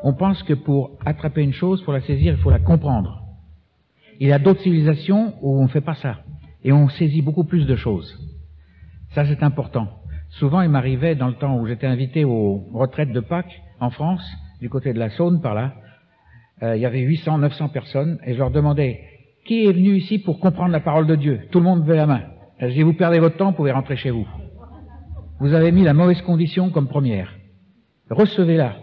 on pense que pour attraper une chose, pour la saisir, il faut la comprendre. Il y a d'autres civilisations où on ne fait pas ça, et on saisit beaucoup plus de choses. Ça, c'est important. Souvent, il m'arrivait, dans le temps où j'étais invité aux retraites de Pâques, en France, du côté de la Saône, par là, il y avait 800, 900 personnes, et je leur demandais, qui est venu ici pour comprendre la parole de Dieu? Tout le monde levait la main. Je dis, vous perdez votre temps, vous pouvez rentrer chez vous. Vous avez mis la mauvaise condition comme première. Recevez-la.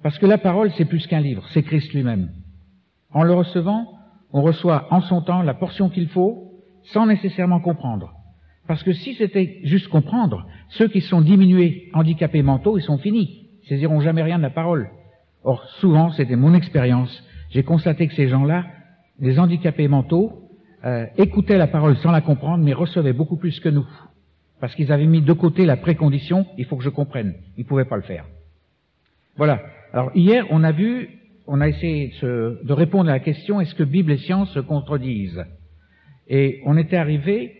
Parce que la parole, c'est plus qu'un livre, c'est Christ lui-même. En le recevant, on reçoit en son temps la portion qu'il faut, sans nécessairement comprendre. Parce que si c'était juste comprendre, ceux qui sont diminués, handicapés mentaux, ils sont finis. Ils saisiront jamais rien de la parole. Or, souvent, c'était mon expérience. J'ai constaté que ces gens-là, les handicapés mentaux, écoutaient la parole sans la comprendre, mais recevaient beaucoup plus que nous. Parce qu'ils avaient mis de côté la précondition, il faut que je comprenne. Ils ne pouvaient pas le faire. Voilà. Alors, hier, on a essayé de répondre à la question, est-ce que Bible et science se contredisent? Et on était arrivé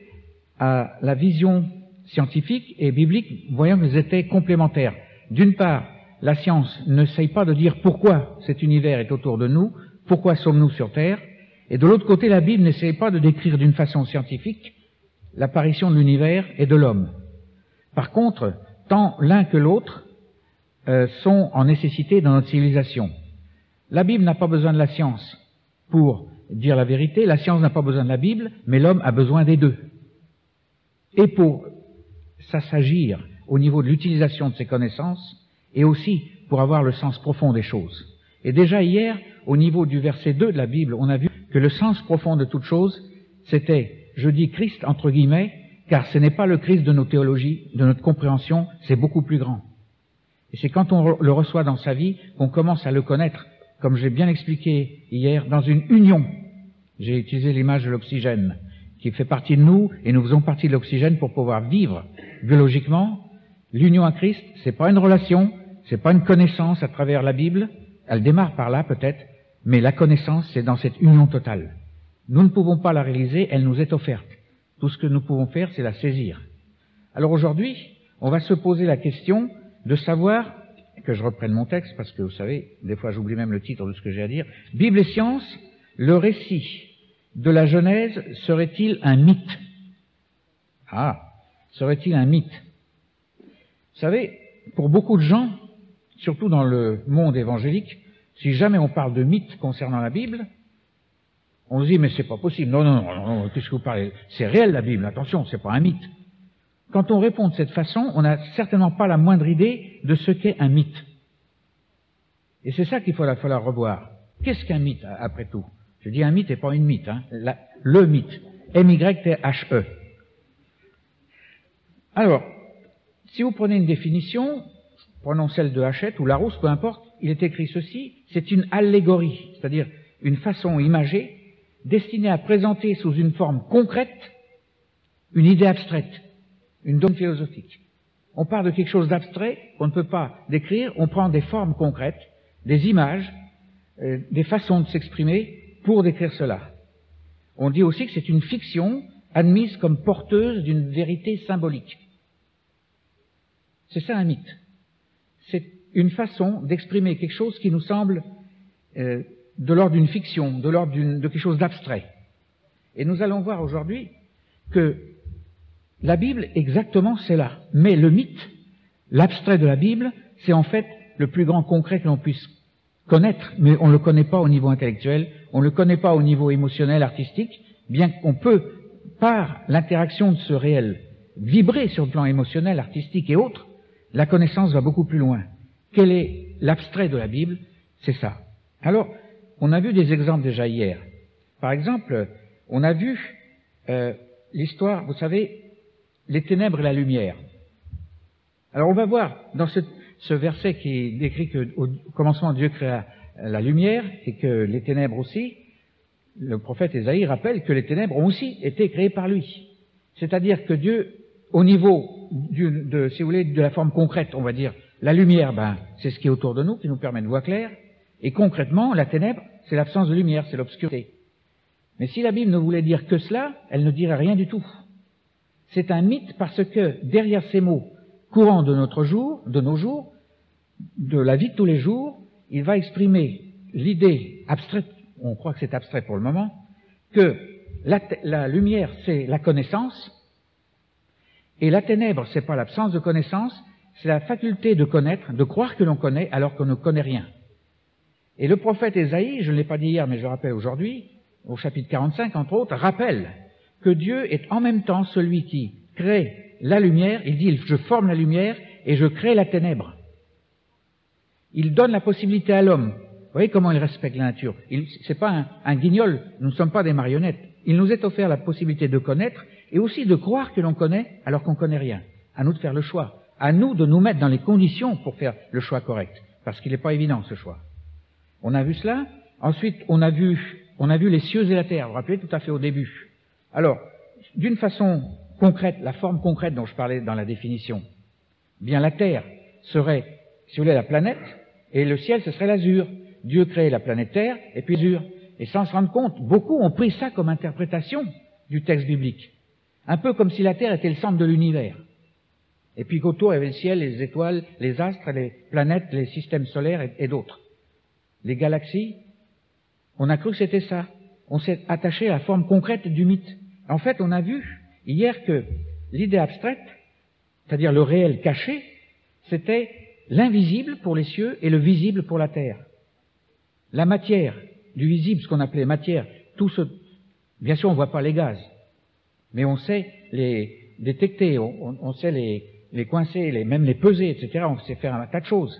à la vision scientifique et biblique, voyant qu'ils étaient complémentaires. D'une part, la science n'essaye pas de dire pourquoi cet univers est autour de nous, pourquoi sommes-nous sur Terre, et de l'autre côté, la Bible n'essaye pas de décrire d'une façon scientifique l'apparition de l'univers et de l'homme. Par contre, tant l'un que l'autre sont en nécessité dans notre civilisation. La Bible n'a pas besoin de la science pour dire la vérité, la science n'a pas besoin de la Bible, mais l'homme a besoin des deux. Et pour s'agir au niveau de l'utilisation de ses connaissances, et aussi pour avoir le sens profond des choses. Et déjà hier, au niveau du verset 2 de la Bible, on a vu que le sens profond de toute chose, c'était, je dis Christ entre guillemets, car ce n'est pas le Christ de nos théologies, de notre compréhension, c'est beaucoup plus grand. Et c'est quand on le reçoit dans sa vie qu'on commence à le connaître, comme j'ai bien expliqué hier, dans une union. J'ai utilisé l'image de l'oxygène, qui fait partie de nous, et nous faisons partie de l'oxygène pour pouvoir vivre biologiquement. L'union à Christ, c'est pas une relation, c'est pas une connaissance à travers la Bible, elle démarre par là peut-être, mais la connaissance, c'est dans cette union totale. Nous ne pouvons pas la réaliser, elle nous est offerte. Tout ce que nous pouvons faire, c'est la saisir. Alors aujourd'hui, on va se poser la question de savoir, que je reprenne mon texte, parce que vous savez, des fois j'oublie même le titre de ce que j'ai à dire, Bible et science, le récit de la Genèse serait-il un mythe? Ah, serait-il un mythe? Vous savez, pour beaucoup de gens, surtout dans le monde évangélique, si jamais on parle de mythe concernant la Bible, on se dit, mais c'est pas possible. Non, qu'est-ce que vous parlez? C'est réel la Bible, attention, c'est pas un mythe. Quand on répond de cette façon, on n'a certainement pas la moindre idée de ce qu'est un mythe. Et c'est ça qu'il va falloir revoir. Qu'est-ce qu'un mythe, après tout? Je dis un mythe et pas une mythe, hein. Le mythe. M-Y-T-H-E. Alors, si vous prenez une définition, prenons celle de Hachette ou Larousse, peu importe, il est écrit ceci, c'est une allégorie, c'est-à-dire une façon imagée destinée à présenter sous une forme concrète une idée abstraite, une dogme philosophique. On part de quelque chose d'abstrait qu'on ne peut pas décrire, on prend des formes concrètes, des images, des façons de s'exprimer pour décrire cela. On dit aussi que c'est une fiction admise comme porteuse d'une vérité symbolique. C'est ça un mythe. C'est une façon d'exprimer quelque chose qui nous semble de l'ordre d'une fiction, de l'ordre de quelque chose d'abstrait. Et nous allons voir aujourd'hui que la Bible, exactement, c'est là. Mais le mythe, l'abstrait de la Bible, c'est en fait le plus grand concret que l'on puisse connaître, mais on ne le connaît pas au niveau intellectuel, on ne le connaît pas au niveau émotionnel, artistique, bien qu'on peut, par l'interaction de ce réel, vibrer sur le plan émotionnel, artistique et autres, la connaissance va beaucoup plus loin. Quel est l'abstrait de la Bible? C'est ça. Alors, on a vu des exemples déjà hier. Par exemple, on a vu l'histoire, vous savez, les ténèbres et la lumière. Alors on va voir dans ce verset qui décrit qu'au commencement Dieu créa la lumière et que les ténèbres aussi, le prophète Ésaïe rappelle que les ténèbres ont aussi été créées par lui. C'est-à-dire que Dieu, au niveau si vous voulez, de la forme concrète, on va dire, la lumière, c'est ce qui est autour de nous, qui nous permet de voir clair, et concrètement, la ténèbre, c'est l'absence de lumière, c'est l'obscurité. Mais si la Bible ne voulait dire que cela, elle ne dirait rien du tout. C'est un mythe parce que derrière ces mots courants de nos jours, de la vie de tous les jours, il va exprimer l'idée abstraite, on croit que c'est abstrait pour le moment, que la lumière, c'est la connaissance, et la ténèbre, c'est pas l'absence de connaissance, c'est la faculté de connaître, de croire que l'on connaît alors qu'on ne connaît rien. Et le prophète Ésaïe, je ne l'ai pas dit hier, mais je le rappelle aujourd'hui, au chapitre 45, entre autres, rappelle que Dieu est en même temps celui qui crée la lumière, il dit « je forme la lumière et je crée la ténèbre ». Il donne la possibilité à l'homme. Vous voyez comment il respecte la nature. C'est pas un guignol, nous ne sommes pas des marionnettes. Il nous est offert la possibilité de connaître et aussi de croire que l'on connaît alors qu'on ne connaît rien. À nous de faire le choix. À nous de nous mettre dans les conditions pour faire le choix correct. Parce qu'il n'est pas évident ce choix. On a vu cela. Ensuite, on a vu les cieux et la terre. Vous vous rappelez tout à fait au début. Alors, d'une façon concrète, la forme concrète dont je parlais dans la définition, bien la terre serait, si vous voulez, la planète, et le ciel, ce serait l'azur. Dieu crée la planète Terre, et puis l'azur. Et sans se rendre compte, beaucoup ont pris ça comme interprétation du texte biblique. Un peu comme si la Terre était le centre de l'univers. Et puis qu'autour, il y avait le ciel, les étoiles, les astres, les planètes, les systèmes solaires et d'autres. Les galaxies, on a cru que c'était ça. On s'est attaché à la forme concrète du mythe. En fait, on a vu hier que l'idée abstraite, c'est-à-dire le réel caché, c'était l'invisible pour les cieux et le visible pour la terre. La matière, du visible, ce qu'on appelait matière, bien sûr on ne voit pas les gaz, mais on sait les détecter, on sait les coincer, même les peser, etc. On sait faire un tas de choses.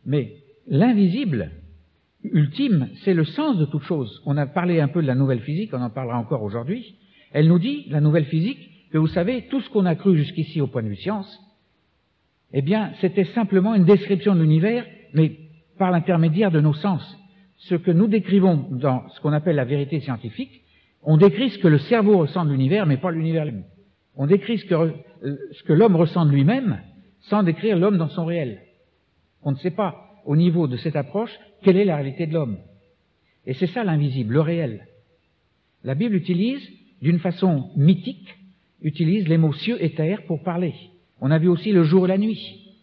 Mais l'invisible, ultime, c'est le sens de toute chose. On a parlé un peu de la nouvelle physique, on en parlera encore aujourd'hui. Elle nous dit, la nouvelle physique, que vous savez, tout ce qu'on a cru jusqu'ici au point de vue science, eh bien, c'était simplement une description de l'univers, mais par l'intermédiaire de nos sens. Ce que nous décrivons dans ce qu'on appelle la vérité scientifique, on décrit ce que le cerveau ressent de l'univers, mais pas l'univers lui-même. On décrit ce que l'homme ressent de lui-même, sans décrire l'homme dans son réel. On ne sait pas, au niveau de cette approche, quelle est la réalité de l'homme. Et c'est ça l'invisible, le réel. La Bible utilise, d'une façon mythique, utilise les mots cieux et terre pour parler. On a vu aussi le jour et la nuit.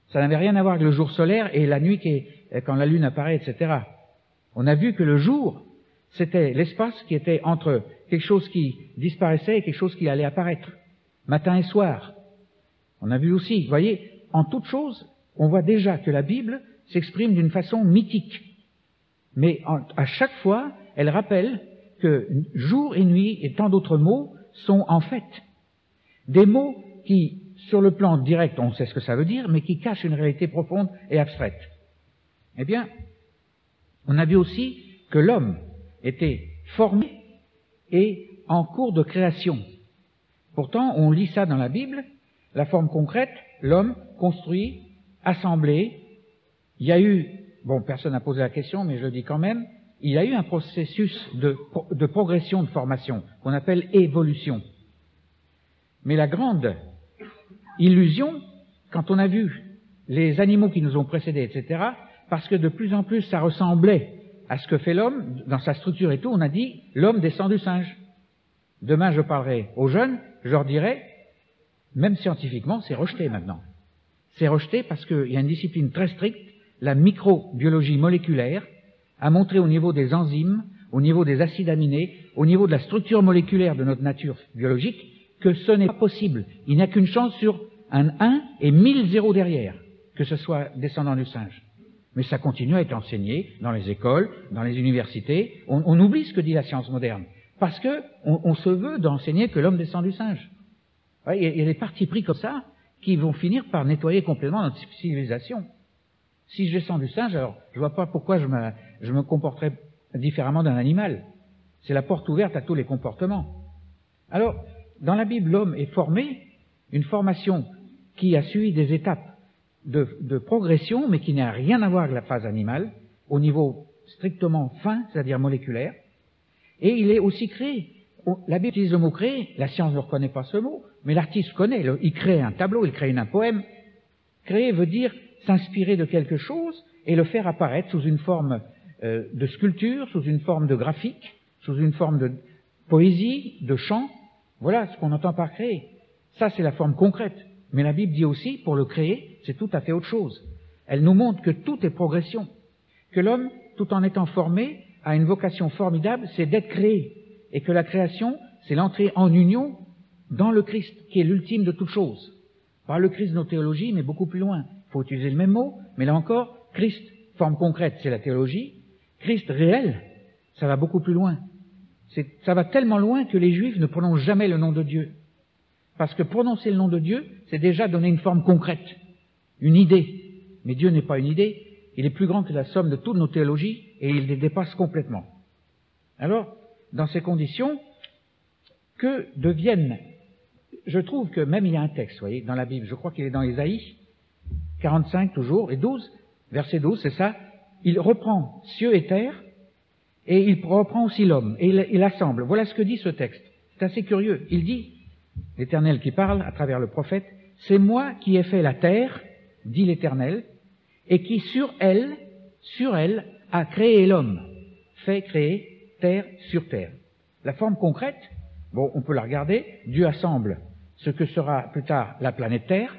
Ça n'avait rien à voir avec le jour solaire et la nuit quand la lune apparaît, etc. On a vu que le jour, c'était l'espace qui était entre quelque chose qui disparaissait et quelque chose qui allait apparaître, matin et soir. On a vu aussi, vous voyez, en toute chose, on voit déjà que la Bible s'exprime d'une façon mythique. Mais à chaque fois, elle rappelle que jour et nuit et tant d'autres mots sont en fait des mots qui, sur le plan direct, on sait ce que ça veut dire, mais qui cachent une réalité profonde et abstraite. Eh bien, on a vu aussi que l'homme était formé et en cours de création. Pourtant, on lit ça dans la Bible, la forme concrète, l'homme construit, assemblé. Il y a eu, bon, personne n'a posé la question, mais je le dis quand même, il y a eu un processus de progression, de formation, qu'on appelle évolution. Mais la grande illusion, quand on a vu les animaux qui nous ont précédés, etc., parce que de plus en plus ça ressemblait à ce que fait l'homme, dans sa structure et tout, on a dit l'homme descend du singe. Demain je parlerai aux jeunes, je leur dirai, même scientifiquement, c'est rejeté maintenant. C'est rejeté parce qu'il y a une discipline très stricte, la microbiologie moléculaire, a montré au niveau des enzymes, au niveau des acides aminés, au niveau de la structure moléculaire de notre nature biologique, que ce n'est pas possible. Il n'y a qu'une chance sur un 1 et 1000 zéros derrière, que ce soit descendant du singe. Mais ça continue à être enseigné dans les écoles, dans les universités. On oublie ce que dit la science moderne, parce que on se veut d'enseigner que l'homme descend du singe. Il y a des partis pris comme ça qui vont finir par nettoyer complètement notre civilisation. Si je descends du singe, alors je vois pas pourquoi je me comporterais différemment d'un animal. C'est la porte ouverte à tous les comportements. Alors, dans la Bible, l'homme est formé, une formation qui a suivi des étapes de progression, mais qui n'a rien à voir avec la phase animale, au niveau strictement fin, c'est-à-dire moléculaire. Et il est aussi créé. La Bible utilise le mot créer, la science ne reconnaît pas ce mot, mais l'artiste connaît. Il crée un tableau, il crée un poème. Créer veut dire s'inspirer de quelque chose et le faire apparaître sous une forme de sculpture, sous une forme de graphique, sous une forme de poésie, de chant. Voilà ce qu'on entend par créer. Ça, c'est la forme concrète. Mais la Bible dit aussi, pour le créer, c'est tout à fait autre chose. Elle nous montre que tout est progression. que l'homme, tout en étant formé, a une vocation formidable, c'est d'être créé. Et que la création, c'est l'entrée en union dans le Christ, qui est l'ultime de toutes choses. Pas le Christ de nos théologies, mais beaucoup plus loin. Il faut utiliser le même mot, mais là encore, Christ, forme concrète, c'est la théologie. Christ réel, ça va beaucoup plus loin. Ça va tellement loin que les Juifs ne prononcent jamais le nom de Dieu. Parce que prononcer le nom de Dieu, c'est déjà donner une forme concrète, une idée. Mais Dieu n'est pas une idée, il est plus grand que la somme de toutes nos théologies et il les dépasse complètement. Alors, dans ces conditions, que deviennent... Je trouve que même il y a un texte, vous voyez, dans la Bible, je crois qu'il est dans Ésaïe 45 toujours, et 12, verset 12, c'est ça, il reprend cieux et terre, et il reprend aussi l'homme, et il assemble. Voilà ce que dit ce texte. C'est assez curieux. Il dit, l'Éternel qui parle à travers le prophète, « C'est moi qui ai fait la terre, dit l'Éternel, et qui sur elle, a créé l'homme. » Fait créer terre sur terre. La forme concrète, bon, on peut la regarder, Dieu assemble ce que sera plus tard la planète Terre,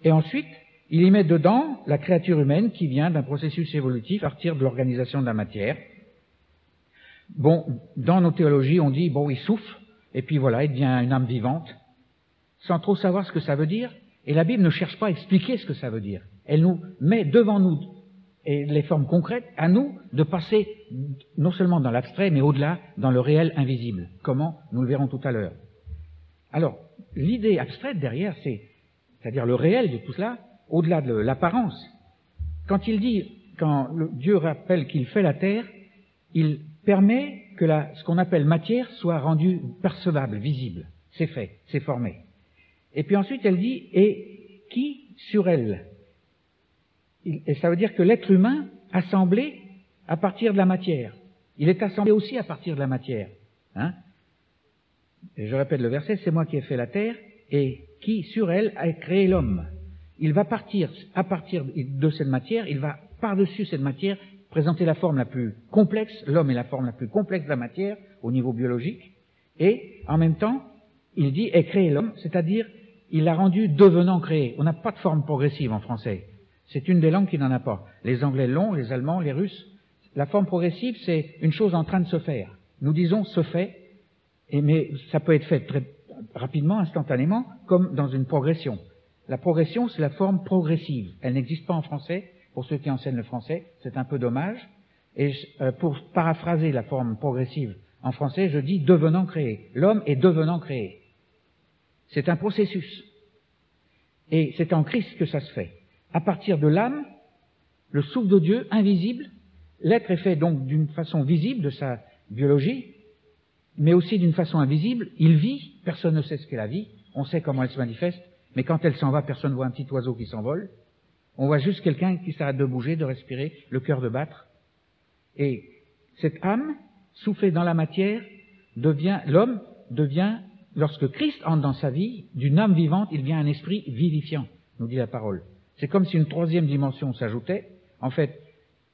et ensuite, il y met dedans la créature humaine qui vient d'un processus évolutif à partir de l'organisation de la matière. Bon, dans nos théologies, on dit, bon, il souffle, et puis voilà, il devient une âme vivante, sans trop savoir ce que ça veut dire, et la Bible ne cherche pas à expliquer ce que ça veut dire. Elle nous met devant nous, et les formes concrètes, à nous de passer non seulement dans l'abstrait, mais au-delà, dans le réel invisible. Comment? Nous le verrons tout à l'heure. Alors, l'idée abstraite derrière, c'est-à-dire le réel de tout cela, au-delà de l'apparence. Quand Dieu rappelle qu'il fait la terre, il permet que ce qu'on appelle matière soit rendue percevable, visible. C'est fait, c'est formé. Et puis ensuite, elle dit, et qui sur elle? Et ça veut dire que l'être humain, assemblé à partir de la matière, il est assemblé aussi à partir de la matière. Hein? Et je répète le verset, c'est moi qui ai fait la terre, et qui sur elle a créé l'homme. Il va partir, à partir de cette matière, il va par-dessus cette matière présenter la forme la plus complexe, l'homme est la forme la plus complexe de la matière au niveau biologique, et en même temps, il dit et créé l'homme, c'est-à-dire il l'a rendu devenant créé. On n'a pas de forme progressive en français. C'est une des langues qui n'en a pas. Les Anglais l'ont, les Allemands, les Russes. La forme progressive, c'est une chose en train de se faire. Nous disons se fait, mais ça peut être fait très rapidement, instantanément, comme dans une progression. La progression, c'est la forme progressive. Elle n'existe pas en français. Pour ceux qui enseignent le français, c'est un peu dommage. Et pour paraphraser la forme progressive en français, je dis devenant créé. L'homme est devenant créé. C'est un processus. Et c'est en Christ que ça se fait. À partir de l'âme, le souffle de Dieu, invisible, l'être est fait donc d'une façon visible de sa biologie, mais aussi d'une façon invisible. Il vit, personne ne sait ce qu'est la vie, on sait comment elle se manifeste, mais quand elle s'en va, personne ne voit un petit oiseau qui s'envole. On voit juste quelqu'un qui s'arrête de bouger, de respirer, le cœur de battre. Et cette âme, soufflée dans la matière, l'homme devient, lorsque Christ entre dans sa vie, d'une âme vivante, il devient un esprit vivifiant, nous dit la parole. C'est comme si une troisième dimension s'ajoutait. En fait,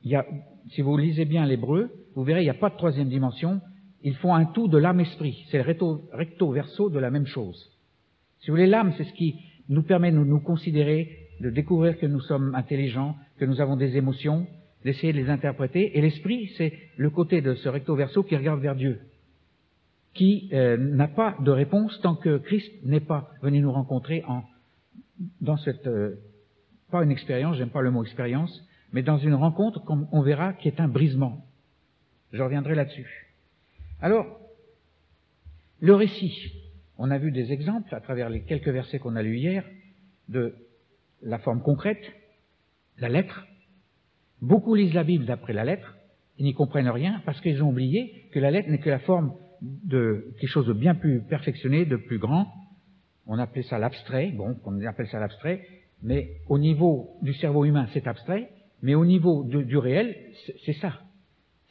si vous lisez bien l'hébreu, vous verrez, il n'y a pas de troisième dimension. Ils font un tout de l'âme-esprit. C'est le recto-verso de la même chose. Si vous voulez, l'âme, c'est ce qui nous permet de nous considérer, de découvrir que nous sommes intelligents, que nous avons des émotions, d'essayer de les interpréter. Et l'esprit, c'est le côté de ce recto-verso qui regarde vers Dieu, qui n'a pas de réponse tant que Christ n'est pas venu nous rencontrer dans cette... pas une expérience, j'aime pas le mot expérience, mais dans une rencontre qu'on verra qui est un brisement. Je reviendrai là-dessus. Alors, le récit, on a vu des exemples à travers les quelques versets qu'on a lus hier, de la forme concrète, la lettre. Beaucoup lisent la Bible d'après la lettre, ils n'y comprennent rien parce qu'ils ont oublié que la lettre n'est que la forme de quelque chose de bien plus perfectionné, de plus grand. On appelait ça l'abstrait, on appelle ça l'abstrait, mais au niveau du cerveau humain, c'est abstrait, mais au niveau du réel, c'est ça.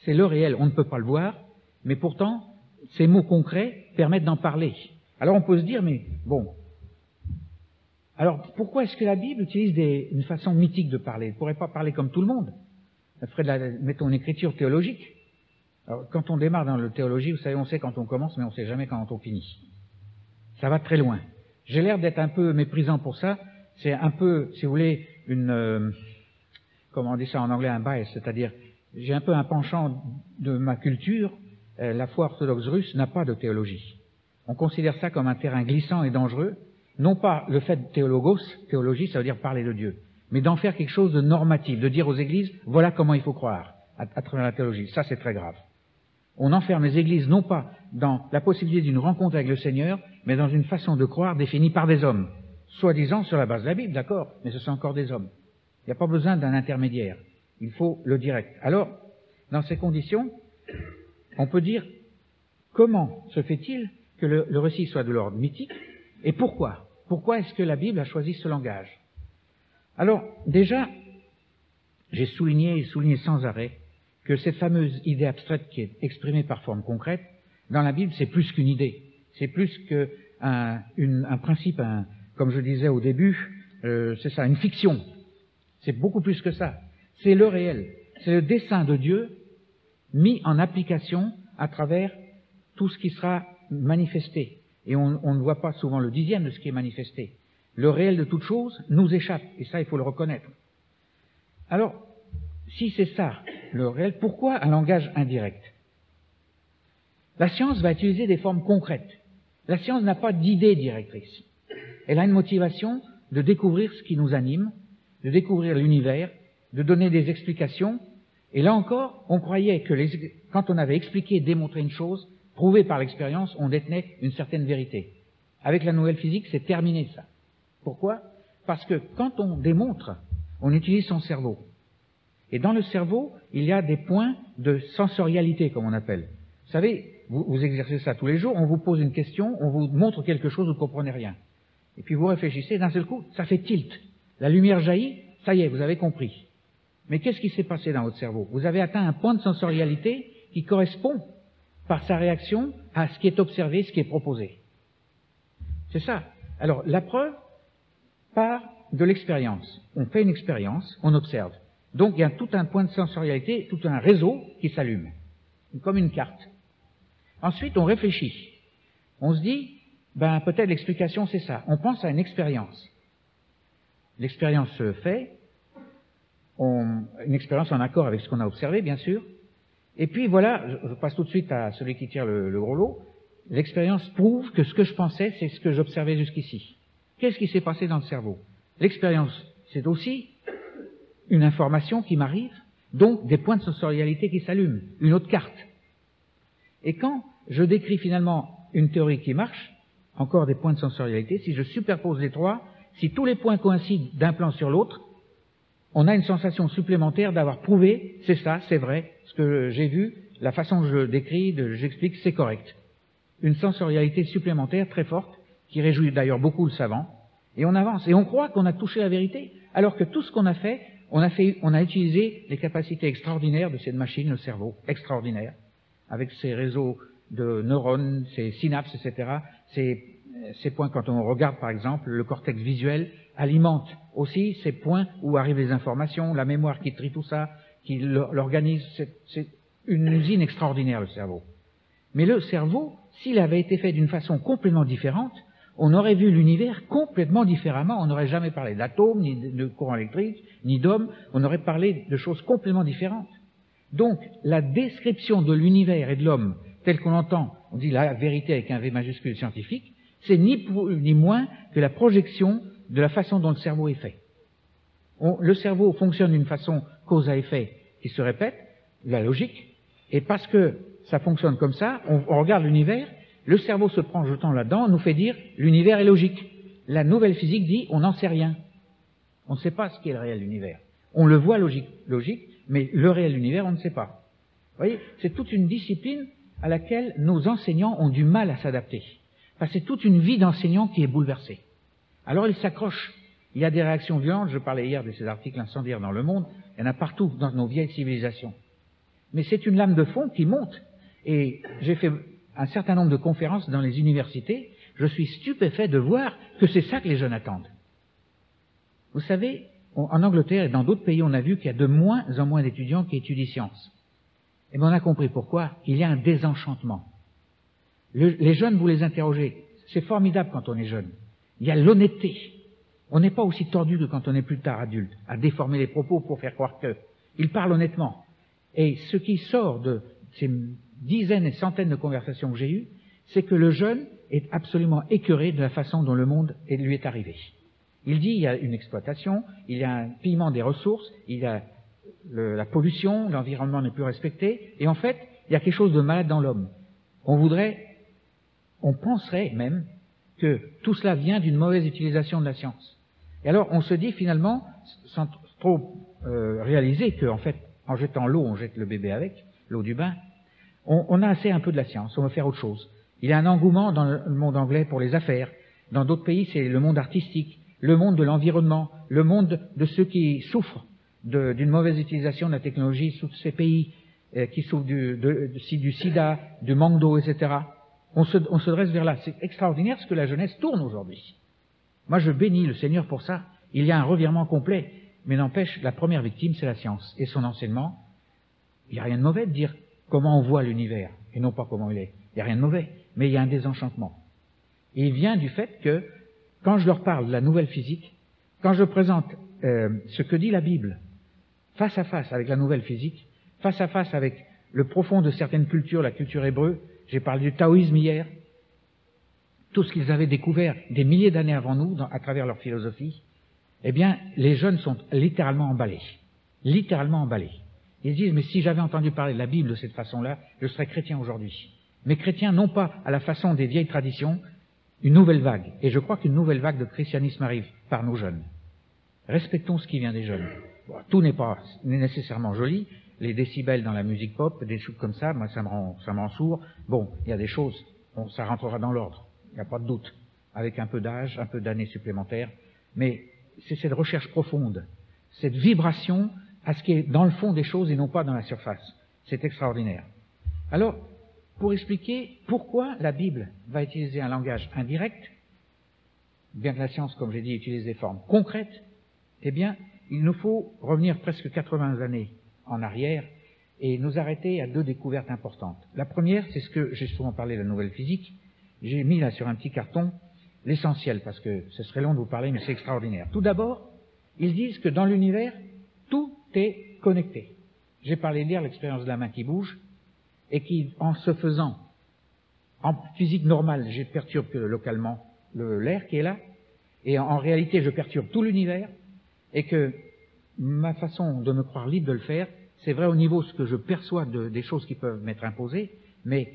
C'est le réel, on ne peut pas le voir, mais pourtant, ces mots concrets permettent d'en parler. Alors on peut se dire, mais bon, alors pourquoi est-ce que la Bible utilise une façon mythique de parler? Elle ne pourrait pas parler comme tout le monde. Elle ferait mettons, une écriture théologique. Alors quand on démarre dans la théologie, vous savez, on sait quand on commence, mais on ne sait jamais quand on finit. Ça va très loin. J'ai l'air d'être un peu méprisant pour ça. C'est un peu, si vous voulez, comment on dit ça en anglais, un bias, c'est-à-dire j'ai un peu un penchant de ma culture. La foi orthodoxe russe n'a pas de théologie. On considère ça comme un terrain glissant et dangereux, non pas le fait de théologie, ça veut dire parler de Dieu, mais d'en faire quelque chose de normatif, de dire aux églises, voilà comment il faut croire à travers la théologie. Ça, c'est très grave. On enferme les églises non pas dans la possibilité d'une rencontre avec le Seigneur, mais dans une façon de croire définie par des hommes, soi-disant sur la base de la Bible, d'accord, mais ce sont encore des hommes. Il n'y a pas besoin d'un intermédiaire. Il faut le direct. Alors, dans ces conditions, on peut dire comment se fait-il que le récit soit de l'ordre mythique et pourquoi? Pourquoi est-ce que la Bible a choisi ce langage? Alors, déjà, j'ai souligné sans arrêt que cette fameuse idée abstraite qui est exprimée par forme concrète, dans la Bible, c'est plus qu'une idée. C'est plus qu'un principe, comme je disais au début, c'est ça, une fiction. C'est beaucoup plus que ça. C'est le réel. C'est le dessein de Dieu mis en application à travers tout ce qui sera manifesté. Et on ne voit pas souvent le dixième de ce qui est manifesté. Le réel de toute chose nous échappe, et ça, il faut le reconnaître. Alors, si c'est ça, le réel, pourquoi un langage indirect? La science va utiliser des formes concrètes. La science n'a pas d'idée directrice. Elle a une motivation de découvrir ce qui nous anime, de découvrir l'univers, de donner des explications. Et là encore, on croyait que quand on avait expliqué et démontré une chose, prouvée par l'expérience, on détenait une certaine vérité. Avec la nouvelle physique, c'est terminé ça. Pourquoi? Parce que quand on démontre, on utilise son cerveau. Et dans le cerveau, il y a des points de sensorialité, comme on appelle. Vous savez, vous exercez ça tous les jours, on vous pose une question, on vous montre quelque chose, vous ne comprenez rien. Et puis vous réfléchissez, d'un seul coup, ça fait tilt. La lumière jaillit, ça y est, vous avez compris. Mais qu'est-ce qui s'est passé dans votre cerveau? Vous avez atteint un point de sensorialité qui correspond par sa réaction à ce qui est observé, ce qui est proposé. C'est ça. Alors, la preuve part de l'expérience. On fait une expérience, on observe. Donc, il y a tout un point de sensorialité, tout un réseau qui s'allume, comme une carte. Ensuite, on réfléchit. On se dit, peut-être l'explication, c'est ça. On pense à une expérience. L'expérience se fait, une expérience en accord avec ce qu'on a observé, bien sûr. Et puis voilà, je passe tout de suite à celui qui tire le gros lot. L'expérience prouve que ce que je pensais, c'est ce que j'observais jusqu'ici. Qu'est-ce qui s'est passé dans le cerveau? L'expérience, c'est aussi une information qui m'arrive, donc des points de sensorialité qui s'allument, une autre carte. Et quand je décris finalement une théorie qui marche, encore des points de sensorialité, si je superpose les trois, si tous les points coïncident d'un plan sur l'autre, on a une sensation supplémentaire d'avoir prouvé, c'est ça, c'est vrai, ce que j'ai vu, la façon que je décris, j'explique, c'est correct. Une sensorialité supplémentaire très forte, qui réjouit d'ailleurs beaucoup le savant, et on avance, et on croit qu'on a touché la vérité, alors que tout ce qu'on a fait, on a utilisé les capacités extraordinaires de cette machine, le cerveau, extraordinaire, avec ses réseaux de neurones, ses synapses, etc. Ces points, quand on regarde par exemple, le cortex visuel alimente aussi ces points où arrivent les informations, la mémoire qui trie tout ça, qui l'organise. C'est une usine extraordinaire, le cerveau. Mais le cerveau, s'il avait été fait d'une façon complètement différente, on aurait vu l'univers complètement différemment. On n'aurait jamais parlé d'atomes, ni de courant électrique, ni d'hommes. On aurait parlé de choses complètement différentes. Donc, la description de l'univers et de l'homme, tel qu'on l'entend, on dit la vérité avec un V majuscule scientifique, c'est ni plus ni moins que la projection de la façon dont le cerveau est fait. Le cerveau fonctionne d'une façon cause à effet qui se répète, la logique, et parce que ça fonctionne comme ça, on regarde l'univers, le cerveau se prend jetant là-dedans, nous fait dire l'univers est logique. La nouvelle physique dit on n'en sait rien. On ne sait pas ce qu'est le réel univers. On le voit logique, mais le réel univers, on ne sait pas. Vous voyez, c'est toute une discipline à laquelle nos enseignants ont du mal à s'adapter. Parce que c'est toute une vie d'enseignant qui est bouleversée. Alors ils s'accrochent. Il y a des réactions violentes, je parlais hier de ces articles incendiaires dans le monde, il y en a partout dans nos vieilles civilisations. Mais c'est une lame de fond qui monte. Et j'ai fait un certain nombre de conférences dans les universités, je suis stupéfait de voir que c'est ça que les jeunes attendent. Vous savez, en Angleterre et dans d'autres pays, on a vu qu'il y a de moins en moins d'étudiants qui étudient sciences. Et bien on a compris pourquoi. Il y a un désenchantement. Les jeunes, vous les interrogez, c'est formidable quand on est jeune. Il y a l'honnêteté. On n'est pas aussi tordu que quand on est plus tard adulte, à déformer les propos pour faire croire que. Il parle honnêtement. Et ce qui sort de ces dizaines et centaines de conversations que j'ai eues, c'est que le jeune est absolument écœuré de la façon dont le monde lui est arrivé. Il dit il y a une exploitation, il y a un pillement des ressources, il y a la pollution, l'environnement n'est plus respecté, et en fait, il y a quelque chose de malade dans l'homme. On penserait même que tout cela vient d'une mauvaise utilisation de la science. Et alors, on se dit finalement, sans trop réaliser qu'en fait, en jetant l'eau, on jette le bébé avec, l'eau du bain, on a assez un peu de la science, on veut faire autre chose. Il y a un engouement dans le monde anglais pour les affaires. Dans d'autres pays, c'est le monde artistique, le monde de l'environnement, le monde de ceux qui souffrent d'une mauvaise utilisation de la technologie sous ces pays, qui souffrent du sida, du manque d'eau, etc. On se dresse vers là. C'est extraordinaire ce que la jeunesse tourne aujourd'hui. Moi, je bénis le Seigneur pour ça. Il y a un revirement complet. Mais n'empêche, la première victime, c'est la science. Et son enseignement, il n'y a rien de mauvais de dire comment on voit l'univers, et non pas comment il est. Il n'y a rien de mauvais, mais il y a un désenchantement. Et il vient du fait que, quand je leur parle de la nouvelle physique, quand je présente ce que dit la Bible, face à face avec la nouvelle physique, face à face avec le profond de certaines cultures, la culture hébreu, j'ai parlé du taoïsme hier, tout ce qu'ils avaient découvert des milliers d'années avant nous, à travers leur philosophie, eh bien, les jeunes sont littéralement emballés. Littéralement emballés. Ils disent, mais si j'avais entendu parler de la Bible de cette façon-là, je serais chrétien aujourd'hui. Mais chrétien, non pas à la façon des vieilles traditions, une nouvelle vague. Et je crois qu'une nouvelle vague de christianisme arrive par nos jeunes. Respectons ce qui vient des jeunes. Bon, tout n'est pas nécessairement joli. Les décibels dans la musique pop, des choses comme ça, moi, ça me rend sourd. Bon, il y a des choses, ça rentrera dans l'ordre. Il n'y a pas de doute. Avec un peu d'âge, un peu d'années supplémentaires. Mais c'est cette recherche profonde, cette vibration à ce qui est dans le fond des choses et non pas dans la surface. C'est extraordinaire. Alors, pour expliquer pourquoi la Bible va utiliser un langage indirect, bien que la science, comme j'ai dit, utilise des formes concrètes, eh bien, il nous faut revenir presque 80 années en arrière et nous arrêter à deux découvertes importantes. La première, c'est ce que j'ai souvent parlé de la nouvelle physique. J'ai mis là sur un petit carton l'essentiel, parce que ce serait long de vous parler, mais c'est extraordinaire. Tout d'abord, ils disent que dans l'univers, tout est connecté. J'ai parlé hier de l'expérience de la main qui bouge, et qui, en se faisant, en physique normale, je perturbe que localement l'air qui est là, et en réalité, je perturbe tout l'univers, et que ma façon de me croire libre de le faire, c'est vrai au niveau de ce que je perçois des choses qui peuvent m'être imposées, mais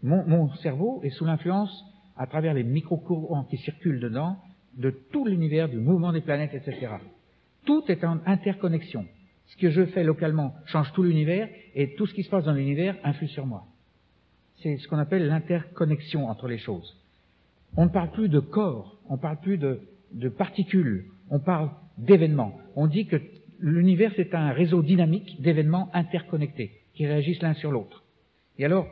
mon cerveau est sous l'influence à travers les micro-courants qui circulent dedans, de tout l'univers, du mouvement des planètes, etc. Tout est en interconnexion. Ce que je fais localement change tout l'univers, et tout ce qui se passe dans l'univers influe sur moi. C'est ce qu'on appelle l'interconnexion entre les choses. On ne parle plus de corps, on ne parle plus de particules, on parle d'événements. On dit que l'univers, c'est un réseau dynamique d'événements interconnectés, qui réagissent l'un sur l'autre. Et alors,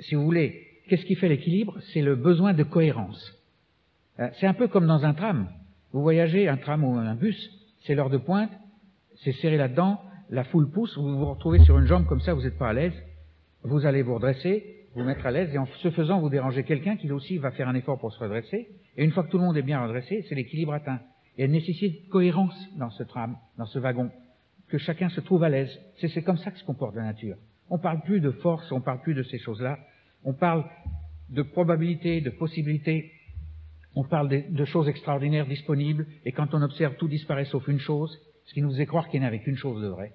si vous voulez, qu'est-ce qui fait l'équilibre? C'est le besoin de cohérence. C'est un peu comme dans un tram. Vous voyagez, un tram ou un bus, c'est l'heure de pointe, c'est serré là-dedans, la foule pousse, vous vous retrouvez sur une jambe comme ça, vous n'êtes pas à l'aise, vous allez vous redresser, vous mettre à l'aise, et en ce faisant, vous dérangez quelqu'un qui aussi va faire un effort pour se redresser, et une fois que tout le monde est bien redressé, c'est l'équilibre atteint. Et elle nécessite cohérence dans ce tram, dans ce wagon, que chacun se trouve à l'aise. C'est comme ça que se comporte la nature. On ne parle plus de force, on ne parle plus de ces choses-là. On parle de probabilité, de possibilité. On parle de choses extraordinaires disponibles. Et quand on observe, tout disparaît sauf une chose, ce qui nous faisait croire qu'il n'y avait qu'une chose de vrai.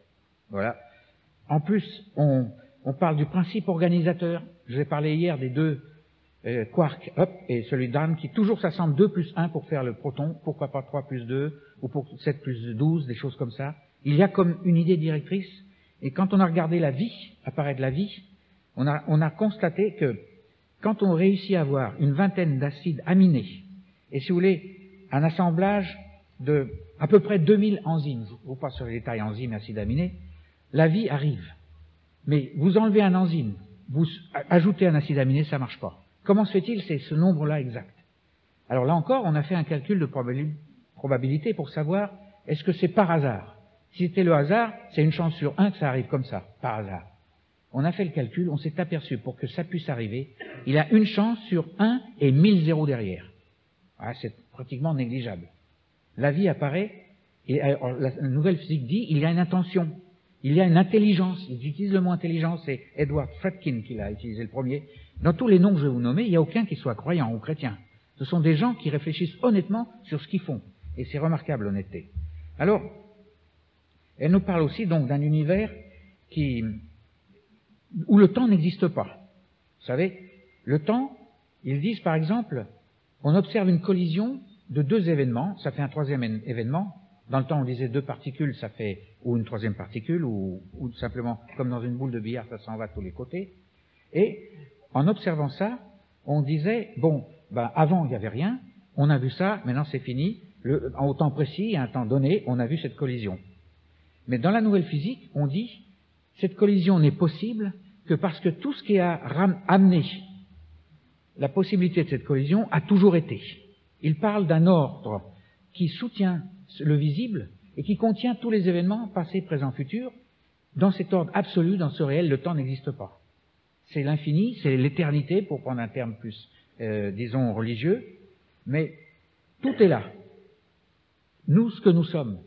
Voilà. En plus, on parle du principe organisateur. Je vous ai parlé hier des deux quarks, hop, et celui d'Arm, qui toujours s'assemble 2 plus 1 pour faire le proton. Pourquoi pas 3 plus 2, ou pour 7 plus 12, des choses comme ça. Il y a comme une idée directrice. Et quand on a regardé la vie, apparaître la vie, on a constaté que quand on réussit à avoir une vingtaine d'acides aminés, et si vous voulez, un assemblage de à peu près 2000 enzymes, je ne vous passe sur les détails enzymes et acides aminés, la vie arrive. Mais vous enlevez un enzyme, vous ajoutez un acide aminé, ça ne marche pas. Comment se fait-il? C'est ce nombre-là exact. Alors là encore, on a fait un calcul de probabilité pour savoir est-ce que c'est par hasard. Si c'était le hasard, c'est une chance sur 1 que ça arrive comme ça, par hasard. On a fait le calcul, on s'est aperçu pour que ça puisse arriver, il a une chance sur 1 et 1000 zéros derrière. Ah, c'est pratiquement négligeable. La vie apparaît, et alors, la nouvelle physique dit, il y a une intention, il y a une intelligence. Ils utilisent le mot intelligence, c'est Edward Fredkin qui l'a utilisé le premier. Dans tous les noms que je vais vous nommer, il n'y a aucun qui soit croyant ou chrétien. Ce sont des gens qui réfléchissent honnêtement sur ce qu'ils font. Et c'est remarquable, l'honnêteté. Alors, elle nous parle aussi donc d'un univers où le temps n'existe pas. Vous savez, le temps, ils disent par exemple, on observe une collision de deux événements, ça fait un troisième événement. Dans le temps, on disait deux particules, ça fait ou une troisième particule, ou simplement, comme dans une boule de billard, ça s'en va de tous les côtés. Et en observant ça, on disait, bon, ben, avant, il n'y avait rien, on a vu ça, maintenant c'est fini, en temps précis, à un temps donné, on a vu cette collision. Mais dans la nouvelle physique, on dit, cette collision n'est possible que parce que tout ce qui a amené la possibilité de cette collision a toujours été. Il parle d'un ordre qui soutient le visible et qui contient tous les événements passés, présents, futurs. Dans cet ordre absolu, dans ce réel, le temps n'existe pas. C'est l'infini, c'est l'éternité, pour prendre un terme plus, disons, religieux, mais tout est là. Nous, ce que nous sommes,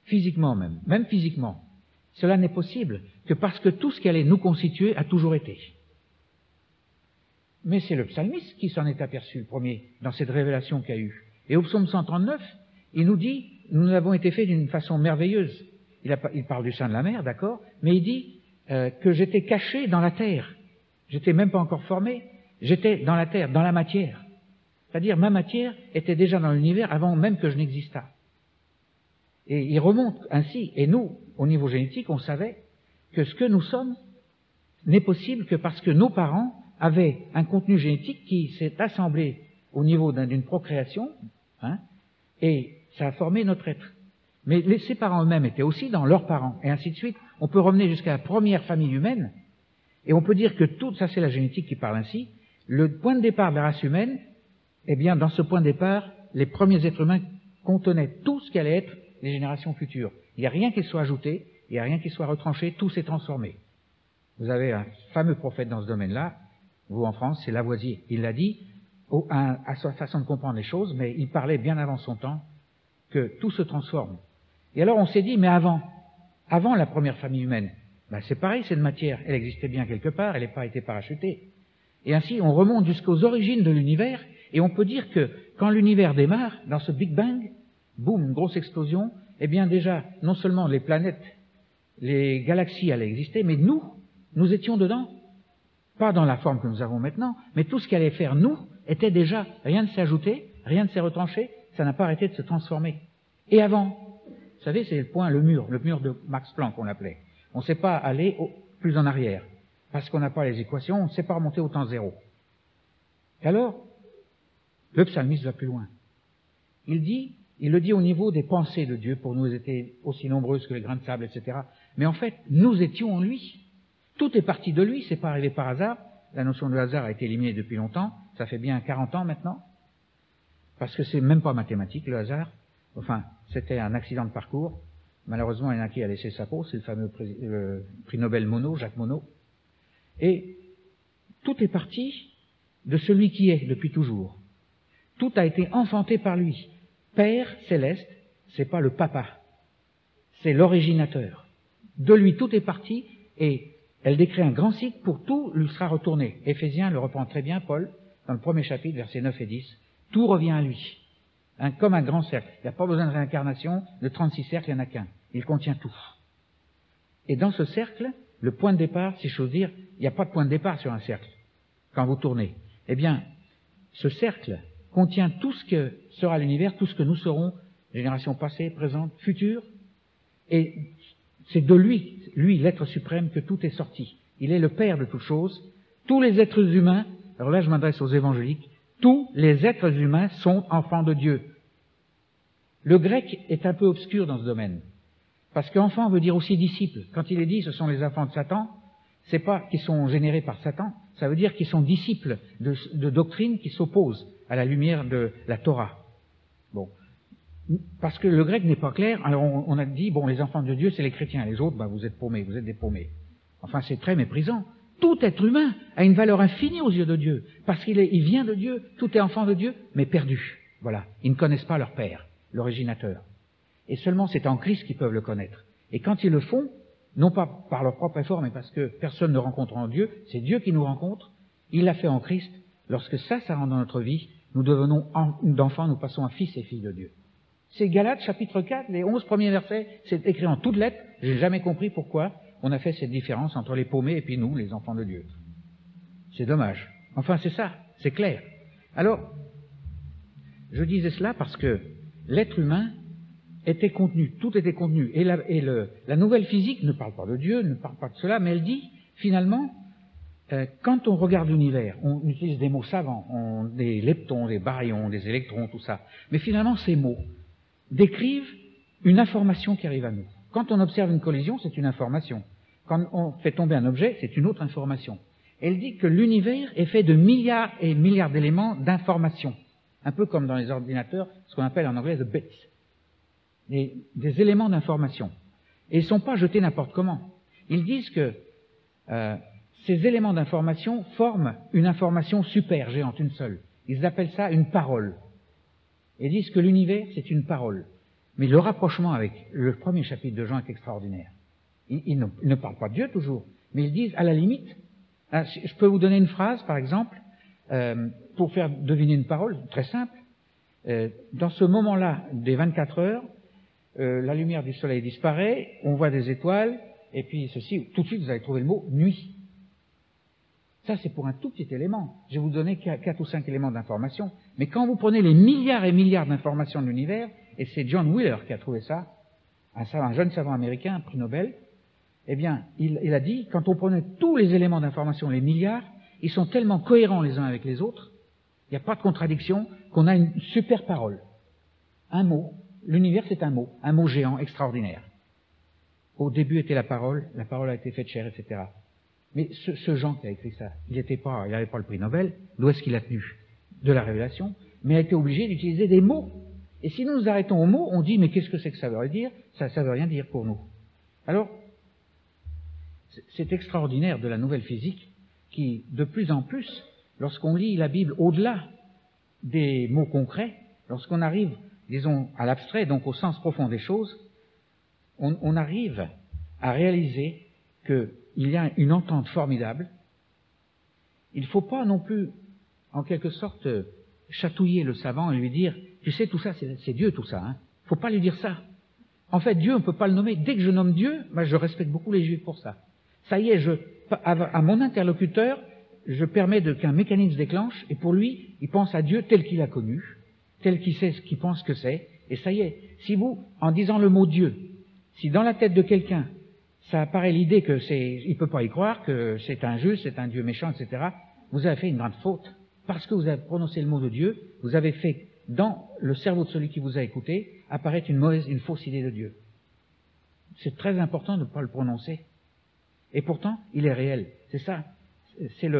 physiquement même physiquement, cela n'est possible que parce que tout ce qui allait nous constituer a toujours été. Mais c'est le psalmiste qui s'en est aperçu, le premier, dans cette révélation qu'il y a eu. Et au psaume 139, il nous dit, nous avons été faits d'une façon merveilleuse. Il parle du sein de la mer, d'accord, mais il dit que j'étais caché dans la terre. J'étais même pas encore formé, j'étais dans la terre, dans la matière. C'est-à-dire, ma matière était déjà dans l'univers avant même que je n'existât. Et il remonte ainsi, et nous, au niveau génétique, on savait que ce que nous sommes n'est possible que parce que nos parents avaient un contenu génétique qui s'est assemblé au niveau d'une procréation, hein, et ça a formé notre être. Mais ces parents eux-mêmes étaient aussi dans leurs parents, et ainsi de suite. On peut revenir jusqu'à la première famille humaine, et on peut dire que tout ça, c'est la génétique qui parle ainsi. Le point de départ de la race humaine, eh bien, dans ce point de départ, les premiers êtres humains contenaient tout ce qui allait être les générations futures. Il n'y a rien qui soit ajouté, il n'y a rien qui soit retranché, tout s'est transformé. Vous avez un fameux prophète dans ce domaine-là, vous en France, c'est Lavoisier. Il l'a dit à sa façon de comprendre les choses, mais il parlait bien avant son temps que tout se transforme. Et alors on s'est dit, mais avant la première famille humaine, ben c'est pareil, cette matière, elle existait bien quelque part, elle n'a pas été parachutée. Et ainsi, on remonte jusqu'aux origines de l'univers, et on peut dire que quand l'univers démarre, dans ce Big Bang, boum, une grosse explosion, eh bien déjà, non seulement les planètes, les galaxies allaient exister, mais nous étions dedans. Pas dans la forme que nous avons maintenant, mais tout ce qui allait faire nous était déjà, rien ne s'est ajouté, rien ne s'est retranché, ça n'a pas arrêté de se transformer. Et avant, vous savez, c'est le mur de Max Planck, on l'appelait. On ne sait pas aller plus en arrière, parce qu'on n'a pas les équations, on ne sait pas remonter au temps zéro. Et alors, le psalmiste va plus loin. Il le dit au niveau des pensées de Dieu, pour nous étaient aussi nombreuses que les grains de sable, etc. Mais en fait, nous étions en lui. Tout est parti de lui, c'est pas arrivé par hasard. La notion de hasard a été éliminée depuis longtemps, ça fait bien 40 ans maintenant, parce que c'est même pas mathématique, le hasard. Enfin, c'était un accident de parcours. Malheureusement, il y en a qui a laissé sa peau, c'est le fameux prix Nobel Monod, Jacques Monod. Et tout est parti de celui qui est depuis toujours. Tout a été enfanté par lui. Père céleste, c'est pas le papa, c'est l'originateur. De lui, tout est parti, et elle décrit un grand cycle pour tout lui sera retourné. Éphésiens le reprend très bien, Paul, dans le premier chapitre, versets 9 et 10. Tout revient à lui, comme un grand cercle. Il n'y a pas besoin de réincarnation, de 36 cercles, il n'y en a qu'un. Il contient tout. Et dans ce cercle, le point de départ, si j'ose dire, il n'y a pas de point de départ sur un cercle, quand vous tournez. Eh bien, ce cercle contient tout ce que sera l'univers, tout ce que nous serons, générations passées, présentes, futures, et c'est de lui, l'être suprême, que tout est sorti. Il est le Père de toutes choses. Tous les êtres humains, alors là je m'adresse aux évangéliques, tous les êtres humains sont enfants de Dieu. Le grec est un peu obscur dans ce domaine, parce qu'enfant veut dire aussi disciple. Quand il est dit ce sont les enfants de Satan, c'est pas qu'ils sont générés par Satan, ça veut dire qu'ils sont disciples de doctrines qui s'opposent à la lumière de la Torah. Bon. Parce que le grec n'est pas clair, alors on a dit, bon, les enfants de Dieu, c'est les chrétiens, les autres, vous êtes paumés, vous êtes des paumés. Enfin, c'est très méprisant. Tout être humain a une valeur infinie aux yeux de Dieu, parce qu'il vient de Dieu, tout est enfant de Dieu, mais perdu. Voilà. Ils ne connaissent pas leur Père, l'originateur. Et seulement c'est en Christ qu'ils peuvent le connaître. Et quand ils le font, non pas par leur propre effort, mais parce que personne ne rencontre en Dieu, c'est Dieu qui nous rencontre, il l'a fait en Christ. Lorsque ça rentre dans notre vie, nous devenons d'enfants, nous passons à fils et filles de Dieu. C'est Galates chapitre 4, les 11 premiers versets, c'est écrit en toutes lettres. J'ai jamais compris pourquoi on a fait cette différence entre les paumés et puis nous, les enfants de Dieu. C'est dommage. Enfin, c'est ça, c'est clair. Alors, je disais cela parce que l'être humain était contenu, tout était contenu. Et la nouvelle physique ne parle pas de Dieu, ne parle pas de cela, mais elle dit, finalement, quand on regarde l'univers, on utilise des mots savants, des leptons, des baryons, des électrons, tout ça. Mais finalement, ces mots décrivent une information qui arrive à nous. Quand on observe une collision, c'est une information. Quand on fait tomber un objet, c'est une autre information. Elle dit que l'univers est fait de milliards et milliards d'éléments d'informations. Un peu comme dans les ordinateurs, ce qu'on appelle en anglais the bits. Des éléments d'information. Et ils ne sont pas jetés n'importe comment. Ils disent que ces éléments d'information forment une information super géante, une seule. Ils appellent ça une parole. Ils disent que l'univers, c'est une parole. Mais le rapprochement avec le premier chapitre de Jean est extraordinaire. Ils ne parlent pas de Dieu toujours, mais ils disent, à la limite, je peux vous donner une phrase, par exemple, pour faire deviner une parole, très simple. Dans ce moment-là des 24 heures, la lumière du soleil disparaît, on voit des étoiles, et puis ceci, tout de suite vous allez trouver le mot nuit. Ça, c'est pour un tout petit élément. Je vais vous donner 4 ou 5 éléments d'information. Mais quand vous prenez les milliards et milliards d'informations de l'univers, et c'est John Wheeler qui a trouvé ça, un jeune savant américain, un prix Nobel, eh bien, il a dit, quand on prenait tous les éléments d'information, les milliards, ils sont tellement cohérents les uns avec les autres, il n'y a pas de contradiction, qu'on a une super parole. Un mot. L'univers, c'est un mot géant, extraordinaire. Au début était la parole a été faite chair, etc. Mais ce Jean qui a écrit ça, il n'avait pas le prix Nobel, d'où est-ce qu'il a tenu? De la révélation, mais a été obligé d'utiliser des mots. Et si nous nous arrêtons aux mots, on dit, mais qu'est-ce que c'est que ça veut dire? Ça veut rien dire pour nous. Alors, c'est extraordinaire de la nouvelle physique qui, de plus en plus, lorsqu'on lit la Bible au-delà des mots concrets, lorsqu'on arrive, disons, à l'abstrait, donc au sens profond des choses, on arrive à réaliser qu'il y a une entente formidable. Il ne faut pas non plus, en quelque sorte, chatouiller le savant et lui dire, tu sais, tout ça, c'est Dieu, tout ça. Il ne faut pas lui dire ça. En fait, Dieu, on ne peut pas le nommer. Dès que je nomme Dieu, je respecte beaucoup les Juifs pour ça. Ça y est, à mon interlocuteur, je permets qu'un mécanisme se déclenche, et pour lui, il pense à Dieu tel qu'il a connu, tel qu'il sait ce qu'il pense que c'est, et ça y est. Si vous, en disant le mot Dieu, si dans la tête de quelqu'un, ça apparaît l'idée que il peut pas y croire, que c'est injuste, c'est un Dieu méchant, etc., vous avez fait une grande faute. Parce que vous avez prononcé le mot de Dieu, vous avez fait, dans le cerveau de celui qui vous a écouté, apparaître une fausse idée de Dieu. C'est très important de ne pas le prononcer. Et pourtant, il est réel. C'est ça. C'est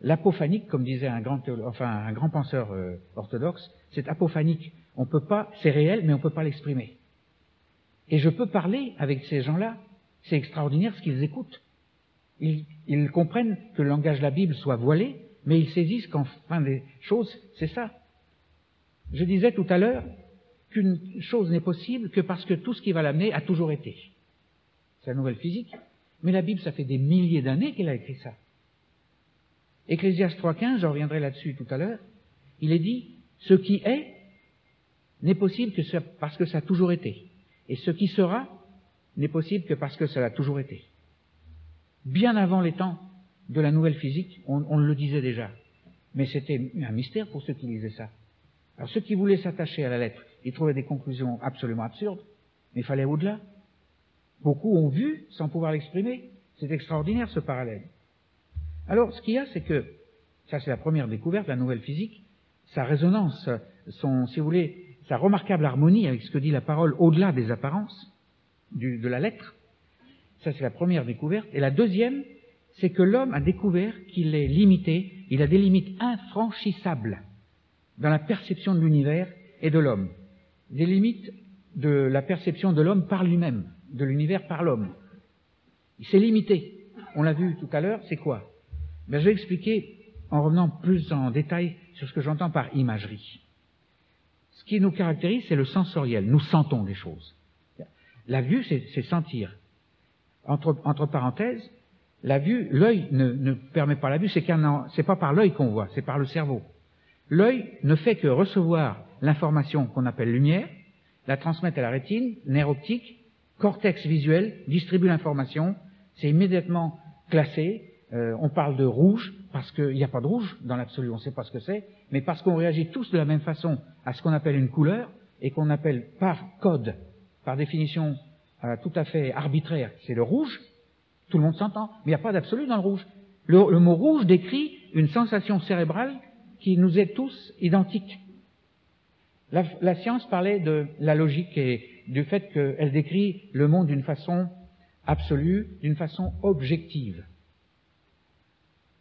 l'apophanique, comme disait un grand penseur orthodoxe, c'est apophanique. On peut pas, c'est réel, mais on ne peut pas l'exprimer. Et je peux parler avec ces gens-là. C'est extraordinaire ce qu'ils écoutent. Ils comprennent que le langage de la Bible soit voilé, mais ils saisissent qu'en fin des choses, c'est ça. Je disais tout à l'heure qu'une chose n'est possible que parce que tout ce qui va l'amener a toujours été. C'est la nouvelle physique. Mais la Bible, ça fait des milliers d'années qu'elle a écrit ça. Ecclésiaste 3.15, je reviendrai là-dessus tout à l'heure, il est dit, ce qui est n'est possible que parce que ça a toujours été. Et ce qui sera n'est possible que parce que ça a toujours été. Bien avant les temps de la nouvelle physique, on le disait déjà. Mais c'était un mystère pour ceux qui lisaient ça. Alors ceux qui voulaient s'attacher à la lettre, ils trouvaient des conclusions absolument absurdes, mais il fallait au-delà. Beaucoup ont vu sans pouvoir l'exprimer. C'est extraordinaire ce parallèle. Alors ce qu'il y a, c'est que, ça c'est la première découverte, la nouvelle physique, sa résonance, si vous voulez, sa remarquable harmonie avec ce que dit la parole au-delà des apparences de la lettre. Ça, c'est la première découverte. Et la deuxième, c'est que l'homme a découvert qu'il est limité, il a des limites infranchissables dans la perception de l'univers et de l'homme. Des limites de la perception de l'homme par lui-même, de l'univers par l'homme. Il s'est limité. On l'a vu tout à l'heure, c'est quoi? Je vais expliquer en revenant plus en détail sur ce que j'entends par imagerie. qui nous caractérise, c'est le sensoriel. Nous sentons des choses. La vue, c'est sentir. Entre parenthèses, la vue, l'œil ne permet pas la vue, c'est pas par l'œil qu'on voit, c'est par le cerveau. L'œil ne fait que recevoir l'information qu'on appelle lumière, la transmettre à la rétine, nerf optique, cortex visuel, distribue l'information, c'est immédiatement classé. On parle de rouge, parce qu'il n'y a pas de rouge dans l'absolu, on ne sait pas ce que c'est, mais parce qu'on réagit tous de la même façon à ce qu'on appelle une couleur, et qu'on appelle par code, par définition tout à fait arbitraire, c'est le rouge, tout le monde s'entend, mais il n'y a pas d'absolu dans le rouge. Le mot rouge décrit une sensation cérébrale qui nous est tous identique. La science parlait de la logique et du fait qu'elle décrit le monde d'une façon absolue, d'une façon objective.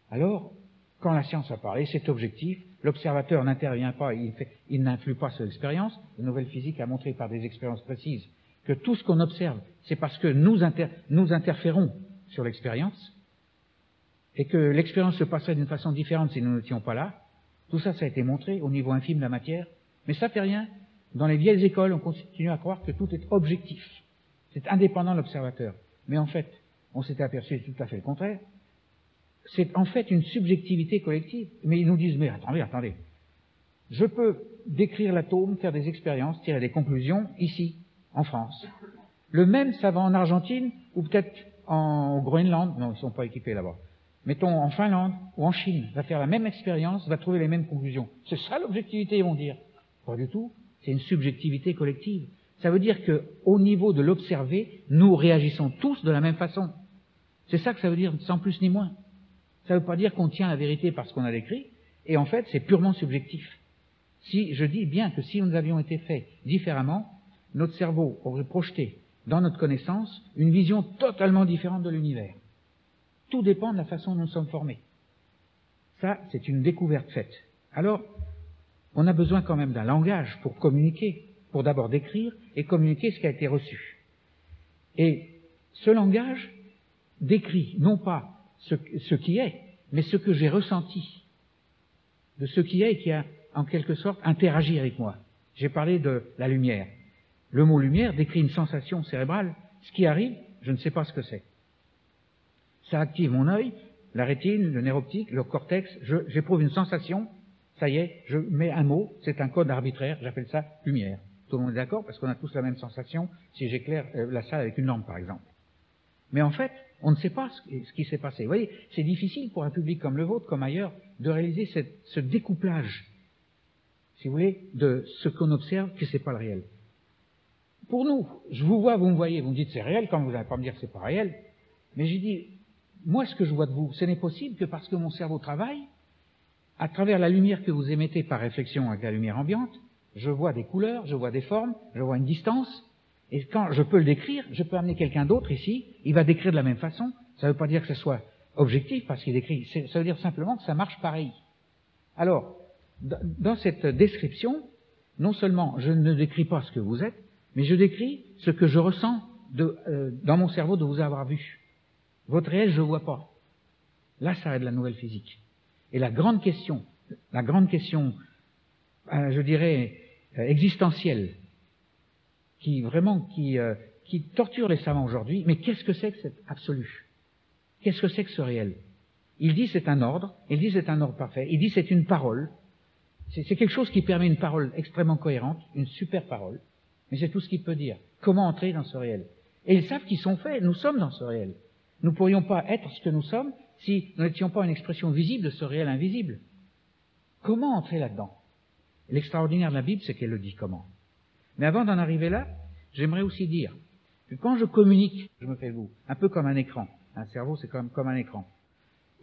Alors, quand la science a parlé, c'est objectif, l'observateur n'intervient pas, il n'influe pas sur l'expérience. La nouvelle physique a montré par des expériences précises que tout ce qu'on observe, c'est parce que nous interférons sur l'expérience, et que l'expérience se passerait d'une façon différente si nous n'étions pas là. Tout ça, ça a été montré au niveau infime de la matière, mais ça fait rien. Dans les vieilles écoles, on continue à croire que tout est objectif. C'est indépendant de l'observateur. Mais en fait, on s'était aperçu tout à fait le contraire. C'est en fait une subjectivité collective. Mais ils nous disent, mais attendez, je peux décrire l'atome, faire des expériences, tirer des conclusions, ici, en France. Le même savant en Argentine, ou peut-être au Groenland, non, ils ne sont pas équipés là-bas, mettons en Finlande ou en Chine, va faire la même expérience, va trouver les mêmes conclusions. C'est ça l'objectivité, ils vont dire. Pas du tout, c'est une subjectivité collective. Ça veut dire qu'au niveau de l'observé, nous réagissons tous de la même façon. C'est ça que ça veut dire, sans plus ni moins. Ça ne veut pas dire qu'on tient la vérité parce qu'on a décrit, et en fait, c'est purement subjectif. Si je dis bien que si nous avions été faits différemment, notre cerveau aurait projeté dans notre connaissance une vision totalement différente de l'univers. Tout dépend de la façon dont nous sommes formés. Ça, c'est une découverte faite. Alors, on a besoin quand même d'un langage pour communiquer, pour d'abord décrire et communiquer ce qui a été reçu. Et ce langage décrit non pas ce qui est, mais ce que j'ai ressenti, de ce qui est et qui a en quelque sorte interagi avec moi. J'ai parlé de la lumière. Le mot lumière décrit une sensation cérébrale. Ce qui arrive, je ne sais pas ce que c'est. Ça active mon œil, la rétine, le nerf optique, le cortex, j'éprouve une sensation, ça y est, je mets un mot, c'est un code arbitraire, j'appelle ça lumière. Tout le monde est d'accord parce qu'on a tous la même sensation si j'éclaire la salle avec une lampe par exemple. Mais en fait, on ne sait pas ce qui s'est passé. Vous voyez, c'est difficile pour un public comme le vôtre, comme ailleurs, de réaliser ce découplage, si vous voulez, de ce qu'on observe, que c'est pas le réel. Pour nous, je vous vois, vous me voyez, vous me dites c'est réel, quand vous n'allez pas me dire que c'est pas réel, mais j'ai dit, moi ce que je vois de vous, ce n'est possible que parce que mon cerveau travaille, à travers la lumière que vous émettez par réflexion avec la lumière ambiante, je vois des couleurs, je vois des formes, je vois une distance, et quand je peux le décrire, je peux amener quelqu'un d'autre ici, il va décrire de la même façon. Ça ne veut pas dire que ce soit objectif parce qu'il décrit, ça veut dire simplement que ça marche pareil. Alors, dans cette description, non seulement je ne décris pas ce que vous êtes, mais je décris ce que je ressens dans mon cerveau de vous avoir vu. Votre réel, je ne vois pas. Là, ça va de la nouvelle physique. Et la grande question, je dirais, existentielle, qui torture les savants aujourd'hui, mais qu'est-ce que c'est que cet absolu? Qu'est-ce que c'est que ce réel? Il dit c'est un ordre, il dit c'est un ordre parfait, il dit c'est une parole, c'est quelque chose qui permet une parole extrêmement cohérente, une super parole, mais c'est tout ce qu'il peut dire. Comment entrer dans ce réel? Et ils savent qu'ils sont faits, nous sommes dans ce réel. Nous ne pourrions pas être ce que nous sommes si nous n'étions pas une expression visible de ce réel invisible. Comment entrer là-dedans? L'extraordinaire de la Bible, c'est qu'elle le dit comment. Mais avant d'en arriver là, j'aimerais aussi dire que quand je communique, je me fais vous, un peu comme un écran. Un cerveau, c'est comme un écran.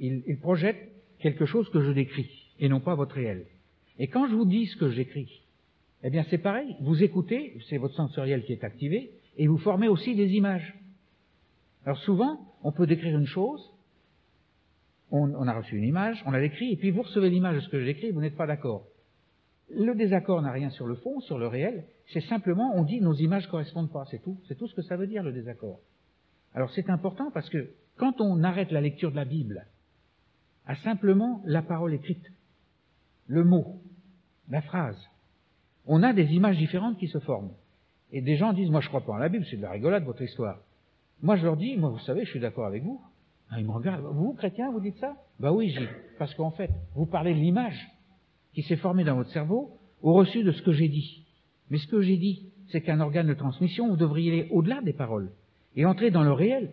Il projette quelque chose que je décris, et non pas votre réel. Et quand je vous dis ce que j'écris, eh bien c'est pareil. Vous écoutez, c'est votre sensoriel qui est activé, et vous formez aussi des images. Alors souvent, on peut décrire une chose, on a reçu une image, on l'a décrit, et puis vous recevez l'image de ce que j'ai décrit, vous n'êtes pas d'accord. Le désaccord n'a rien sur le fond, sur le réel, c'est simplement, on dit nos images correspondent pas, c'est tout ce que ça veut dire le désaccord. Alors c'est important parce que quand on arrête la lecture de la Bible à simplement la parole écrite, le mot, la phrase, On a des images différentes qui se forment. Et des gens disent, moi je crois pas en la Bible, c'est de la rigolade votre histoire. Moi je leur dis, moi vous savez, je suis d'accord avec vous. Ils me regardent, vous chrétiens, vous dites ça? Bah oui, j'ai, parce qu'en fait, vous parlez de l'image qui s'est formée dans votre cerveau au reçu de ce que j'ai dit. Mais ce que j'ai dit, c'est qu'un organe de transmission, vous devriez aller au-delà des paroles et entrer dans le réel.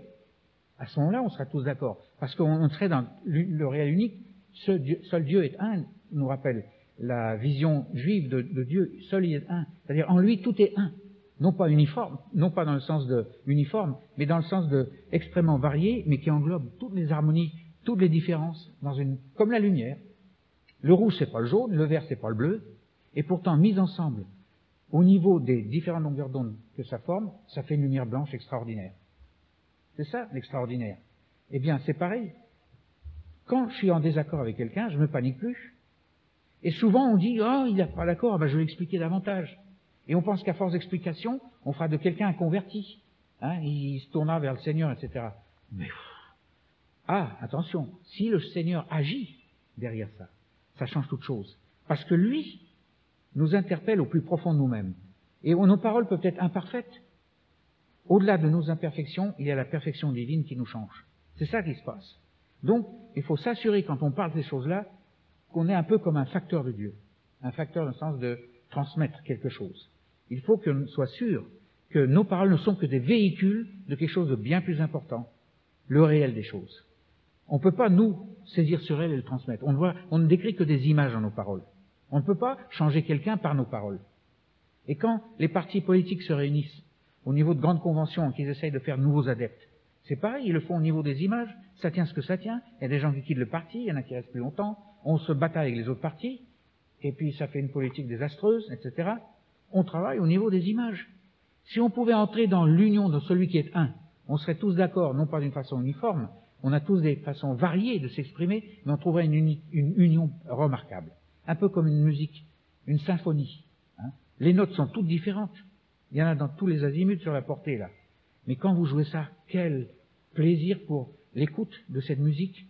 À ce moment-là, on sera tous d'accord. Parce qu'on serait dans le réel unique. Seul Dieu est un, nous rappelle la vision juive de Dieu. Seul il est un. C'est-à-dire, en lui, tout est un. Non pas uniforme, non pas dans le sens de uniforme, mais dans le sens de extrêmement varié, mais qui englobe toutes les harmonies, toutes les différences, comme la lumière. Le rouge, c'est pas le jaune, le vert, c'est pas le bleu. Et pourtant, mis ensemble, au niveau des différentes longueurs d'onde que ça forme, ça fait une lumière blanche extraordinaire. C'est ça, l'extraordinaire. Eh bien, c'est pareil. Quand je suis en désaccord avec quelqu'un, je ne me panique plus. Et souvent, on dit, oh, il n'est pas d'accord, ben, je vais l'expliquer davantage. Et on pense qu'à force d'explication, on fera de quelqu'un un converti. Il se tournera vers le Seigneur, etc. Mais, attention, si le Seigneur agit derrière ça, ça change toute chose. Parce que lui nous interpelle au plus profond de nous-mêmes. Et nos paroles peuvent être imparfaites. Au-delà de nos imperfections, il y a la perfection divine qui nous change. C'est ça qui se passe. Donc, il faut s'assurer, quand on parle de ces choses-là, qu'on est un peu comme un facteur de Dieu. Un facteur dans le sens de transmettre quelque chose. Il faut qu'on soit sûr que nos paroles ne sont que des véhicules de quelque chose de bien plus important, le réel des choses. On ne peut pas, nous, saisir sur elle et le transmettre. On ne décrit que des images dans nos paroles. On ne peut pas changer quelqu'un par nos paroles. Et quand les partis politiques se réunissent au niveau de grandes conventions, qu'ils essayent de faire de nouveaux adeptes, c'est pareil, ils le font au niveau des images, ça tient ce que ça tient, il y a des gens qui quittent le parti, il y en a qui restent plus longtemps, on se bataille avec les autres partis, et puis ça fait une politique désastreuse, etc. On travaille au niveau des images. Si on pouvait entrer dans l'union de celui qui est un, on serait tous d'accord, non pas d'une façon uniforme, on a tous des façons variées de s'exprimer, mais on trouverait une union remarquable. Un peu comme une musique, une symphonie. Les notes sont toutes différentes. Il y en a dans tous les azimuts sur la portée, là. Mais quand vous jouez ça, quel plaisir pour l'écoute de cette musique.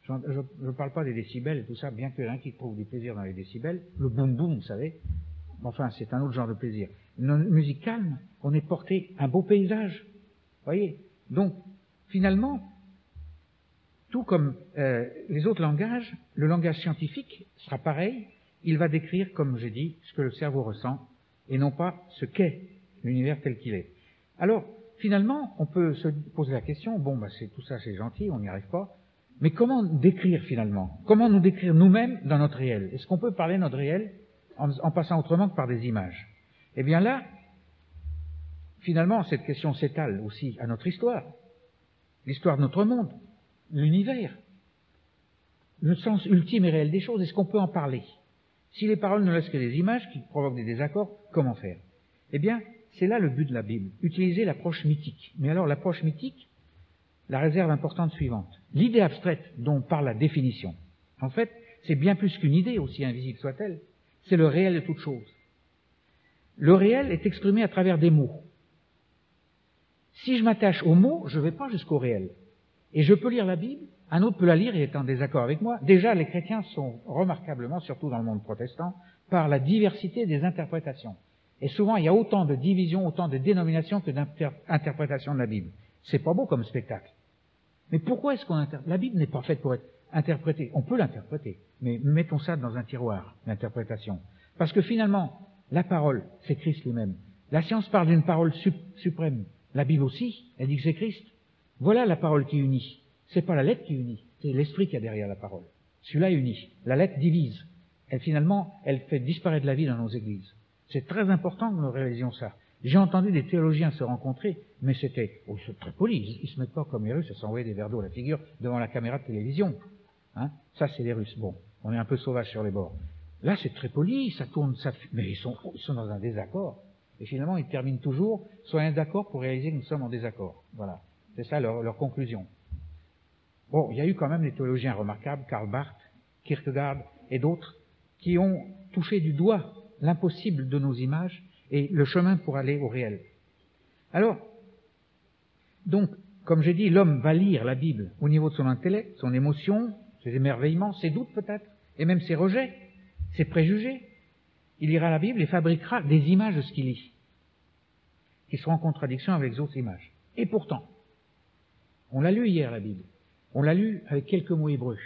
Je ne parle pas des décibels et tout ça, bien qu'il y en a qui trouvent du plaisir dans les décibels. Le boum-boum, vous savez. Enfin, c'est un autre genre de plaisir. Une musique calme, on est porté un beau paysage. Vous voyez? Donc, finalement, tout comme les autres langages, le langage scientifique sera pareil. Il va décrire, comme j'ai dit, ce que le cerveau ressent et non pas ce qu'est l'univers tel qu'il est. Alors, finalement, on peut se poser la question, tout ça c'est gentil, on n'y arrive pas, mais comment décrire finalement? Comment nous décrire nous-mêmes dans notre réel? Est-ce qu'on peut parler de notre réel en passant autrement que par des images? Eh bien là, finalement, cette question s'étale aussi à notre histoire, l'histoire de notre monde, l'univers, le sens ultime et réel des choses. Est-ce qu'on peut en parler? Si les paroles ne laissent que des images qui provoquent des désaccords, comment faire? Eh bien, c'est là le but de la Bible, utiliser l'approche mythique. Mais alors, l'approche mythique, la réserve importante suivante. L'idée abstraite dont parle la définition, en fait, c'est bien plus qu'une idée, aussi invisible soit-elle, c'est le réel de toute chose. Le réel est exprimé à travers des mots. Si je m'attache aux mots, je ne vais pas jusqu'au réel. Et je peux lire la Bible, un autre peut la lire et est en désaccord avec moi. Déjà, les chrétiens sont remarquablement, surtout dans le monde protestant, par la diversité des interprétations. Et souvent, il y a autant de divisions, autant de dénominations que d'interprétations de la Bible. C'est pas beau comme spectacle. Mais pourquoi est-ce qu'on interprète? La Bible n'est pas faite pour être interprétée. On peut l'interpréter, mais mettons ça dans un tiroir, l'interprétation. Parce que finalement, la parole, c'est Christ lui-même. La science parle d'une parole suprême. La Bible aussi, elle dit que c'est Christ. Voilà la parole qui unit. C'est pas la lettre qui unit, c'est l'esprit qui a derrière la parole. Celui-là unit. La lettre divise. Finalement, elle fait disparaître la vie dans nos églises. C'est très important que nous réalisions ça. J'ai entendu des théologiens se rencontrer, mais c'était très poli. Ils se mettent pas comme les Russes à s'envoyer des verres d'eau à la figure devant la caméra de télévision. Ça, c'est les Russes. Bon, on est un peu sauvages sur les bords. Là, c'est très poli, ça tourne, mais ils sont dans un désaccord. Et finalement, ils terminent toujours, soyez d'accord pour réaliser que nous sommes en désaccord. Voilà. C'est ça leur conclusion. Bon, il y a eu quand même des théologiens remarquables, Karl Barth, Kierkegaard et d'autres, qui ont touché du doigt l'impossible de nos images et le chemin pour aller au réel. Alors, donc, comme j'ai dit, l'homme va lire la Bible au niveau de son intellect, son émotion, ses émerveillements, ses doutes peut-être, et même ses rejets, ses préjugés. il lira la Bible et fabriquera des images de ce qu'il lit, qui seront en contradiction avec les autres images. Et pourtant, on l'a lu hier la Bible, on l'a lu avec quelques mots hébreux.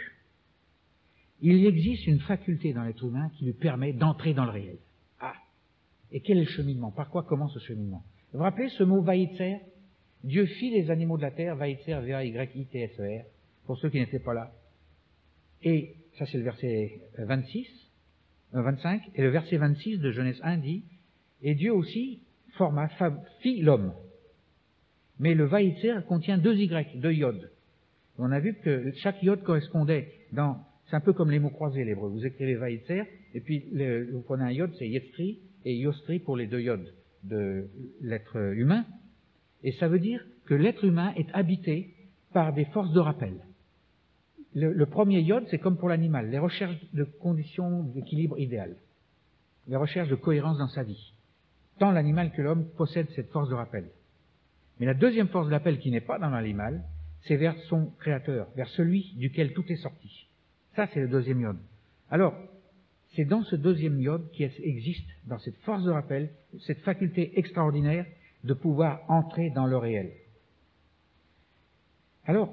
Il existe une faculté dans l'être humain qui lui permet d'entrer dans le réel. Ah! Et quel est le cheminement? Par quoi commence ce cheminement? Vous vous rappelez ce mot Vaïtser? Dieu fit les animaux de la terre, Vaïtser, V-A-Y-I-T-S-E-R, pour ceux qui n'étaient pas là. Et ça c'est le verset 25, et le verset 26 de Genèse 1 dit, et Dieu aussi fit l'homme. Mais le Vaïtser contient 2 Y, 2 yods. On a vu que chaque yod correspondait c'est un peu comme les mots croisés, l'hébreu. Vous écrivez Vaïtser, et puis vous prenez un yod, c'est Yetzri, et Yostri pour les 2 yods de l'être humain. Et ça veut dire que l'être humain est habité par des forces de rappel. Le premier yod, c'est comme pour l'animal, les recherches de conditions d'équilibre idéal, les recherches de cohérence dans sa vie. Tant l'animal que l'homme possèdent cette force de rappel. Mais la deuxième force d'appel qui n'est pas dans l'animal, c'est vers son créateur, vers celui duquel tout est sorti. Ça, c'est le deuxième yod. Alors, c'est dans ce deuxième yod qui existe, dans cette force de rappel, cette faculté extraordinaire de pouvoir entrer dans le réel. Alors,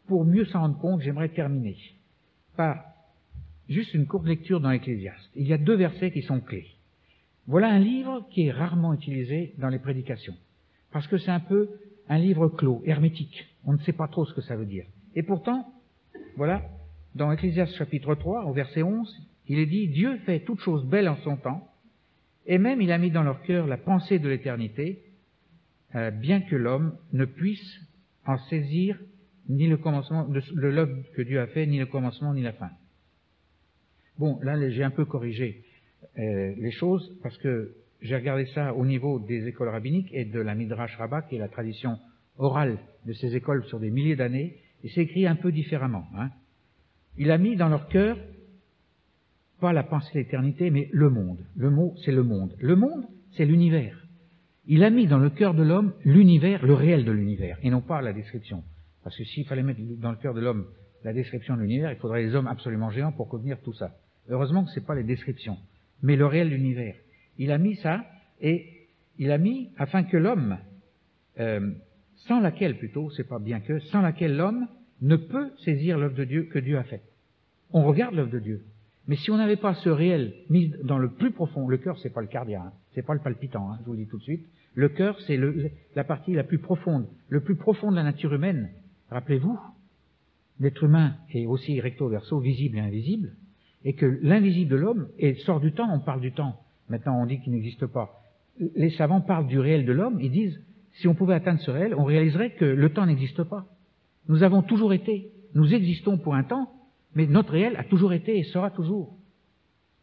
pour mieux s'en rendre compte, j'aimerais terminer par juste une courte lecture dans l'Ecclésiaste. Il y a 2 versets qui sont clés. Voilà un livre qui est rarement utilisé dans les prédications, parce que c'est un peu un livre clos, hermétique. On ne sait pas trop ce que ça veut dire. Et pourtant, voilà, dans Ecclésiaste chapitre 3, au verset 11, il est dit « Dieu fait toutes choses belles en son temps, et même il a mis dans leur cœur la pensée de l'éternité, bien que l'homme ne puisse en saisir ni le commencement de l'œuvre que Dieu a fait, ni le commencement, ni la fin. » Bon, là, j'ai un peu corrigé les choses, parce que j'ai regardé ça au niveau des écoles rabbiniques et de la Midrash Rabbah, qui est la tradition orale de ces écoles sur des milliers d'années, et c'est écrit un peu différemment. Il a mis dans leur cœur, pas la pensée de l'éternité, mais le monde. Le mot, c'est le monde. Le monde, c'est l'univers. Il a mis dans le cœur de l'homme l'univers, le réel de l'univers, et non pas la description. Parce que s'il fallait mettre dans le cœur de l'homme la description de l'univers, il faudrait des hommes absolument géants pour contenir tout ça. Heureusement que ce n'est pas les descriptions, mais le réel de l'univers. Il a mis ça, et il a mis afin que l'homme, sans laquelle plutôt, c'est pas bien que, sans laquelle l'homme ne peut saisir l'œuvre de Dieu que Dieu a faite. On regarde l'œuvre de Dieu. Mais si on n'avait pas ce réel mis dans le plus profond, le cœur c'est pas le cardiaque, c'est pas le palpitant, je vous le dis tout de suite, le cœur c'est la partie la plus profonde, le plus profond de la nature humaine. Rappelez-vous, l'être humain est aussi recto verso, visible et invisible, et que l'invisible de l'homme sort du temps, on parle du temps, maintenant on dit qu'il n'existe pas. Les savants parlent du réel de l'homme, ils disent, si on pouvait atteindre ce réel, on réaliserait que le temps n'existe pas. Nous avons toujours été, nous existons pour un temps, mais notre réel a toujours été et sera toujours.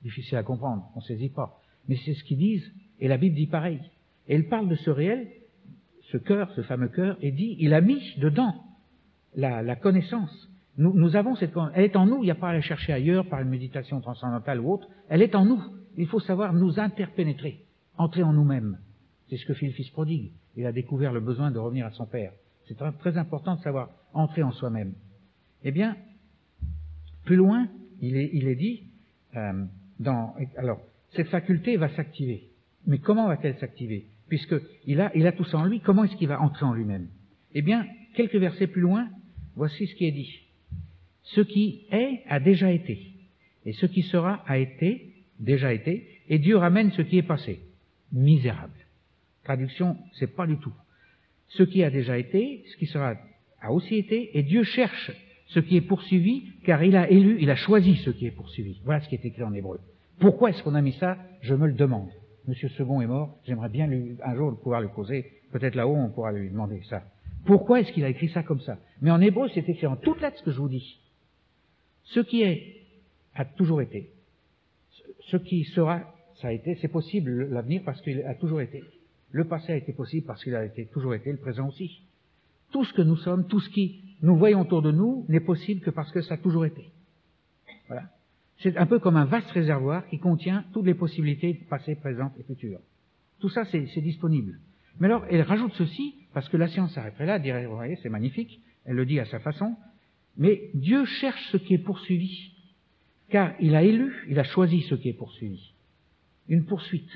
Difficile à comprendre, on ne saisit pas. Mais c'est ce qu'ils disent, et la Bible dit pareil. Et elle parle de ce réel, ce cœur, ce fameux cœur, et dit, il a mis dedans la connaissance. Nous avons cette connaissance, elle est en nous, il n'y a pas à la chercher ailleurs par une méditation transcendantale ou autre, elle est en nous. Il faut savoir nous interpénétrer, entrer en nous-mêmes. C'est ce que fit le fils prodigue. Il a découvert le besoin de revenir à son père. C'est très important de savoir entrer en soi-même. Eh bien, plus loin, il est dit, alors, cette faculté va s'activer. Mais comment va-t-elle s'activer? Puisqu'il a tout ça en lui, comment est-ce qu'il va entrer en lui-même? Eh bien, quelques versets plus loin, voici ce qui est dit. Ce qui est a déjà été, et ce qui sera a été, déjà été, et Dieu ramène ce qui est passé. Misérable. Traduction, c'est pas du tout. Ce qui a déjà été, ce qui sera a aussi été, et Dieu cherche ce qui est poursuivi, car il a élu, il a choisi ce qui est poursuivi. Voilà ce qui est écrit en hébreu. Pourquoi est-ce qu'on a mis ça? Je me le demande. Monsieur Second est mort, j'aimerais bien un jour pouvoir le poser, peut-être là-haut on pourra lui demander ça. Pourquoi est-ce qu'il a écrit ça comme ça? Mais en hébreu c'est écrit en toutes lettres ce que je vous dis. Ce qui est a toujours été. Ce qui sera, ça a été, c'est possible l'avenir parce qu'il a toujours été. Le passé a été possible parce qu'il a toujours été, le présent aussi. Tout ce que nous sommes, tout ce qui nous voyons autour de nous n'est possible que parce que ça a toujours été. Voilà. C'est un peu comme un vaste réservoir qui contient toutes les possibilités passées, présentes et futures. Tout ça, c'est disponible. Mais alors, elle rajoute ceci, parce que la science s'arrêterait là, dirait, vous voyez, c'est magnifique, elle le dit à sa façon, mais Dieu cherche ce qui est poursuivi, car il a élu, il a choisi ce qui est poursuivi. une poursuite.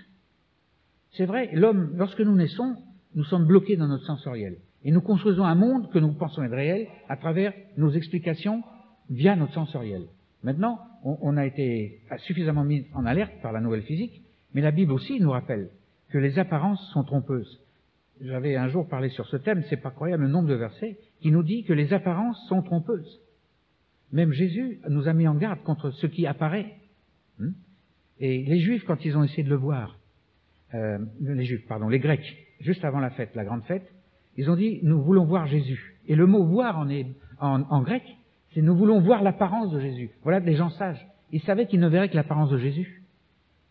C'est vrai, l'homme, lorsque nous naissons, nous sommes bloqués dans notre sensoriel. Et nous construisons un monde que nous pensons être réel à travers nos explications via notre sensoriel. Maintenant, on a été suffisamment mis en alerte par la nouvelle physique, mais la Bible aussi nous rappelle que les apparences sont trompeuses. J'avais un jour parlé sur ce thème, c'est pas croyable le nombre de versets qui nous dit que les apparences sont trompeuses. Même Jésus nous a mis en garde contre ce qui apparaît. Et les Juifs, quand ils ont essayé de le voir, les Grecs, juste avant la fête, la grande fête, ils ont dit, nous voulons voir Jésus. Et le mot voir en grec, c'est nous voulons voir l'apparence de Jésus. Voilà des gens sages. Ils savaient qu'ils ne verraient que l'apparence de Jésus.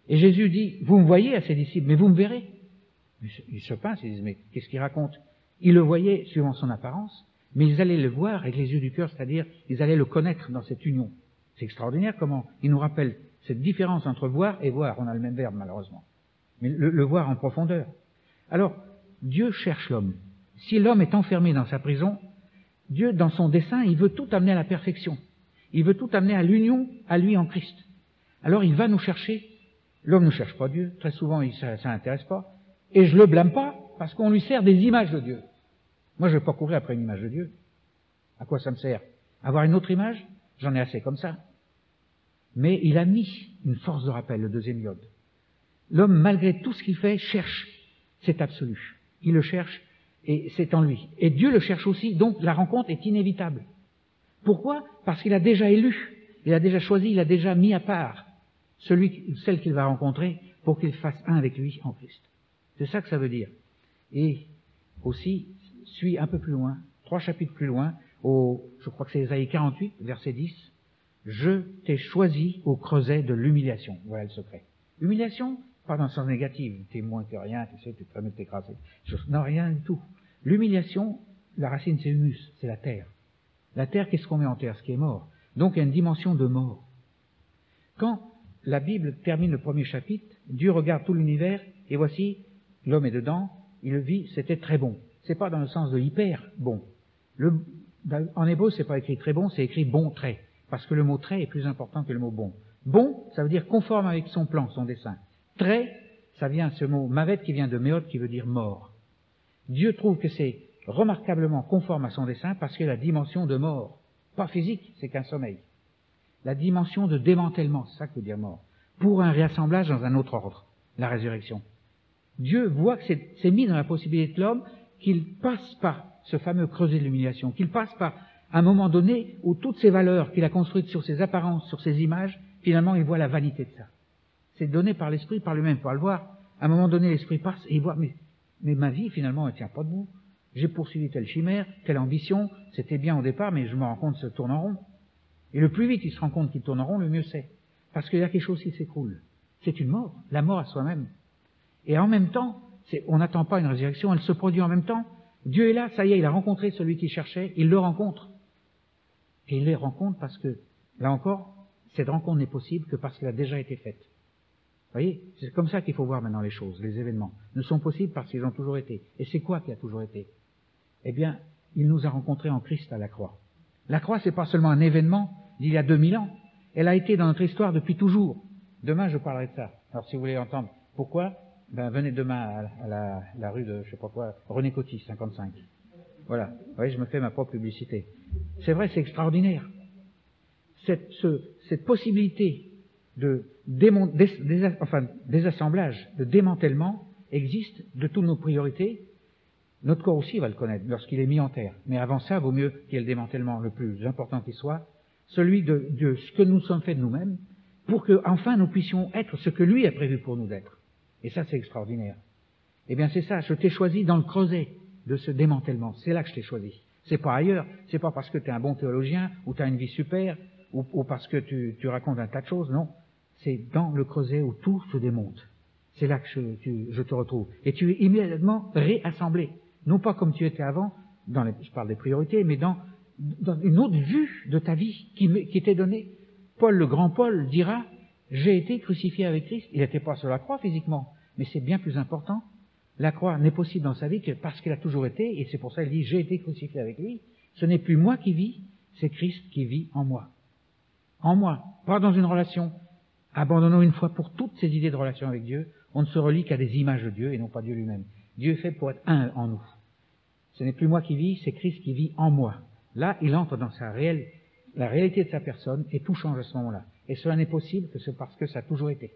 Et Jésus dit, vous me voyez à ses disciples, mais vous me verrez. Ils se pincent, ils disent, mais qu'est-ce qu'il raconte? Ils le voyaient suivant son apparence, mais ils allaient le voir avec les yeux du cœur, c'est-à-dire, ils allaient le connaître dans cette union. C'est extraordinaire comment il nous rappelle cette différence entre voir et voir. On a le même verbe, malheureusement. Mais le voir en profondeur. Alors, Dieu cherche l'homme. Si l'homme est enfermé dans sa prison, Dieu, dans son dessein, il veut tout amener à la perfection. Il veut tout amener à l'union à lui en Christ. Alors il va nous chercher. L'homme ne cherche pas Dieu. Très souvent, ça l'intéresse pas. Et je le blâme pas, parce qu'on lui sert des images de Dieu. Moi, je ne vais pas courir après une image de Dieu. À quoi ça me sert? Avoir une autre image? J'en ai assez comme ça. Mais il a mis une force de rappel, le deuxième iode. L'homme, malgré tout ce qu'il fait, cherche cet absolu. Il le cherche et c'est en lui. Et Dieu le cherche aussi, donc la rencontre est inévitable. Pourquoi? Parce qu'il a déjà élu, il a déjà choisi, il a déjà mis à part celle qu'il va rencontrer pour qu'il fasse un avec lui en Christ. C'est ça que ça veut dire. Et aussi, suis un peu plus loin, 3 chapitres plus loin, je crois que c'est Ésaïe 48, verset 10, « Je t'ai choisi au creuset de l'humiliation ». Voilà le secret. Humiliation, pas dans le sens négatif, t'es moins que rien, tu sais, tu te permets de t'écraser. Non, rien du tout. L'humiliation, la racine c'est humus, c'est la terre. La terre, qu'est-ce qu'on met en terre? Ce qui est mort. Donc il y a une dimension de mort. Quand la Bible termine le premier chapitre, Dieu regarde tout l'univers, et voici, l'homme est dedans, il le vit, c'était très bon. C'est pas dans le sens de hyper bon. En hébreu, c'est pas écrit très bon, c'est écrit bon très. Parce que le mot très est plus important que le mot bon. Bon, ça veut dire conforme avec son plan, son dessein. Très, ça vient, ce mot mavet qui vient de méod qui veut dire mort. Dieu trouve que c'est remarquablement conforme à son dessein parce qu'il y a la dimension de mort. Pas physique, c'est qu'un sommeil. La dimension de démantèlement, c'est ça que veut dire mort. Pour un réassemblage dans un autre ordre, la résurrection. Dieu voit que c'est mis dans la possibilité de l'homme qu'il passe par ce fameux creuset de l'humiliation, qu'il passe par un moment donné où toutes ces valeurs qu'il a construites sur ses apparences, sur ses images, finalement il voit la vanité de ça. C'est donné par l'esprit, par lui-même, pour le voir. À un moment donné, l'esprit passe et il voit, mais ma vie, finalement, elle tient pas debout. J'ai poursuivi telle chimère, telle ambition, c'était bien au départ, mais je me rends compte que ça tourne en rond. Et le plus vite il se rend compte qu'il tourne en rond, le mieux c'est. Parce qu'il y a quelque chose qui s'écroule. C'est une mort, la mort à soi-même. Et en même temps, on n'attend pas une résurrection, elle se produit en même temps. Dieu est là, ça y est, il a rencontré celui qu'il cherchait, il le rencontre. Et il les rencontre parce que, là encore, cette rencontre n'est possible que parce qu'elle a déjà été faite. Vous voyez, c'est comme ça qu'il faut voir maintenant les choses, les événements. Ne sont possibles parce qu'ils ont toujours été. Et c'est quoi qui a toujours été? Eh bien, il nous a rencontrés en Christ à la croix. La croix, c'est pas seulement un événement d'il y a 2000 ans. Elle a été dans notre histoire depuis toujours. Demain, je parlerai de ça. Alors, si vous voulez entendre pourquoi, venez demain à la rue de, je sais pas quoi, René Coty, 55. Voilà. Vous voyez, je me fais ma propre publicité. C'est vrai, c'est extraordinaire. Cette possibilité de désassemblage, de démantèlement existe de toutes nos priorités. Notre corps aussi va le connaître lorsqu'il est mis en terre. Mais avant ça, vaut mieux qu'il y ait le démantèlement le plus important qui soit, celui de ce que nous sommes faits de nous-mêmes, pour que enfin nous puissions être ce que lui a prévu pour nous d'être. Et ça, c'est extraordinaire. Eh bien, c'est ça. Je t'ai choisi dans le creuset de ce démantèlement. C'est là que je t'ai choisi. C'est pas ailleurs. C'est pas parce que tu es un bon théologien ou tu as une vie super ou parce que tu racontes un tas de choses. Non. C'est dans le creuset où tout se démonte. C'est là que je te retrouve. Et tu es immédiatement réassemblé. Non pas comme tu étais avant, je parle des priorités, mais dans une autre vue de ta vie qui t'est donnée. Paul, le grand Paul, dira, j'ai été crucifié avec Christ. Il n'était pas sur la croix physiquement, mais c'est bien plus important. La croix n'est possible dans sa vie que parce qu'elle a toujours été, et c'est pour ça qu'il dit, j'ai été crucifié avec lui. Ce n'est plus moi qui vis, c'est Christ qui vit en moi. En moi, pas dans une relation Abandonnons une fois pour toutes ces idées de relation avec Dieu. On ne se relie qu'à des images de Dieu et non pas Dieu lui-même. Dieu est fait pour être un en nous. Ce n'est plus moi qui vis, c'est Christ qui vit en moi. Là, il entre dans la réalité de sa personne et tout change à ce moment-là. Et cela n'est possible que parce que ça a toujours été.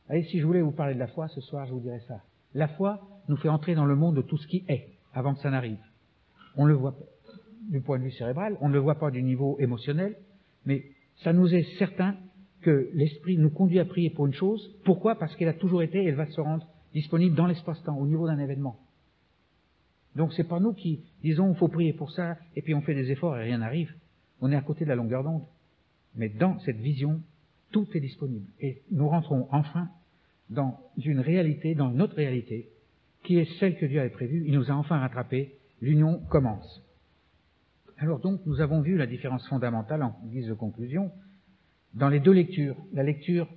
Allez, si je voulais vous parler de la foi, ce soir, je vous dirais ça. La foi nous fait entrer dans le monde de tout ce qui est, avant que ça n'arrive. On le voit du point de vue cérébral, on ne le voit pas du niveau émotionnel, mais ça nous est certain que l'Esprit nous conduit à prier pour une chose. Pourquoi? Parce qu'elle a toujours été et elle va se rendre disponible dans l'espace-temps, au niveau d'un événement. Donc c'est pas nous qui disons il faut prier pour ça, et puis on fait des efforts et rien n'arrive. On est à côté de la longueur d'onde. Mais dans cette vision, tout est disponible. Et nous rentrons enfin dans une réalité, dans notre réalité, qui est celle que Dieu avait prévue. Il nous a enfin rattrapés. L'union commence. Alors donc, nous avons vu la différence fondamentale, en guise de conclusion, dans les deux lectures. La lecture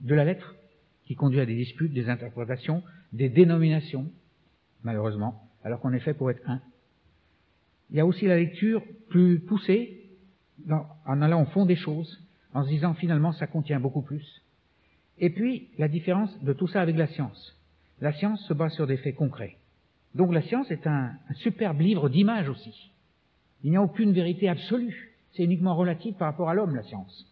de la lettre, qui conduit à des disputes, des interprétations, des dénominations, malheureusement, alors qu'on est fait pour être un. Il y a aussi la lecture plus poussée, en allant au fond des choses, en se disant finalement ça contient beaucoup plus. Et puis, la différence de tout ça avec la science. La science se base sur des faits concrets. Donc la science est un superbe livre d'images aussi. Il n'y a aucune vérité absolue. C'est uniquement relatif par rapport à l'homme, la science.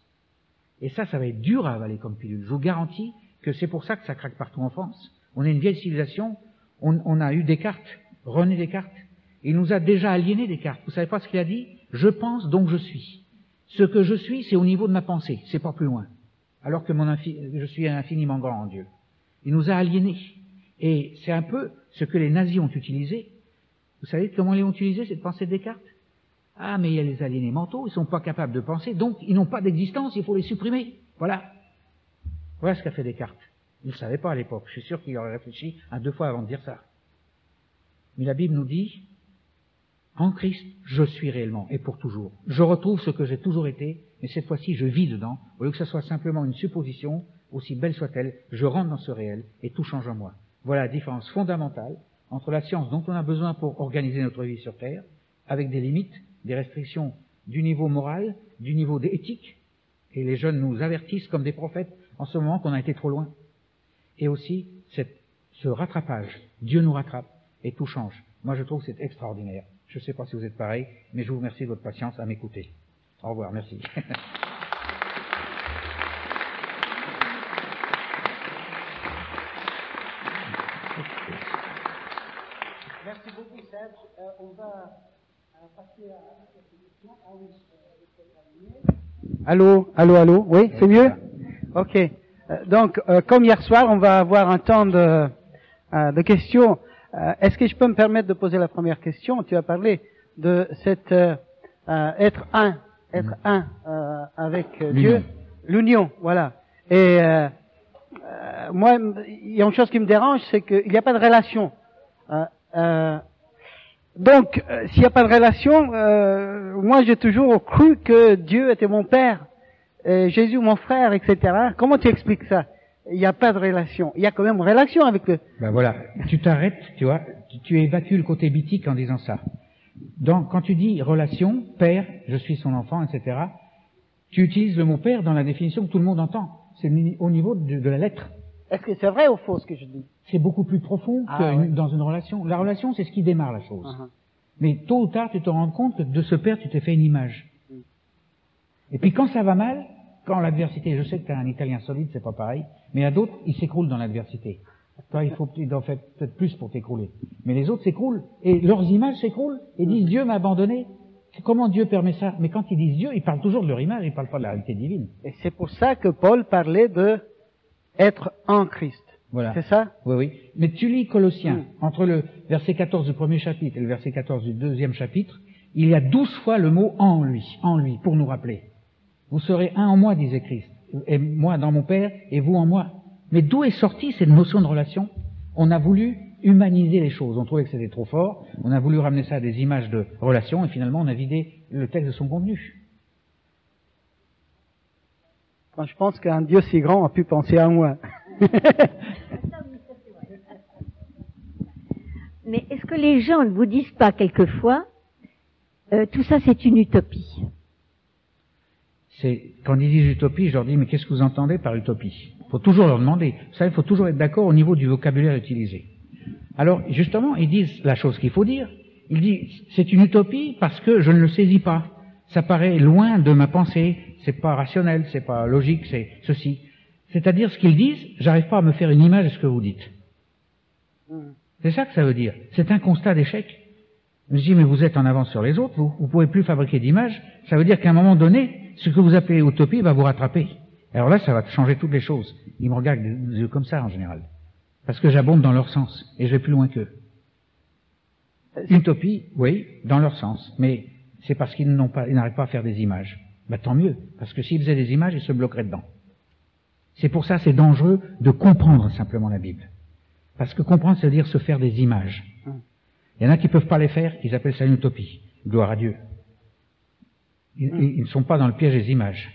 Et ça va être dur à avaler comme pilule. Je vous garantis que c'est pour ça que ça craque partout en France. On est une vieille civilisation, on a eu Descartes, René Descartes. Il nous a déjà aliénés Descartes. Vous savez pas ce qu'il a dit? Je pense, donc je suis. Ce que je suis, c'est au niveau de ma pensée, c'est pas plus loin. Alors que je suis infiniment grand en Dieu. Il nous a aliénés. Et c'est un peu ce que les nazis ont utilisé. Vous savez comment ils l'ont utilisé, cette pensée de Descartes? Ah, mais il y a les aliénés mentaux, ils sont pas capables de penser, donc ils n'ont pas d'existence, il faut les supprimer. Voilà. Voilà ce qu'a fait Descartes. Il ne savait pas à l'époque. Je suis sûr qu'il aurait réfléchi à 2 fois avant de dire ça. Mais la Bible nous dit, en Christ, je suis réellement et pour toujours. Je retrouve ce que j'ai toujours été, mais cette fois-ci, je vis dedans. Au lieu que ce soit simplement une supposition, aussi belle soit-elle, je rentre dans ce réel et tout change en moi. Voilà la différence fondamentale entre la science dont on a besoin pour organiser notre vie sur Terre, avec des limites, des restrictions du niveau moral, du niveau éthique, et les jeunes nous avertissent comme des prophètes en ce moment qu'on a été trop loin. Et aussi ce rattrapage. Dieu nous rattrape et tout change. Moi, je trouve que c'est extraordinaire. Je ne sais pas si vous êtes pareil, mais je vous remercie de votre patience à m'écouter. Au revoir, merci. Merci beaucoup, Serge. On va passer à la question. Ah oui, allô. Oui, c'est mieux? Ok. Donc, comme hier soir, on va avoir un temps de questions. Est-ce que je peux me permettre de poser la première question? Tu as parlé de cette être un avec Dieu, l'union, voilà. Et moi, il y a une chose qui me dérange, c'est qu'il n'y a pas de relation. Donc, s'il n'y a pas de relation, moi j'ai toujours cru que Dieu était mon père, Jésus mon frère, etc. Comment tu expliques ça? Il n'y a pas de relation. Il y a quand même une relation avec le... Ben voilà, tu t'arrêtes, tu vois, tu évacues le côté bitique en disant ça. Donc, quand tu dis relation, père, je suis son enfant, etc., tu utilises le mot père dans la définition que tout le monde entend. C'est au niveau de la lettre. Est-ce que c'est vrai ou faux ce que je dis? C'est beaucoup plus profond que dans une relation. La relation, c'est ce qui démarre la chose. Mais tôt ou tard, tu te rends compte que de ce père, tu t'es fait une image. Et puis quand ça va mal, quand l'adversité, je sais que tu as un Italien solide, c'est pas pareil, mais à d'autres, ils s'écroulent dans l'adversité. Toi, il en fait peut-être plus pour t'écrouler. Mais les autres s'écroulent, et leurs images s'écroulent, et disent Dieu m'a abandonné. Comment Dieu permet ça? Mais quand ils disent Dieu, ils parlent toujours de leur image, ils parlent pas de la réalité divine. Et c'est pour ça que Paul parlait de être en Christ. Voilà. C'est ça? Oui, oui. Mais tu lis Colossiens, entre le verset 14 du premier chapitre et le verset 14 du deuxième chapitre, il y a 12 fois le mot en lui, pour nous rappeler. Vous serez un en moi, disait Christ, et moi dans mon Père, et vous en moi. Mais d'où est sortie cette notion de relation? On a voulu humaniser les choses, on trouvait que c'était trop fort, on a voulu ramener ça à des images de relation, et finalement on a vidé le texte de son contenu. Quand je pense qu'un Dieu si grand a pu penser à moi. Mais est-ce que les gens ne vous disent pas quelquefois tout ça c'est une utopie? c'est, quand ils disent utopie, je leur dis, mais qu'est-ce que vous entendez par utopie? Il faut toujours leur demander. Vous savez, il faut toujours être d'accord au niveau du vocabulaire utilisé. Alors, justement, ils disent la chose qu'il faut dire. Ils disent, c'est une utopie parce que je ne le saisis pas. Ça paraît loin de ma pensée. C'est pas rationnel, c'est pas logique, c'est ceci. C'est-à-dire, ce qu'ils disent, j'arrive pas à me faire une image de ce que vous dites. C'est ça que ça veut dire. C'est un constat d'échec. Je dis, mais vous êtes en avance sur les autres, vous pouvez plus fabriquer d'images. Ça veut dire qu'à un moment donné, ce que vous appelez utopie va vous rattraper. Alors là, ça va changer toutes les choses. Ils me regardent des yeux comme ça, en général. Parce que j'abonde dans leur sens, et je vais plus loin qu'eux. Utopie, oui, dans leur sens. Mais c'est parce qu'ils n'arrivent pas à faire des images. Ben, tant mieux. Parce que s'ils faisaient des images, ils se bloqueraient dedans. C'est pour ça, c'est dangereux de comprendre simplement la Bible. Parce que comprendre, ça veut dire se faire des images. Il y en a qui peuvent pas les faire, ils appellent ça une utopie. Gloire à Dieu. Ils ne sont pas dans le piège des images.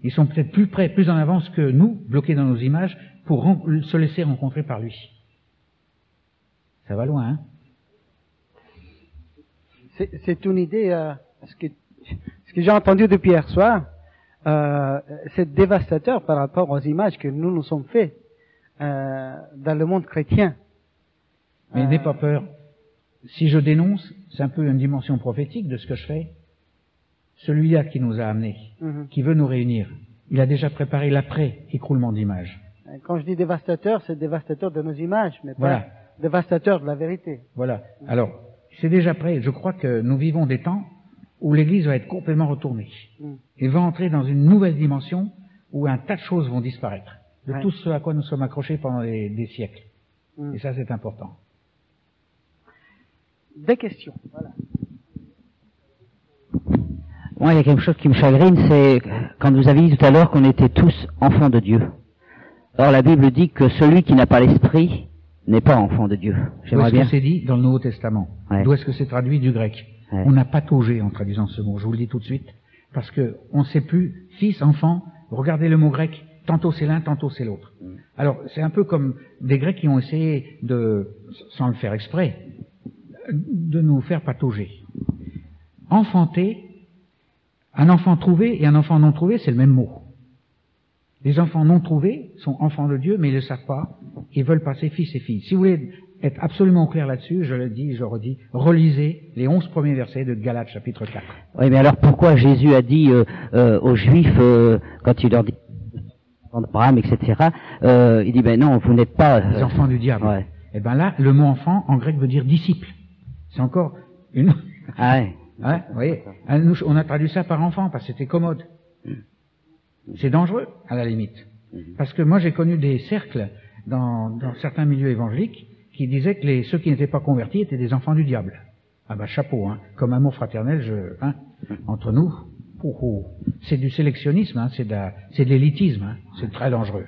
Ils sont peut-être plus près, plus en avance que nous, bloqués dans nos images, pour se laisser rencontrer par lui. Ça va loin, hein? C'est une idée, ce que j'ai entendu depuis hier soir, c'est dévastateur par rapport aux images que nous sommes faits dans le monde chrétien. Mais n'aie pas peur. Si je dénonce, c'est un peu une dimension prophétique de ce que je fais. Celui-là qui nous a amenés, qui veut nous réunir, il a déjà préparé l'après-écroulement d'images. Quand je dis dévastateur, c'est dévastateur de nos images, mais pas dévastateur de la vérité. Voilà. Alors, c'est déjà prêt. Je crois que nous vivons des temps où l'Église va être complètement retournée. Et va entrer dans une nouvelle dimension où un tas de choses vont disparaître. De tout ce à quoi nous sommes accrochés pendant des siècles. Et ça, c'est important. Des questions. Voilà. Moi, il y a quelque chose qui me chagrine, c'est quand vous avez dit tout à l'heure qu'on était tous enfants de Dieu. Or, la Bible dit que celui qui n'a pas l'esprit n'est pas enfant de Dieu. J'aimerais bien. Où est-ce que c'est dit dans le Nouveau Testament? D'où est-ce que c'est traduit du grec? On n'a pas taugé en traduisant ce mot, je vous le dis tout de suite, parce que on ne sait plus, fils, enfant, regardez le mot grec, tantôt c'est l'un, tantôt c'est l'autre. Alors, c'est un peu comme des Grecs qui ont essayé de, sans le faire exprès, de nous faire patauger. Enfanter, un enfant trouvé et un enfant non trouvé, c'est le même mot. Les enfants non trouvés sont enfants de Dieu, mais ils ne le savent pas. Ils veulent passer fils et filles. Si vous voulez être absolument clair là-dessus, je le dis, je le redis, relisez les 11 premiers versets de Galates chapitre 4. Oui, mais alors pourquoi Jésus a dit aux Juifs, quand il leur dit Abraham, etc., il dit, ben non, vous n'êtes pas... les enfants du diable. Ouais. Et ben là, le mot enfant, en grec, veut dire disciple. C'est encore une... Ah ouais. Ouais, vous voyez, on a traduit ça par enfant, parce que c'était commode. C'est dangereux, à la limite. Parce que moi, j'ai connu des cercles dans certains milieux évangéliques qui disaient que ceux qui n'étaient pas convertis étaient des enfants du diable. Ah bah chapeau, hein. Comme amour fraternel, entre nous, c'est du sélectionnisme, hein. C'est de l'élitisme, hein. C'est très dangereux.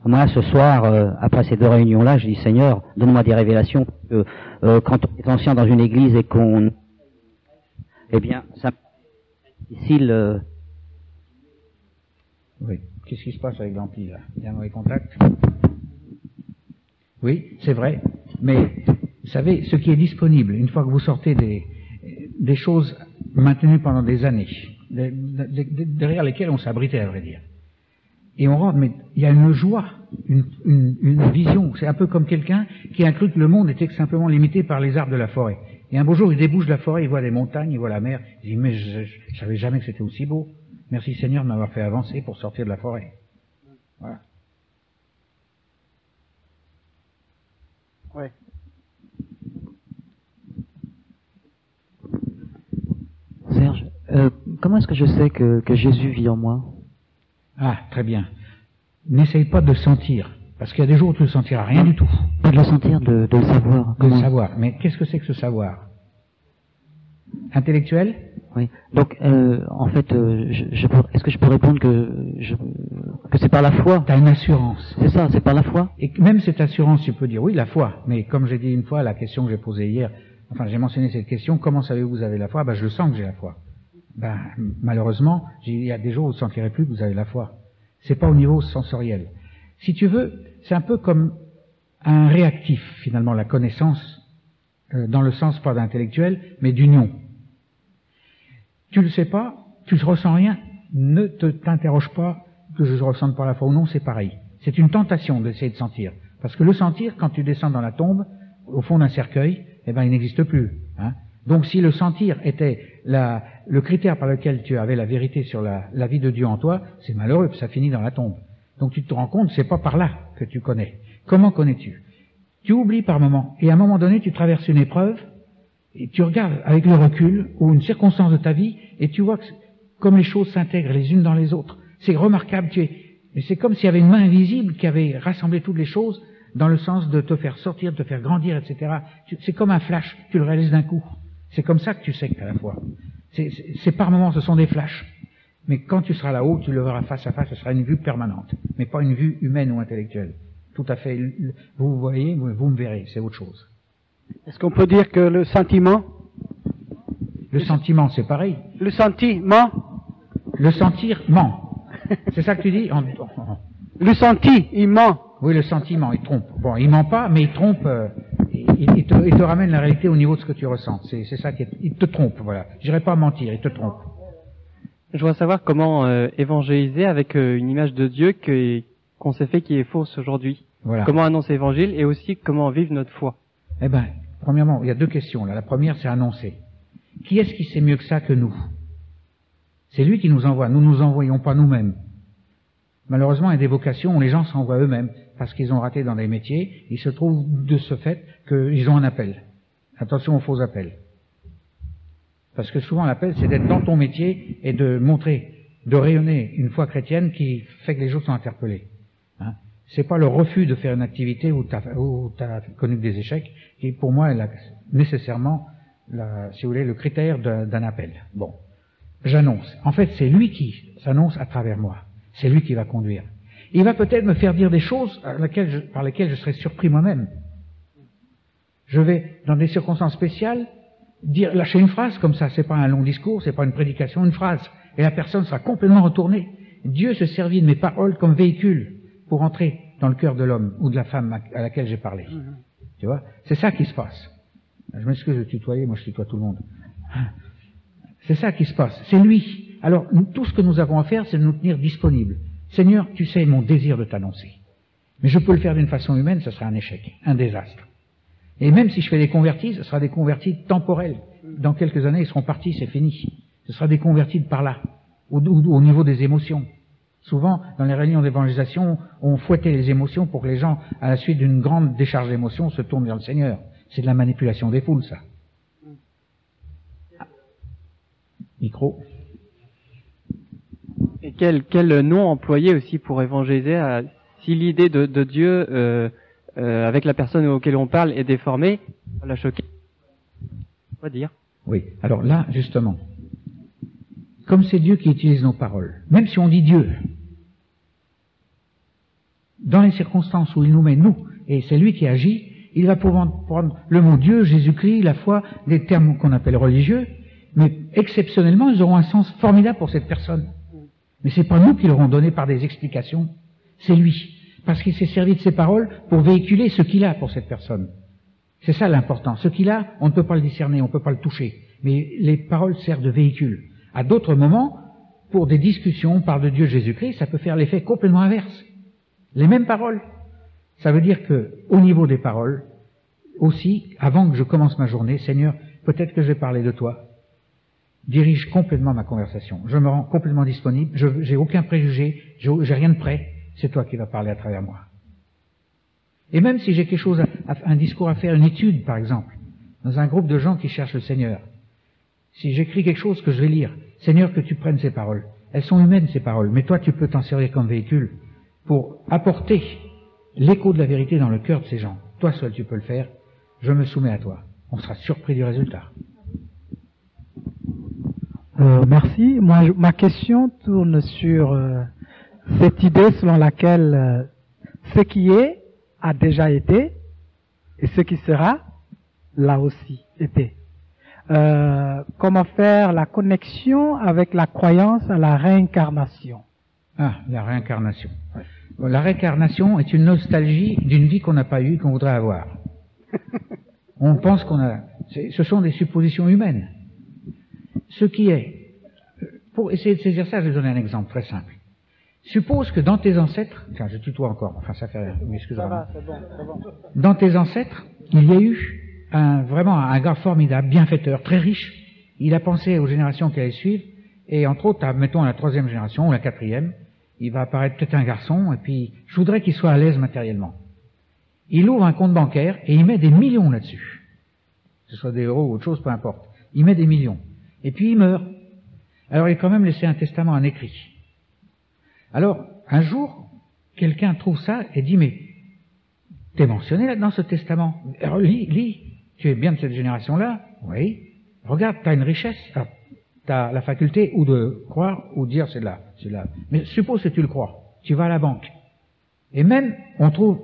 Moi, ce soir, après ces deux réunions-là, je dis, Seigneur, donne-moi des révélations. Quand on est ancien dans une église et qu'on... Eh bien, ça c'est difficile... Oui. Qu'est-ce qui se passe avec l'ampli, là? Il y a un mauvais contact? Oui, c'est vrai. Mais, vous savez, ce qui est disponible, une fois que vous sortez des choses maintenues pendant des années, derrière lesquelles on s'abritait, à vrai dire, et on rentre, mais il y a une joie, une vision. C'est un peu comme quelqu'un qui a cru que le monde était simplement limité par les arbres de la forêt. Et un beau jour, il débouche de la forêt, il voit les montagnes, il voit la mer. Il dit, mais je savais jamais que c'était aussi beau. Merci Seigneur de m'avoir fait avancer pour sortir de la forêt. Voilà. Oui. Serge, comment est-ce que je sais que Jésus vit en moi? Ah, très bien. N'essaye pas de le sentir, parce qu'il y a des jours où tu ne le sentiras rien du tout. Pas de le sentir, de le savoir. De le savoir. Mais qu'est-ce que c'est que ce savoir? Intellectuel? Oui. Donc, en fait, est-ce que je peux répondre que c'est par la foi? T'as une assurance. C'est ça, c'est par la foi. Et même cette assurance, tu peux dire oui, la foi. Mais comme j'ai dit une fois, la question que j'ai posée hier, enfin, j'ai mentionné cette question, comment savez-vous que vous avez la foi? Je le sens que j'ai la foi. Malheureusement, il y a des jours où vous ne sentirez plus que vous avez la foi. C'est pas au niveau sensoriel. Si tu veux, c'est un peu comme un réactif, finalement, la connaissance, dans le sens pas d'intellectuel, mais d'union. Tu le sais pas, tu ne ressens rien, ne t'interroge pas que je ressente par la foi ou non, c'est pareil. C'est une tentation d'essayer de sentir. Parce que le sentir, quand tu descends dans la tombe, au fond d'un cercueil, eh ben, il n'existe plus. Hein. Donc si le sentir était le critère par lequel tu avais la vérité sur la vie de Dieu en toi, c'est malheureux, ça finit dans la tombe. Donc tu te rends compte, c'est pas par là que tu connais. Comment connais-tu? Tu oublies par moment, et à un moment donné, tu traverses une épreuve, et tu regardes avec le recul, ou une circonstance de ta vie, et tu vois que comme les choses s'intègrent les unes dans les autres. C'est remarquable, mais c'est comme s'il y avait une main invisible qui avait rassemblé toutes les choses dans le sens de te faire sortir, de te faire grandir, etc. C'est comme un flash, tu le réalises d'un coup. C'est comme ça que tu sais que tu as la foi. C'est par moments, ce sont des flashs. Mais quand tu seras là-haut, tu le verras face à face, ce sera une vue permanente, mais pas une vue humaine ou intellectuelle. Tout à fait. Vous voyez, vous me verrez, c'est autre chose. Est-ce qu'on peut dire que le sentiment? Le sentiment, c'est pareil. Le sentiment? Le sentir ment. C'est ça que tu dis? Le senti, il ment. Oui, le sentiment, il trompe. Bon, il ment pas, mais il trompe, il te ramène la réalité au niveau de ce que tu ressens. C'est ça il te trompe, voilà. Je dirais pas mentir, il te trompe. Je voudrais savoir comment évangéliser avec une image de Dieu qu'on s'est fait qui est fausse aujourd'hui. Voilà. Comment annoncer l'évangile et aussi comment vivre notre foi. Eh ben, premièrement, il y a deux questions là. La première, c'est annoncer. Qui est-ce qui sait mieux que ça que nous? C'est lui qui nous envoie. Nous nous envoyons pas nous-mêmes. Malheureusement, il y a des vocations où les gens s'envoient eux-mêmes parce qu'ils ont raté dans des métiers. Il se trouve de ce fait qu'ils ont un appel. Attention aux faux appels. Parce que souvent l'appel, c'est d'être dans ton métier et de montrer, de rayonner une foi chrétienne qui fait que les gens sont interpellés. Hein. C'est pas le refus de faire une activité où t'as connu des échecs qui, pour moi, est nécessairement, si vous voulez, le critère d'un appel. Bon. J'annonce. En fait, c'est lui qui s'annonce à travers moi. C'est lui qui va conduire. Il va peut-être me faire dire des choses par lesquelles je serai surpris moi-même. Je vais, dans des circonstances spéciales, lâcher une phrase comme ça. C'est pas un long discours, c'est pas une prédication, une phrase. Et la personne sera complètement retournée. Dieu se servit de mes paroles comme véhicule pour entrer dans le cœur de l'homme ou de la femme à laquelle j'ai parlé. Tu vois? C'est ça qui se passe. Je m'excuse de tutoyer, moi je tutoie tout le monde. C'est ça qui se passe. C'est lui. Alors, tout ce que nous avons à faire, c'est de nous tenir disponibles. Seigneur, tu sais mon désir de t'annoncer. Mais je peux le faire d'une façon humaine, ce sera un échec, un désastre. Et même si je fais des convertis, ce sera des convertis temporels. Dans quelques années, ils seront partis, c'est fini. Ce sera des convertis de par là, au niveau des émotions. Souvent, dans les réunions d'évangélisation, on fouettait les émotions pour que les gens, à la suite d'une grande décharge d'émotions, se tournent vers le Seigneur. C'est de la manipulation des foules, ça. Micro. Et quel nom employer aussi pour évangéliser si l'idée de Dieu avec la personne auquel on parle est déformée, la choquer. On va dire. Oui. Alors là, justement, comme c'est Dieu qui utilise nos paroles, même si on dit Dieu, dans les circonstances où il nous met nous, et c'est lui qui agit, il va pouvoir prendre le mot Dieu, Jésus-Christ, la foi, des termes qu'on appelle religieux, mais exceptionnellement, ils auront un sens formidable pour cette personne. Mais c'est pas nous qui l'aurons donné par des explications, c'est lui. Parce qu'il s'est servi de ses paroles pour véhiculer ce qu'il a pour cette personne. C'est ça l'important. Ce qu'il a, on ne peut pas le discerner, on ne peut pas le toucher. Mais les paroles servent de véhicule. À d'autres moments, pour des discussions, on parle de Dieu Jésus-Christ, ça peut faire l'effet complètement inverse. Les mêmes paroles. Ça veut dire que, au niveau des paroles, aussi, avant que je commence ma journée, Seigneur, peut-être que je vais parler de toi. Dirige complètement ma conversation. Je me rends complètement disponible. J'ai aucun préjugé. J'ai rien de prêt. C'est toi qui vas parler à travers moi. Et même si j'ai quelque chose, un discours à faire, une étude, par exemple, dans un groupe de gens qui cherchent le Seigneur, si j'écris quelque chose que je vais lire, Seigneur, que tu prennes ces paroles. Elles sont humaines, ces paroles, mais toi, tu peux t'en servir comme véhicule pour apporter l'écho de la vérité dans le cœur de ces gens. Toi seul, tu peux le faire. Je me soumets à toi. On sera surpris du résultat. Merci. Ma question tourne sur cette idée selon laquelle ce qui est a déjà été et ce qui sera l'a aussi été. Comment faire la connexion avec la croyance à la réincarnation? Ah, la réincarnation. Bon, la réincarnation est une nostalgie d'une vie qu'on n'a pas eue, qu'on voudrait avoir. On pense qu'on a... Ce sont des suppositions humaines. Ce qui est Pour essayer de saisir ça, je vais donner un exemple très simple. Suppose que dans tes ancêtres, tiens, je tutoie encore, enfin ça fait rien, mais excuse-moi. Ça va, c'est bon, c'est bon. Dans tes ancêtres, il y a eu vraiment un gars formidable, bienfaiteur, très riche. Il a pensé aux générations qui allaient suivre, et entre autres, mettons la 3e génération ou la 4e, il va apparaître peut-être un garçon, et puis je voudrais qu'il soit à l'aise matériellement. Il ouvre un compte bancaire et il met des millions là-dessus. Que ce soit des euros ou autre chose, peu importe. Il met des millions. Et puis il meurt. Alors il a quand même laissé un testament en écrit. Alors, un jour, quelqu'un trouve ça et dit, mais t'es mentionné là-dedans ce testament. Alors lis. Tu es bien de cette génération-là? Oui. Regarde, t'as une richesse. Alors, t'as la faculté ou de croire ou de dire c'est là. Mais suppose que tu le crois. Tu vas à la banque. Et même,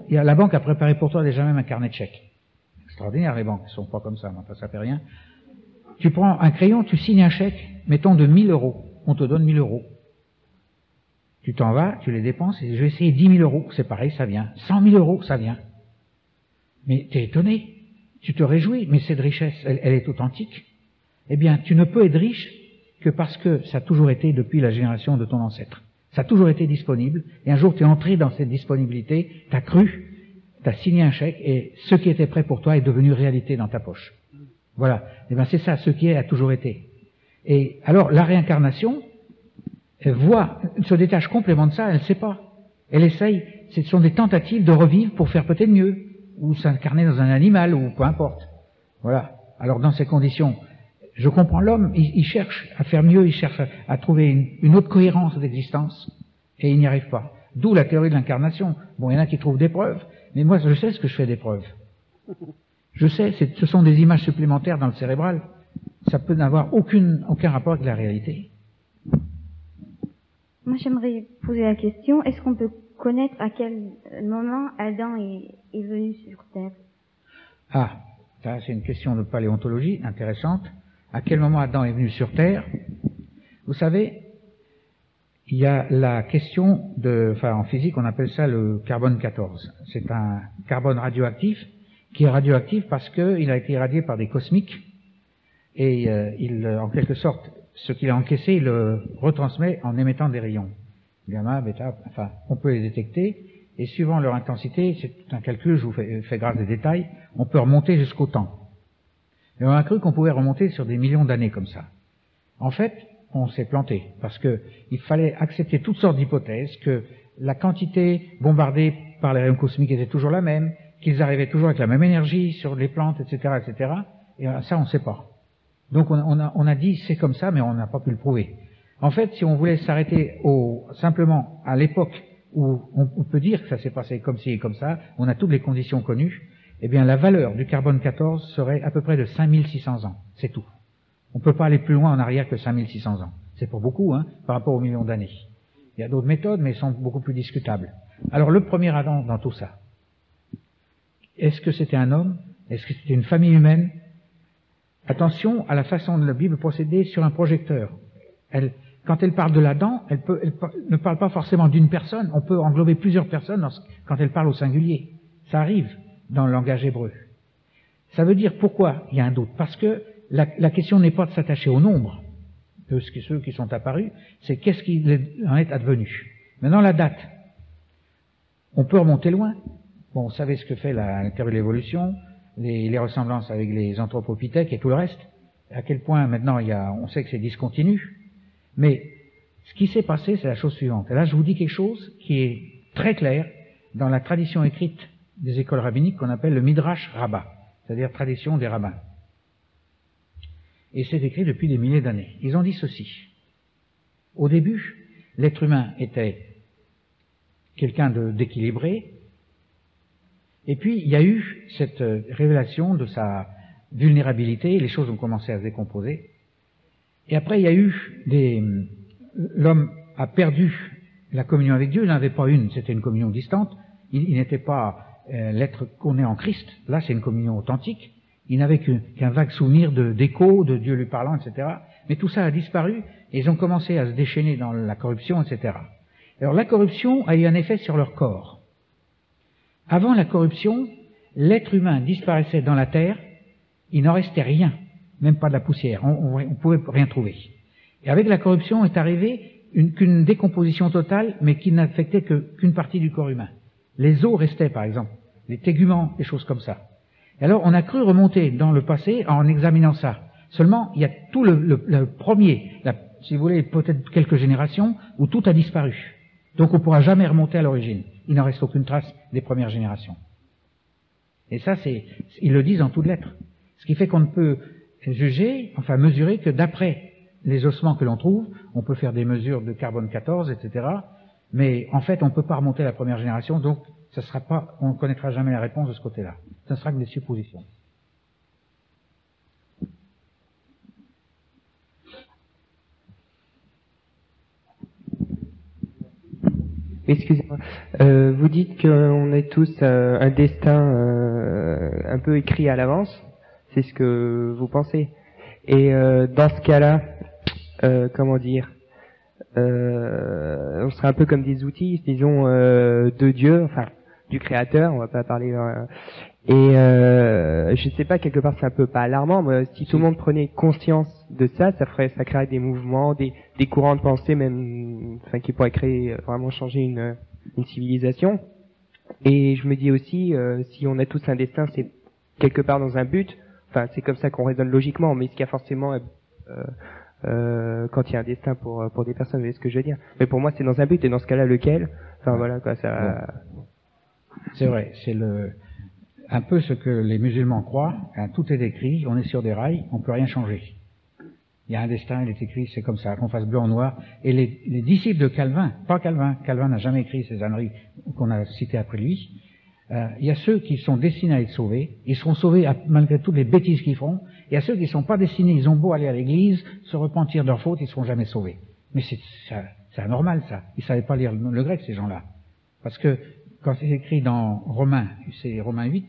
la banque a préparé pour toi déjà même un carnet de chèques. Extraordinaire, les banques. Elles sont pas comme ça, mais ça fait rien. Tu prends un crayon, tu signes un chèque, mettons de 1000 euros. On te donne 1000 euros. Tu t'en vas, tu les dépenses, et je vais essayer 10 000 euros, c'est pareil, ça vient. 100 000 euros, ça vient. Mais t'es étonné, tu te réjouis, mais cette richesse, elle est authentique. Eh bien, tu ne peux être riche que parce que ça a toujours été depuis la génération de ton ancêtre. Ça a toujours été disponible, et un jour tu es entré dans cette disponibilité, tu as cru, tu as signé un chèque, et ce qui était prêt pour toi est devenu réalité dans ta poche. Voilà. Eh bien, c'est ça, ce qui est a toujours été. Et alors, la réincarnation, elle se détache complètement de ça, elle ne sait pas. Elle essaye, ce sont des tentatives de revivre pour faire peut-être mieux, ou s'incarner dans un animal, ou peu importe. Voilà. Alors dans ces conditions, je comprends l'homme, il cherche à faire mieux, il cherche à trouver une autre cohérence d'existence, et il n'y arrive pas. D'où la théorie de l'incarnation. Bon, il y en a qui trouvent des preuves, mais moi je sais ce que je fais des preuves. Je sais, ce sont des images supplémentaires dans le cérébral. Ça peut n'avoir aucun rapport avec la réalité. Moi, j'aimerais poser la question, est-ce qu'on peut connaître à quel moment Adam est venu sur Terre? Ah, ça c'est une question de paléontologie intéressante. À quel moment Adam est venu sur Terre? Vous savez, il y a la question en physique, on appelle ça le carbone 14. C'est un carbone radioactif qui est radioactif parce qu'il a été irradié par des cosmiques et en quelque sorte, ce qu'il a encaissé, il le retransmet en émettant des rayons. Gamma, bêta, enfin, on peut les détecter, et suivant leur intensité, c'est tout un calcul, je vous fais grâce des détails, on peut remonter jusqu'au temps. Et on a cru qu'on pouvait remonter sur des millions d'années comme ça. En fait, on s'est planté, parce que il fallait accepter toutes sortes d'hypothèses, que la quantité bombardée par les rayons cosmiques était toujours la même, qu'ils arrivaient toujours avec la même énergie sur les plantes, etc., etc., et ça, on ne sait pas. Donc on a dit c'est comme ça, mais on n'a pas pu le prouver. En fait, si on voulait s'arrêter simplement à l'époque où on peut dire que ça s'est passé comme ci et comme ça, on a toutes les conditions connues, eh bien la valeur du carbone 14 serait à peu près de 5600 ans. C'est tout. On ne peut pas aller plus loin en arrière que 5600 ans. C'est pour beaucoup, par rapport aux millions d'années. Il y a d'autres méthodes, mais elles sont beaucoup plus discutables. Alors le premier Adam dans tout ça, est-ce que c'était un homme? Est-ce que c'était une famille humaine? Attention à la façon dont la Bible procédait sur un projecteur. Quand elle parle de l'Adam, elle ne parle pas forcément d'une personne. On peut englober plusieurs personnes quand elle parle au singulier. Ça arrive dans le langage hébreu. Ça veut dire pourquoi il y a un doute. Parce que la question n'est pas de s'attacher au nombre de ceux qui sont apparus, c'est qu'est-ce qui en est advenu. Maintenant, la date. On peut remonter loin. Bon, vous savez ce que fait la théorie de l'évolution, les ressemblances avec les anthropopithèques et tout le reste, à quel point maintenant on sait que c'est discontinu, mais ce qui s'est passé, c'est la chose suivante. Et là, je vous dis quelque chose qui est très clair dans la tradition écrite des écoles rabbiniques qu'on appelle le Midrash Rabbah, c'est-à-dire tradition des rabbins. Et c'est écrit depuis des milliers d'années. Ils ont dit ceci. Au début, l'être humain était quelqu'un d'équilibré, et puis, il y a eu cette révélation de sa vulnérabilité, les choses ont commencé à se décomposer. Et après, il y a eu l'homme a perdu la communion avec Dieu, il n'en avait pas une, c'était une communion distante, il n'était pas l'être qu'on est en Christ, là c'est une communion authentique, il n'avait qu'un vague souvenir d'écho, de Dieu lui parlant, etc. Mais tout ça a disparu, et ils ont commencé à se déchaîner dans la corruption, etc. Alors la corruption a eu un effet sur leur corps. Avant la corruption, l'être humain disparaissait dans la terre, il n'en restait rien, même pas de la poussière, on ne pouvait rien trouver. Et avec la corruption est arrivée qu'une décomposition totale, mais qui n'affectait qu'une partie du corps humain. Les os restaient, par exemple, les téguments, des choses comme ça. Et alors, on a cru remonter dans le passé en examinant ça. Seulement, il y a tout le premier, si vous voulez, peut-être quelques générations, où tout a disparu. Donc, on ne pourra jamais remonter à l'origine. Il n'en reste aucune trace des premières générations. Et ça, ils le disent en toutes lettres. Ce qui fait qu'on ne peut juger, enfin mesurer, que d'après les ossements que l'on trouve, on peut faire des mesures de carbone 14, etc. Mais en fait, on ne peut pas remonter à la première génération, donc ça sera pas, on ne connaîtra jamais la réponse de ce côté-là. Ce ne sera que des suppositions. Excusez-moi. Vous dites qu'on est tous un destin un peu écrit à l'avance. C'est ce que vous pensez. Et dans ce cas-là, comment dire, on serait un peu comme des outils, disons, de Dieu, enfin, du Créateur. On va pas parler. Et je sais pas, quelque part, c'est un peu pas alarmant. Mais si tout le monde prenait conscience de ça, ça créerait des mouvements, des courants de pensée, même, enfin, qui pourraient créer, vraiment changer une civilisation. Et je me dis aussi, si on a tous un destin, c'est quelque part dans un but. Enfin, c'est comme ça qu'on raisonne logiquement, mais est-ce qu'il y a forcément, quand il y a un destin pour des personnes, vous voyez ce que je veux dire? Mais pour moi, c'est dans un but, et dans ce cas-là, lequel? Enfin, voilà, quoi, ça. C'est vrai, c'est un peu ce que les musulmans croient, hein, tout est écrit, on est sur des rails, on peut rien changer. Il y a un destin, il est écrit, c'est comme ça, qu'on fasse bleu en noir. Et les disciples de Calvin, pas Calvin n'a jamais écrit ces âneries qu'on a citées après lui. Il y a ceux qui sont destinés à être sauvés, ils seront sauvés malgré toutes les bêtises qu'ils feront. Il y a ceux qui ne sont pas destinés, ils ont beau aller à l'église, se repentir de leurs fautes, ils ne seront jamais sauvés. Mais c'est anormal ça. Ils ne savaient pas lire le grec, ces gens-là. Parce que quand c'est écrit dans Romains, c'est Romains 8,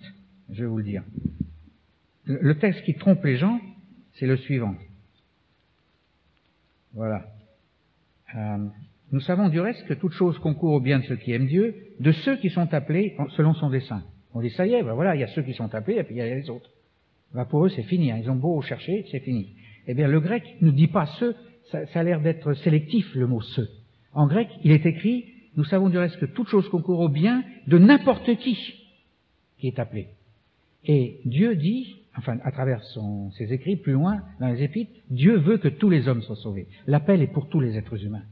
je vais vous le dire. Le texte qui trompe les gens, c'est le suivant. Voilà. Nous savons du reste que toute chose concourt au bien de ceux qui aiment Dieu, de ceux qui sont appelés selon son dessein. On dit ça y est, ben voilà, il y a ceux qui sont appelés et puis il y a les autres. Ben pour eux c'est fini, hein. Ils ont beau chercher, c'est fini. Eh bien le grec ne dit pas ceux, ça a l'air d'être sélectif le mot ceux. En grec, il est écrit, nous savons du reste que toute chose concourt au bien de n'importe qui est appelé. Et Dieu dit, enfin à travers ses écrits plus loin dans les Épîtres, Dieu veut que tous les hommes soient sauvés. L'appel est pour tous les êtres humains.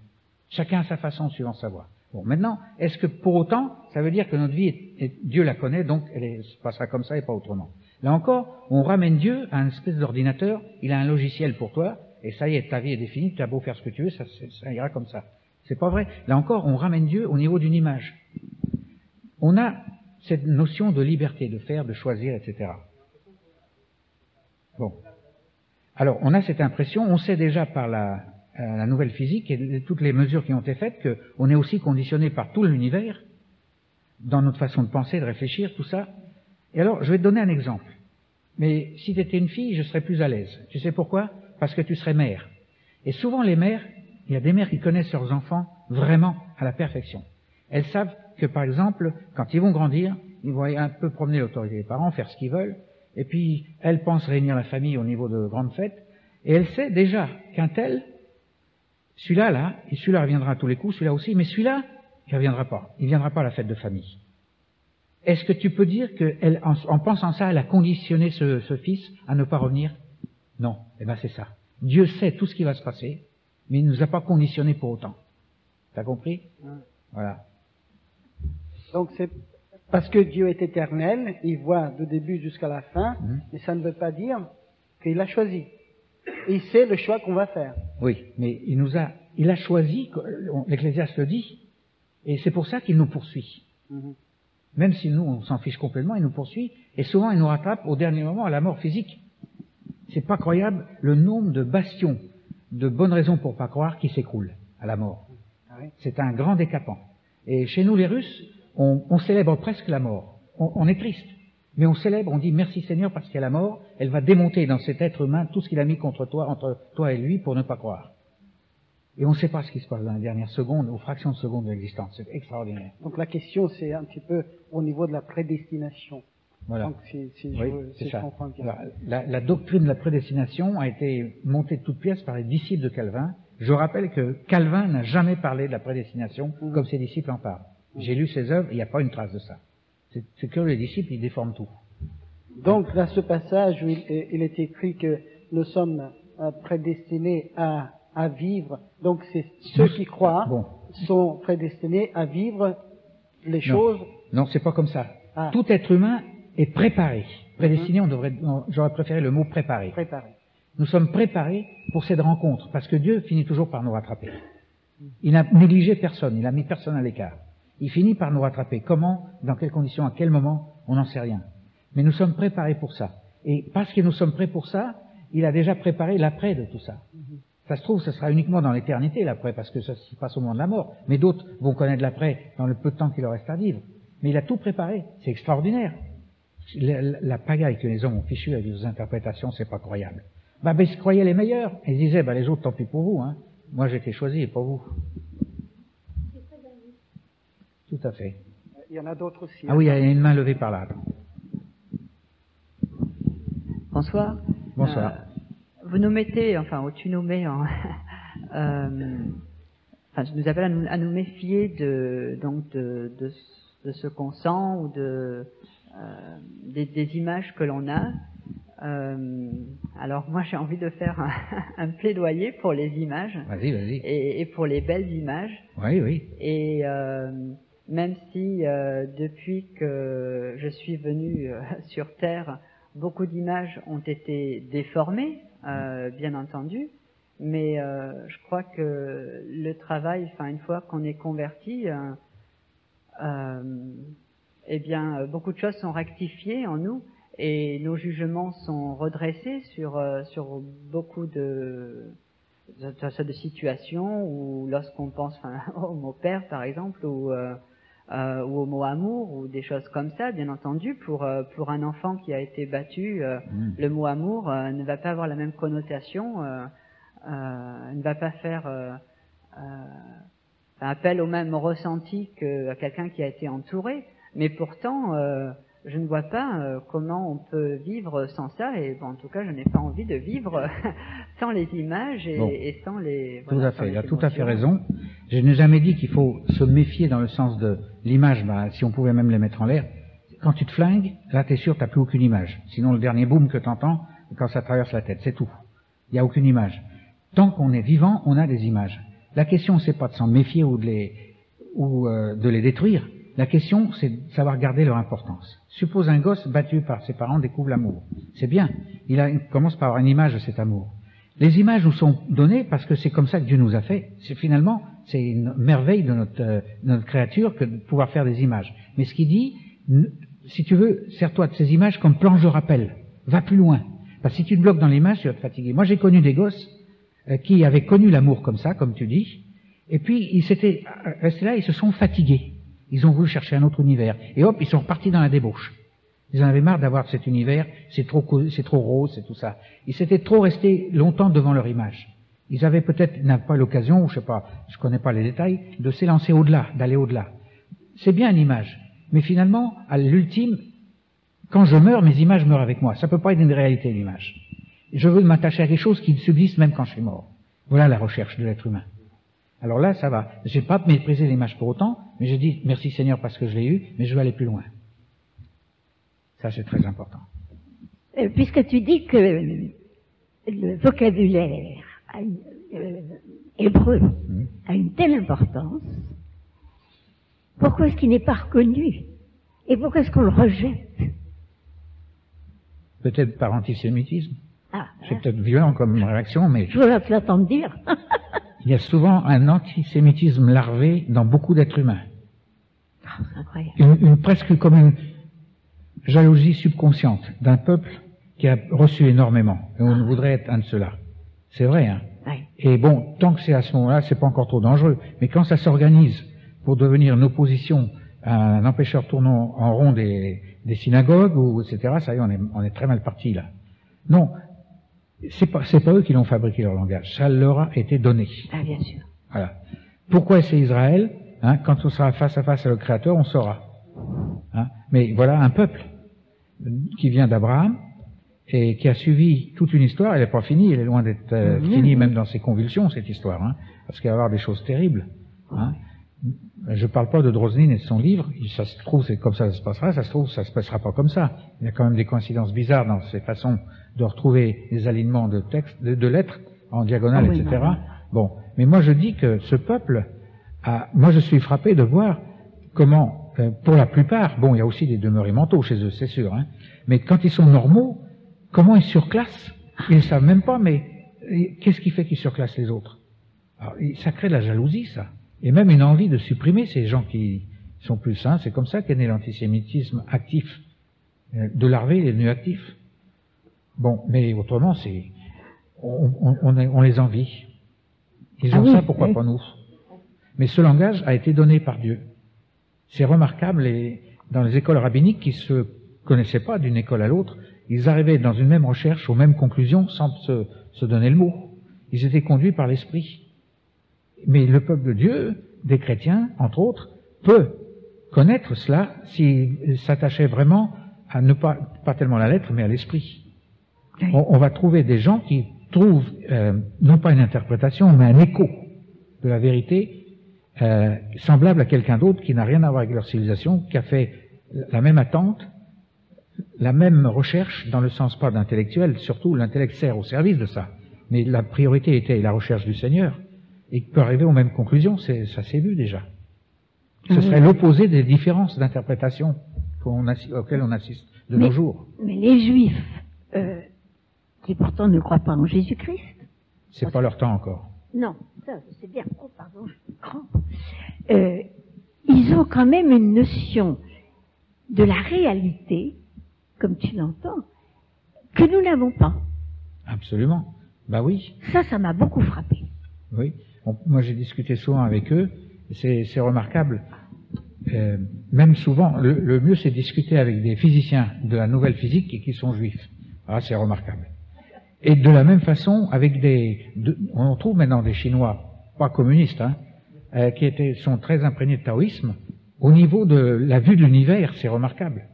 Chacun à sa façon, suivant sa voie. Bon, maintenant, est-ce que pour autant, ça veut dire que notre vie, Dieu la connaît, donc elle se passera comme ça et pas autrement. Là encore, on ramène Dieu à une espèce d'ordinateur, il a un logiciel pour toi, et ça y est, ta vie est définie, tu as beau faire ce que tu veux, ça ira comme ça. C'est pas vrai. Là encore, on ramène Dieu au niveau d'une image. On a cette notion de liberté, de faire, de choisir, etc. Bon. Alors, on a cette impression, on sait déjà par la nouvelle physique et toutes les mesures qui ont été faites qu'on est aussi conditionné par tout l'univers dans notre façon de penser, de réfléchir, tout ça. Et alors, je vais te donner un exemple. Mais si tu étais une fille, je serais plus à l'aise. Tu sais pourquoi? Parce que tu serais mère. Et souvent les mères, il y a des mères qui connaissent leurs enfants vraiment à la perfection. Elles savent que, par exemple, quand ils vont grandir, ils vont un peu promener l'autorité des parents, faire ce qu'ils veulent, et puis elles pensent réunir la famille au niveau de grandes fêtes, et elle sait déjà qu'un tel, celui-là, là, et celui-là reviendra à tous les coups, celui-là aussi, mais celui-là, il reviendra pas. Il viendra pas à la fête de famille. Est-ce que tu peux dire qu'elle, en pensant ça, elle a conditionné ce fils à ne pas revenir? Non. Eh ben, c'est ça. Dieu sait tout ce qui va se passer, mais il ne nous a pas conditionnés pour autant. T'as compris? Voilà. Donc c'est parce que Dieu est éternel, il voit du début jusqu'à la fin, mais ça ne veut pas dire qu'il a choisi. Il sait le choix qu'on va faire. Oui, mais il a choisi, l'Ecclésiaste le dit, et c'est pour ça qu'il nous poursuit. Même si nous, on s'en fiche complètement, il nous poursuit, et souvent il nous rattrape au dernier moment à la mort physique. C'est pas croyable le nombre de bastions, de bonnes raisons pour pas croire, qui s'écroulent à la mort. C'est un grand décapant. Et chez nous, les Russes, on célèbre presque la mort. On est triste. Mais on célèbre, on dit merci Seigneur parce qu'il y a la mort, elle va démonter dans cet être humain tout ce qu'il a mis contre toi, entre toi et lui, pour ne pas croire. Et on ne sait pas ce qui se passe dans les dernières secondes, aux fractions de secondes de l'existence. C'est extraordinaire. Donc la question, c'est un petit peu au niveau de la prédestination. Voilà. Donc, oui, c'est ça. La doctrine de la prédestination a été montée de toutes pièces par les disciples de Calvin, Je rappelle que Calvin n'a jamais parlé de la prédestination comme ses disciples en parlent. J'ai lu ses œuvres, il n'y a pas une trace de ça. C'est que les disciples, ils déforment tout. Donc, dans ce passage où il est écrit que nous sommes prédestinés à vivre, donc c'est ceux qui croient sont prédestinés à vivre les choses. Non, c'est pas comme ça. Ah. Tout être humain est préparé. Prédestiné, j'aurais préféré le mot préparé. Préparés. Nous sommes préparés pour cette rencontre, parce que Dieu finit toujours par nous rattraper. Il n'a négligé personne, il n'a mis personne à l'écart. Il finit par nous rattraper. Comment, dans quelles conditions, à quel moment, on n'en sait rien. Mais nous sommes préparés pour ça. Et parce que nous sommes prêts pour ça, il a déjà préparé l'après de tout ça. Ça se trouve, ce sera uniquement dans l'éternité l'après, parce que ça se passe au moment de la mort. Mais d'autres vont connaître l'après dans le peu de temps qu'il leur reste à vivre. Mais il a tout préparé. C'est extraordinaire. La pagaille que les hommes ont fichue avec leurs interprétations, c'est pas croyable. Ils se croyaient les meilleurs. Ils disaient, les autres, tant pis pour vous. Hein. Moi, j'ai été choisi et pas vous. Tout à fait. Il y en a d'autres aussi. Ah oui, il y a une main levée par là. Bonsoir. Bonsoir. Vous nous mettez, ou tu nous mets en... je nous appelle à nous méfier de ce qu'on sent ou des images que l'on a. Alors moi j'ai envie de faire un plaidoyer pour les images. Vas-y. Et pour les belles images. Oui. Et même si depuis que je suis venu sur Terre, beaucoup d'images ont été déformées, bien entendu, mais je crois que le travail, une fois qu'on est converti, beaucoup de choses sont rectifiées en nous et nos jugements sont redressés sur beaucoup de situations où lorsqu'on pense au mot père par exemple ou au mot amour ou des choses comme ça, bien entendu, pour un enfant qui a été battu, le mot amour ne va pas avoir la même connotation, ne va pas faire appel au même ressenti qu'à quelqu'un qui a été entouré, mais pourtant je ne vois pas comment on peut vivre sans ça, et en tout cas je n'ai pas envie de vivre sans les images et sans les... Tout à fait, il a tout à fait raison. Je n'ai jamais dit qu'il faut se méfier dans le sens de l'image, si on pouvait même les mettre en l'air. Quand tu te flingues, là t'es sûr, t'as plus aucune image. Sinon le dernier boom que t'entends, quand ça traverse la tête, c'est tout. Il n'y a aucune image. Tant qu'on est vivant, on a des images. La question, c'est pas de s'en méfier ou de les détruire. La question, c'est de savoir garder leur importance. Suppose un gosse battu par ses parents découvre l'amour. C'est bien. Il commence par avoir une image de cet amour. Les images nous sont données parce que c'est comme ça que Dieu nous a fait. C'est une merveille de notre créature que de pouvoir faire des images. Mais ce qu'il dit, si tu veux, sers-toi de ces images comme planche de rappel. Va plus loin. Parce que si tu te bloques dans l'image, tu vas te fatiguer. Moi, j'ai connu des gosses qui avaient connu l'amour comme ça, comme tu dis, et puis ils s'étaient restés là, ils se sont fatigués. Ils ont voulu chercher un autre univers. Et hop, ils sont repartis dans la débauche. Ils en avaient marre d'avoir cet univers, c'est trop rose, c'est tout ça. Ils s'étaient trop restés longtemps devant leur image. Ils avaient peut-être, n'avaient pas l'occasion, je sais pas, je connais pas les détails, de s'élancer au-delà, d'aller au-delà. C'est bien une image. Mais finalement, à l'ultime, quand je meurs, mes images meurent avec moi. Ça peut pas être une réalité, l'image. Je veux m'attacher à quelque chose qui subsiste même quand je suis mort. Voilà la recherche de l'être humain. Alors là, ça va. J'ai pas méprisé l'image pour autant, mais je dis merci Seigneur parce que je l'ai eu, mais je veux aller plus loin. Ça, c'est très important. Puisque tu dis que le vocabulaire hébreu a une telle importance, pourquoi est-ce qu'il n'est pas reconnu? Et pourquoi est-ce qu'on le rejette? Peut-être par antisémitisme. Ah, c'est peut-être violent comme réaction, mais... Je voudrais te l'entendre dire. Il y a souvent un antisémitisme larvé dans beaucoup d'êtres humains. Oh, c'est incroyable. Presque comme une jalousie subconsciente d'un peuple qui a reçu énormément. Et on voudrait être un de ceux-là. C'est vrai, hein. Ouais. Et bon, tant que c'est à ce moment-là, c'est pas encore trop dangereux. Mais quand ça s'organise pour devenir une opposition à un empêcheur tournant en rond des synagogues, ou etc., ça y est, on est très mal parti, là. Non. C'est pas eux qui l'ont fabriqué leur langage. Ça leur a été donné. Ah, bien sûr. Voilà. Pourquoi c'est Israël? Hein, quand on sera face à face à le Créateur, on saura. Hein, mais voilà un peuple qui vient d'Abraham et qui a suivi toute une histoire. Elle n'est pas finie, elle est loin d'être finie même dans ses convulsions, cette histoire, hein, parce qu'il va y avoir des choses terribles. Hein. Je ne parle pas de Drosnin et de son livre, ça se trouve c'est comme ça se passera, ça se trouve ça se passera pas comme ça. Il y a quand même des coïncidences bizarres dans ces façons de retrouver des alignements de textes, de lettres en diagonale, etc. Bon, mais moi je dis que ce peuple moi je suis frappé de voir comment, pour la plupart, bon il y a aussi des demeurés mentaux chez eux, c'est sûr, hein, mais quand ils sont normaux, comment ils surclassent? Ils ne savent même pas, mais qu'est-ce qui fait qu'ils surclassent les autres? Alors, ça crée de la jalousie, ça. Et même une envie de supprimer ces gens qui sont plus sains. C'est comme ça qu'est né l'antisémitisme actif. De larvé, il est devenu actif. Bon, mais autrement, on les envie. Ils ont ça, pourquoi pas nous? Mais ce langage a été donné par Dieu. C'est remarquable, et dans les écoles rabbiniques qui se connaissaient pas d'une école à l'autre, ils arrivaient dans une même recherche, aux mêmes conclusions, sans se donner le mot. Ils étaient conduits par l'Esprit. Mais le peuple de Dieu, des chrétiens, entre autres, peut connaître cela s'il s'attachait vraiment à ne pas tellement à la lettre, mais à l'esprit. On va trouver des gens qui trouvent, non pas une interprétation, mais un écho de la vérité, semblable à quelqu'un d'autre qui n'a rien à voir avec leur civilisation, qui a fait la même attente, la même recherche, dans le sens pas d'intellectuel, surtout l'intellect sert au service de ça, mais la priorité était la recherche du Seigneur. Et peut arriver aux mêmes conclusions, ça s'est vu déjà. Ce serait l'opposé des différences d'interprétation auxquelles on assiste de nos jours. Mais les Juifs, qui pourtant ne croient pas en Jésus-Christ... C'est pas leur temps encore. Non, ça c'est bien. Oh pardon, ils ont quand même une notion de la réalité, comme tu l'entends, que nous n'avons pas. Absolument. Bah oui. Ça m'a beaucoup frappé. Oui. Moi, j'ai discuté souvent avec eux, c'est remarquable. Même souvent, le mieux, c'est de discuter avec des physiciens de la nouvelle physique et qui sont juifs. Ah, c'est remarquable. Et de la même façon, avec on trouve maintenant des Chinois, pas communistes, hein, qui sont très imprégnés de taoïsme. Au niveau de la vue de l'univers, c'est remarquable.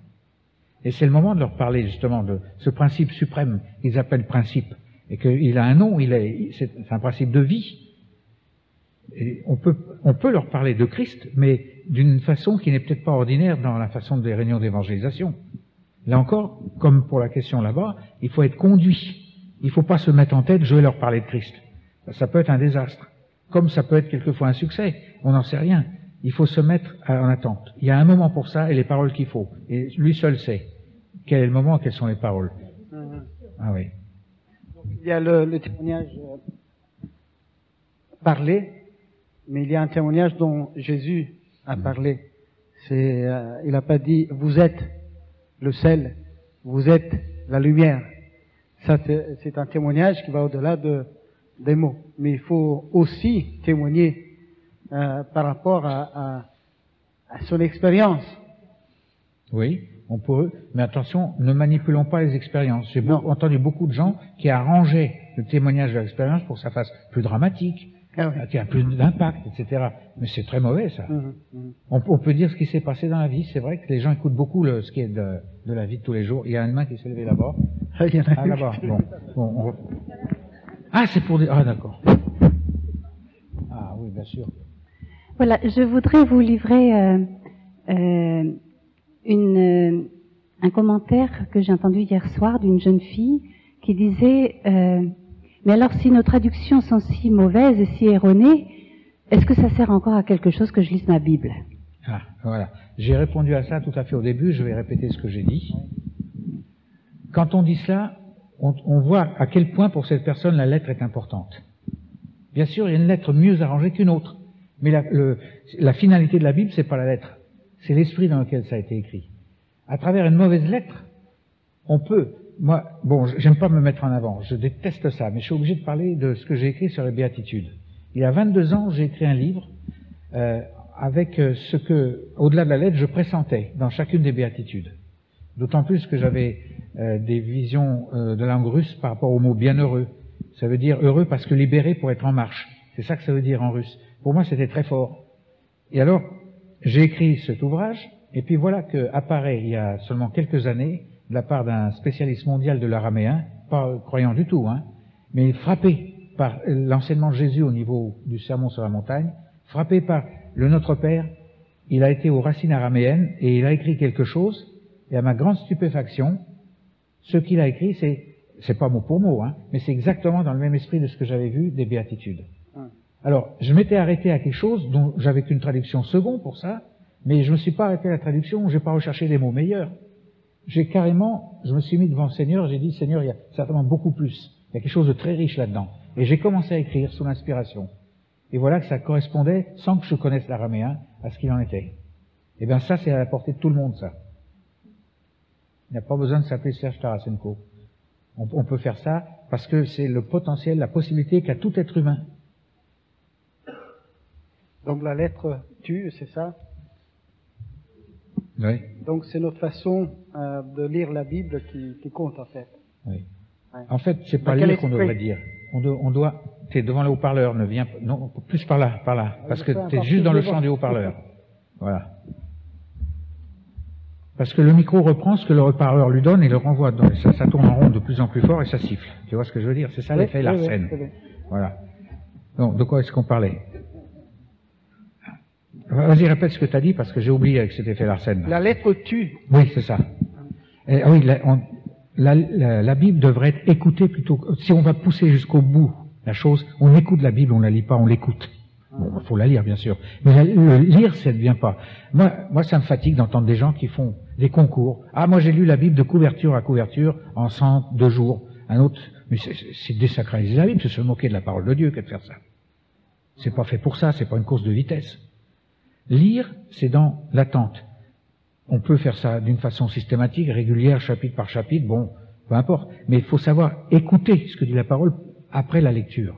Et c'est le moment de leur parler justement de ce principe suprême qu'ils appellent principe, et qu'il a un nom, c'est un principe de vie. Et on peut leur parler de Christ, mais d'une façon qui n'est peut-être pas ordinaire dans la façon des réunions d'évangélisation. Là encore, comme pour la question là-bas, il faut être conduit. Il ne faut pas se mettre en tête, je vais leur parler de Christ. Ça peut être un désastre. Comme ça peut être quelquefois un succès. On n'en sait rien. Il faut se mettre en attente. Il y a un moment pour ça et les paroles qu'il faut. Et lui seul sait quel est le moment, quelles sont les paroles. Ah oui. Il y a le témoignage parlé, mais il y a un témoignage dont Jésus a parlé. Il n'a pas dit vous êtes le sel, vous êtes la lumière. Ça, c'est un témoignage qui va au-delà des mots. Mais il faut aussi témoigner par rapport à son expérience. Oui, on peut, mais attention, ne manipulons pas les expériences. J'ai entendu beaucoup de gens qui arrangeaient le témoignage de l'expérience pour que ça fasse plus dramatique, qui a plus d'impact, etc. Mais c'est très mauvais, ça. On peut dire ce qui s'est passé dans la vie. C'est vrai que les gens écoutent beaucoup ce qui est de la vie de tous les jours. Il y a une main qui s'est levée là-bas. Ah, là-bas. Bon, Ah, c'est pour dire... Ah, d'accord. Ah, oui, bien sûr. Voilà, je voudrais vous livrer un commentaire que j'ai entendu hier soir d'une jeune fille qui disait mais alors si nos traductions sont si mauvaises et si erronées, est-ce que ça sert encore à quelque chose que je lise ma Bible? Ah, voilà. J'ai répondu à ça tout à fait au début, je vais répéter ce que j'ai dit. Quand on dit cela, on voit à quel point pour cette personne la lettre est importante. Bien sûr, il y a une lettre mieux arrangée qu'une autre, mais la finalité de la Bible, c'est pas la lettre, c'est l'esprit dans lequel ça a été écrit. À travers une mauvaise lettre, on peut... Moi, bon, j'aime pas me mettre en avant, je déteste ça, mais je suis obligé de parler de ce que j'ai écrit sur les béatitudes. Il y a 22 ans, j'ai écrit un livre avec ce que, au-delà de la lettre, je pressentais dans chacune des béatitudes. D'autant plus que j'avais des visions de langue russe par rapport au mot bienheureux. Ça veut dire heureux parce que libéré pour être en marche. C'est ça que ça veut dire en russe. Pour moi, c'était très fort. Et alors, j'ai écrit cet ouvrage, et puis voilà qu'apparaît, il y a seulement quelques années, de la part d'un spécialiste mondial de l'araméen, pas croyant du tout, hein, mais frappé par l'enseignement de Jésus au niveau du sermon sur la montagne, frappé par le Notre Père, il a été aux racines araméennes et il a écrit quelque chose, et à ma grande stupéfaction, ce qu'il a écrit, c'est pas mot pour mot, hein, mais c'est exactement dans le même esprit de ce que j'avais vu des béatitudes. Alors, je m'étais arrêté à quelque chose dont j'avais qu'une traduction seconde pour ça, mais je me suis pas arrêté à la traduction, j'ai pas recherché des mots meilleurs. Je me suis mis devant le Seigneur, j'ai dit, Seigneur, il y a certainement beaucoup plus. Il y a quelque chose de très riche là-dedans. Et j'ai commencé à écrire sous l'inspiration. Et voilà que ça correspondait, sans que je connaisse l'araméen, à ce qu'il en était. Eh bien, ça, c'est à la portée de tout le monde, ça. Il n'y a pas besoin de s'appeler Serge Tarasenko. On peut faire ça parce que c'est le potentiel, la possibilité qu'a tout être humain. Donc la lettre tue, c'est ça? Oui. Donc c'est notre façon de lire la Bible qui compte, en fait. Oui. Ouais. En fait, c'est pas lire qu'on devrait dire. On doit, t'es devant le haut-parleur, ne viens pas, non, plus par là, parce que t'es juste dans le champ du haut-parleur. Voilà. Parce que le micro reprend ce que le haut-parleur lui donne et le renvoie. Donc ça tourne en rond de plus en plus fort et ça siffle. Tu vois ce que je veux dire? C'est ça l'effet Larsen. Voilà. Donc, de quoi est-ce qu'on parlait? Vas-y, répète ce que tu as dit parce que j'ai oublié avec cet effet Larsen. La lettre tue. Oui, c'est ça. Oui, la Bible devrait être écoutée plutôt. Si on va pousser jusqu'au bout la chose, on écoute la Bible, on la lit pas, on l'écoute. Bon, faut la lire, bien sûr. Mais le lire, ça ne vient pas. Moi, ça me fatigue d'entendre des gens qui font des concours. Ah, moi, j'ai lu la Bible de couverture à couverture en 102 jours. Un autre, mais c'est désacraliser la Bible, c'est se moquer de la parole de Dieu que de faire ça. C'est pas fait pour ça, c'est pas une course de vitesse. Lire, c'est dans l'attente. On peut faire ça d'une façon systématique, régulière, chapitre par chapitre, bon, peu importe. Mais il faut savoir écouter ce que dit la parole après la lecture.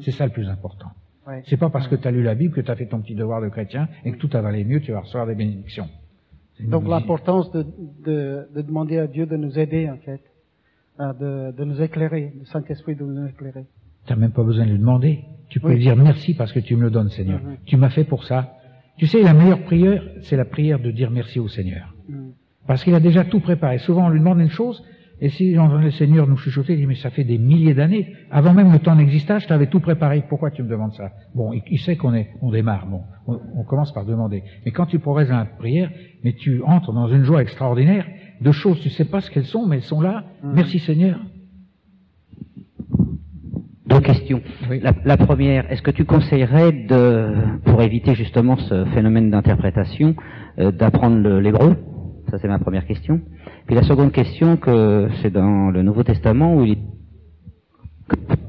C'est ça le plus important. Ouais. C'est pas parce que tu as lu la Bible que tu as fait ton petit devoir de chrétien et que tout va aller mieux, tu vas recevoir des bénédictions. Donc l'importance de demander à Dieu de nous aider, en fait, de nous éclairer, le Saint-Esprit de nous éclairer. Tu n'as même pas besoin de lui demander. Tu peux lui dire merci parce que tu me le donnes, Seigneur. Tu m'as fait pour ça. Tu sais, la meilleure prière, c'est la prière de dire merci au Seigneur. Parce qu'il a déjà tout préparé. Souvent, on lui demande une chose, et si j'entends le Seigneur nous chuchoter, il dit, mais ça fait des milliers d'années. Avant même le temps n'exista, je t'avais tout préparé. Pourquoi tu me demandes ça? Bon, il sait on démarre. Bon, on commence par demander. Mais quand tu progresses dans la prière, mais tu entres dans une joie extraordinaire de choses, tu sais pas ce qu'elles sont, mais elles sont là. Merci Seigneur. Deux questions. Oui. La première, est-ce que tu conseillerais pour éviter justement ce phénomène d'interprétation, d'apprendre l'hébreu? Ça, c'est ma première question. Puis la seconde question, que c'est dans le Nouveau Testament où il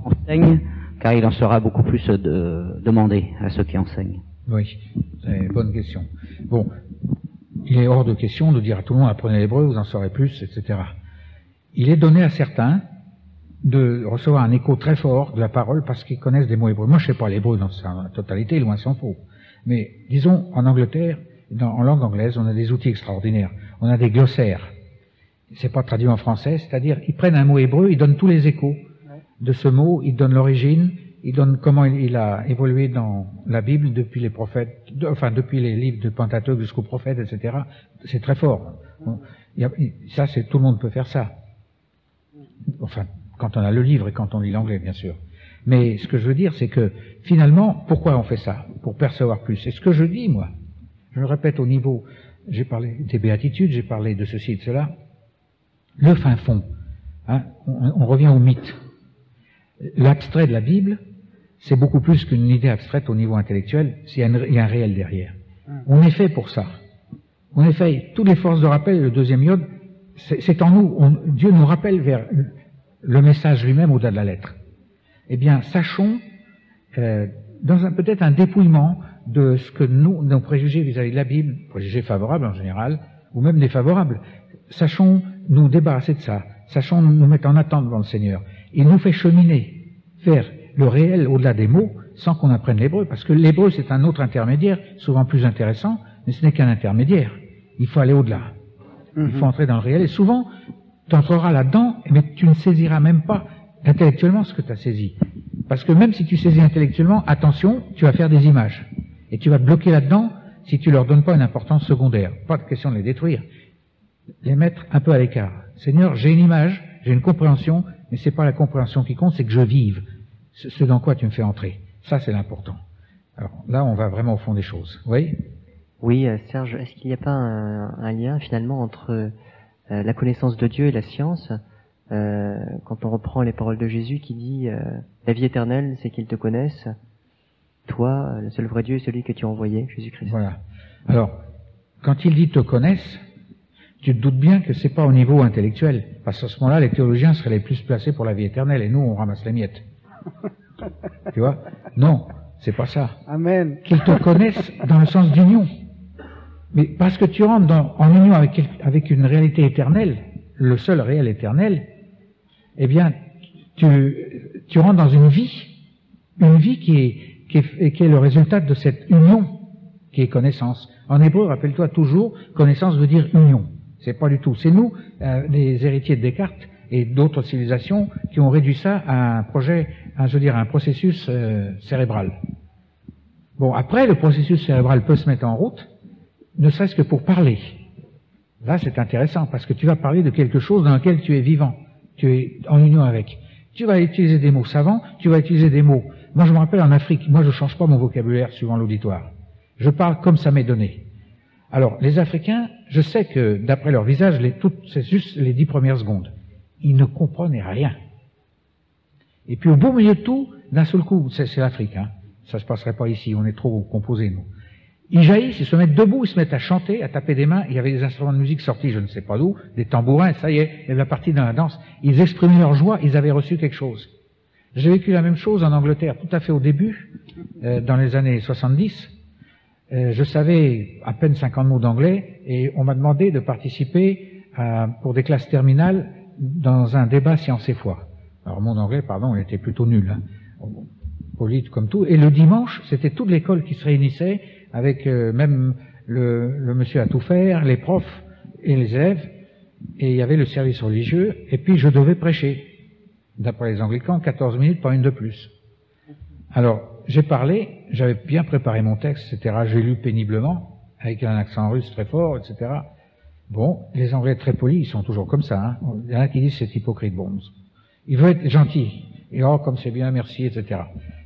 enseigne, car il en sera beaucoup plus demandé à ceux qui enseignent. Oui, c'est une bonne question. Bon, il est hors de question de dire à tout le monde, apprenez l'hébreu, vous en saurez plus, etc. Il est donné à certains de recevoir un écho très fort de la parole parce qu'ils connaissent des mots hébreux. Moi, je sais pas l'hébreu dans sa totalité, loin s'en faut. Mais, disons, en Angleterre, en langue anglaise, on a des outils extraordinaires. On a des glossaires. C'est pas traduit en français, c'est-à-dire, ils prennent un mot hébreu, ils donnent tous les échos de ce mot, ils donnent l'origine, ils donnent comment il a évolué dans la Bible depuis les prophètes, depuis les livres de Pentateuque jusqu'aux prophètes, etc. C'est très fort. Ça, tout le monde peut faire ça. Enfin, quand on a le livre et quand on lit l'anglais, bien sûr. Mais ce que je veux dire, c'est que, finalement, pourquoi on fait ça? Pour percevoir plus. Et ce que je dis, moi, je le répète au niveau, j'ai parlé des béatitudes, j'ai parlé de ceci et de cela, le fin fond, hein, on revient au mythe. L'abstrait de la Bible, c'est beaucoup plus qu'une idée abstraite au niveau intellectuel, il y a un réel derrière. On est fait pour ça. On est fait, toutes les forces de rappel, le deuxième iode, c'est en nous, Dieu nous rappelle vers le message lui-même au-delà de la lettre. Eh bien, sachons, dans peut-être un dépouillement de ce que nos préjugés vis-à-vis de la Bible, préjugés favorables en général, ou même défavorables, sachons nous débarrasser de ça, sachons nous mettre en attente devant le Seigneur. Il nous fait cheminer vers le réel au-delà des mots, sans qu'on apprenne l'hébreu, parce que l'hébreu c'est un autre intermédiaire, souvent plus intéressant, mais ce n'est qu'un intermédiaire. Il faut aller au-delà. Il faut entrer dans le réel, et souvent, tu entreras là-dedans, mais tu ne saisiras même pas intellectuellement ce que tu as saisi. Parce que même si tu saisis intellectuellement, attention, tu vas faire des images. Et tu vas te bloquer là-dedans si tu leur donnes pas une importance secondaire. Pas de question de les détruire. Les mettre un peu à l'écart. Seigneur, j'ai une image, j'ai une compréhension, mais c'est pas la compréhension qui compte, c'est que je vive ce dans quoi tu me fais entrer. Ça, c'est l'important. Alors là, on va vraiment au fond des choses. Oui? Oui, Serge, est-ce qu'il n'y a pas un lien finalement entre la connaissance de Dieu et la science, quand on reprend les paroles de Jésus qui dit la vie éternelle, c'est qu'ils te connaissent, toi, le seul vrai Dieu est celui que tu as envoyé, Jésus-Christ. Voilà. Alors, quand il dit te connaissent, tu te doutes bien que c'est pas au niveau intellectuel, parce qu'à ce moment-là, les théologiens seraient les plus placés pour la vie éternelle, et nous, on ramasse les miettes. Tu vois? Non, c'est pas ça. Amen. Qu'ils te connaissent dans le sens d'union. Mais parce que tu rentres en union avec une réalité éternelle, le seul réel éternel, eh bien, tu rentres dans une vie qui est le résultat de cette union qui est connaissance. En hébreu, rappelle-toi toujours, connaissance veut dire union. C'est pas du tout. C'est nous, les héritiers de Descartes et d'autres civilisations, qui ont réduit ça à un processus cérébral. Bon, après, le processus cérébral peut se mettre en route, ne serait-ce que pour parler. Là, c'est intéressant, parce que tu vas parler de quelque chose dans lequel tu es vivant, tu es en union avec. Tu vas utiliser des mots savants, tu vas utiliser des mots. Moi, je me rappelle en Afrique, moi, je change pas mon vocabulaire suivant l'auditoire. Je parle comme ça m'est donné. Alors, les Africains, je sais que, d'après leur visage, c'est juste les 10 premières secondes. Ils ne comprenaient rien. Et puis, au beau milieu de tout, d'un seul coup, c'est l'Afrique, hein. Ça se passerait pas ici, on est trop composés, nous. Ils jaillissent, ils se mettent debout, ils se mettent à chanter, à taper des mains. Il y avait des instruments de musique sortis, je ne sais pas d'où, des tambourins, ça y est, il y avait la partie dans la danse. Ils exprimaient leur joie, ils avaient reçu quelque chose. J'ai vécu la même chose en Angleterre, tout à fait au début, dans les années 70. Je savais à peine 50 mots d'anglais, et on m'a demandé de participer pour des classes terminales dans un débat science et foi. Alors mon anglais, pardon, il était plutôt nul, hein. Poli comme tout. Et le dimanche, c'était toute l'école qui se réunissait, avec même le monsieur à tout faire, les profs et les élèves, et il y avait le service religieux, et puis je devais prêcher. D'après les anglicans, 14 minutes, pas une de plus. Alors, j'ai parlé, j'avais bien préparé mon texte, etc. J'ai lu péniblement, avec un accent russe très fort, etc. Bon, les Anglais très polis, ils sont toujours comme ça, hein. Il y en a qui disent c'est hypocrite, bon. Il veut être gentil. Et oh, comme c'est bien, merci, etc.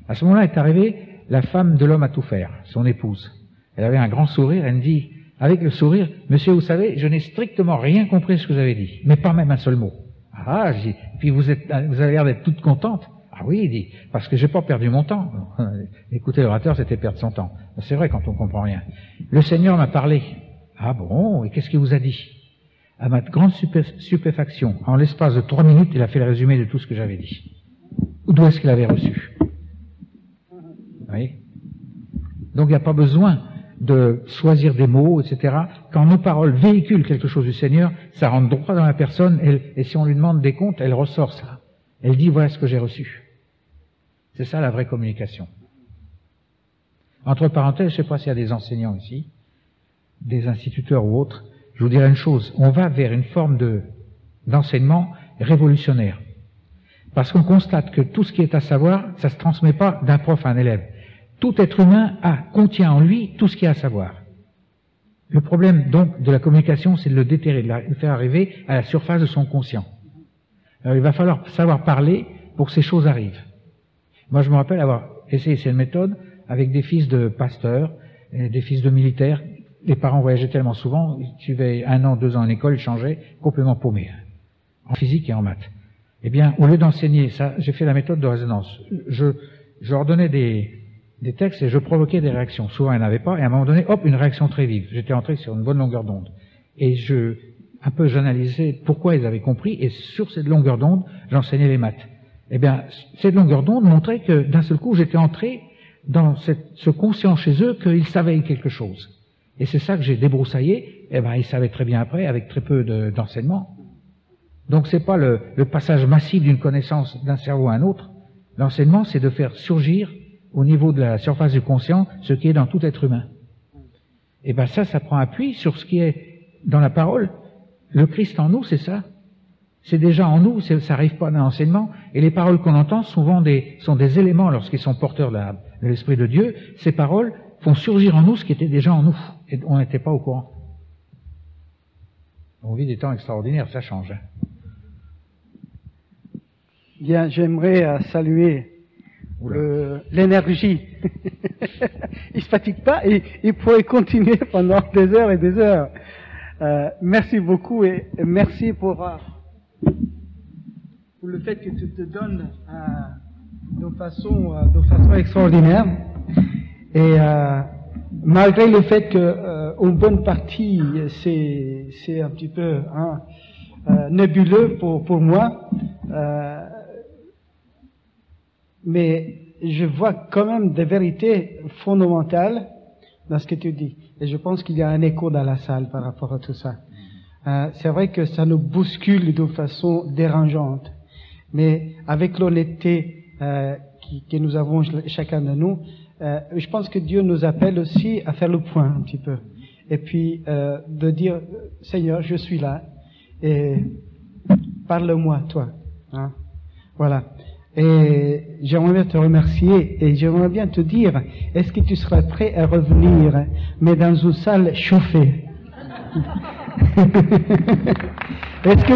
À ce moment-là est arrivée la femme de l'homme à tout faire, son épouse. Elle avait un grand sourire, elle me dit, avec le sourire, monsieur, vous savez, je n'ai strictement rien compris de ce que vous avez dit, mais pas même un seul mot. Ah, je dis, puis vous avez l'air d'être toute contente. Ah oui, il dit, parce que j'ai pas perdu mon temps. Écouter l'orateur, c'était perdre son temps. C'est vrai quand on comprend rien. Le Seigneur m'a parlé. Ah bon, et qu'est-ce qu'il vous a dit? À ma grande stupéfaction, en l'espace de 3 minutes, il a fait le résumé de tout ce que j'avais dit. D'où est-ce qu'il avait reçu? Vous voyez? Donc il n'y a pas besoin de choisir des mots, etc. Quand nos paroles véhiculent quelque chose du Seigneur, ça rentre droit dans la personne, et si on lui demande des comptes, elle ressort ça. Elle dit, voilà ce que j'ai reçu. C'est ça la vraie communication. Entre parenthèses, je ne sais pas s'il y a des enseignants ici, des instituteurs ou autres, je vous dirais une chose, on va vers une forme d'enseignement révolutionnaire. Parce qu'on constate que tout ce qui est à savoir, ça ne se transmet pas d'un prof à un élève. Tout être humain contient en lui tout ce qu'il y a à savoir. Le problème donc de la communication, c'est de le déterrer, de le faire arriver à la surface de son conscient. Alors il va falloir savoir parler pour que ces choses arrivent. Moi je me rappelle avoir essayé cette méthode avec des fils de pasteurs, des fils de militaires. Les parents voyageaient tellement souvent, ils suivaient 1 an, 2 ans en école, ils changeaient, complètement paumés, en physique et en maths. Eh bien, au lieu d'enseigner ça, j'ai fait la méthode de résonance. Je leur donnais des textes et je provoquais des réactions. Souvent, il n'y en avait pas, et à un moment donné, hop, une réaction très vive. J'étais entré sur une bonne longueur d'onde. Et j'analysais pourquoi ils avaient compris, et sur cette longueur d'onde, j'enseignais les maths. Eh bien, cette longueur d'onde montrait que d'un seul coup, j'étais entré dans ce conscient chez eux qu'ils savaient quelque chose. Et c'est ça que j'ai débroussaillé. Eh ben, ils savaient très bien après, avec très peu d'enseignement. Donc c'est pas le passage massif d'une connaissance d'un cerveau à un autre. L'enseignement, c'est de faire surgir au niveau de la surface du conscient ce qui est dans tout être humain. Et ben ça prend appui sur ce qui est dans la parole. Le Christ en nous, c'est ça. C'est déjà en nous, ça n'arrive pas dans l'enseignement. Et les paroles qu'on entend souvent sont des éléments lorsqu'ils sont porteurs de l'Esprit de Dieu. Ces paroles font surgir en nous ce qui était déjà en nous. Et on n'était pas au courant. On vit des temps extraordinaires, ça change. Hein. Bien, j'aimerais saluer l'énergie. Il se fatigue pas et il pourrait continuer pendant des heures et des heures. Merci beaucoup et merci pour le fait que tu te donnes de façon extraordinaire. Et malgré le fait que une bonne partie c'est un petit peu nébuleux pour moi, mais je vois quand même des vérités fondamentales dans ce que tu dis. Et je pense qu'il y a un écho dans la salle par rapport à tout ça. C'est vrai que ça nous bouscule de façon dérangeante. Mais avec l'honnêteté que nous avons chacun de nous, je pense que Dieu nous appelle aussi à faire le point un petit peu. Et puis de dire, Seigneur, je suis là. Et parle-moi, toi. Hein? Voilà. Et j'aimerais bien te remercier et j'aimerais bien te dire, est-ce que tu serais prêt à revenir, mais dans une salle chauffée? Est-ce que...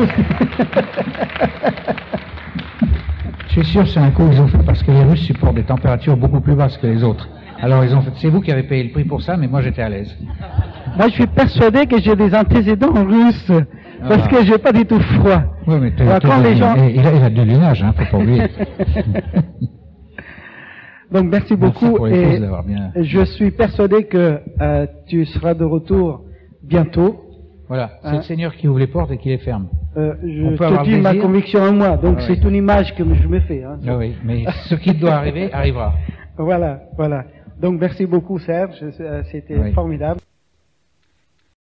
Je suis sûr que c'est un coup qu'ils ont fait parce que les Russes supportent des températures beaucoup plus basses que les autres. Alors ils ont fait, c'est vous qui avez payé le prix pour ça, mais moi j'étais à l'aise. Moi je suis persuadé que j'ai des antécédents russes. Parce que j'ai pas du tout froid. Oui, mais il a de l'usage, hein, faut pas oublier. Donc merci beaucoup et bien... je suis persuadé que tu seras de retour bientôt. Voilà, c'est le Seigneur qui ouvre les portes et qui les ferme. Je te dis ma conviction en moi, donc c'est une image que je me fais. Hein. Ah oui, mais ce qui doit arriver, arrivera. Voilà. Donc merci beaucoup Serge, c'était formidable.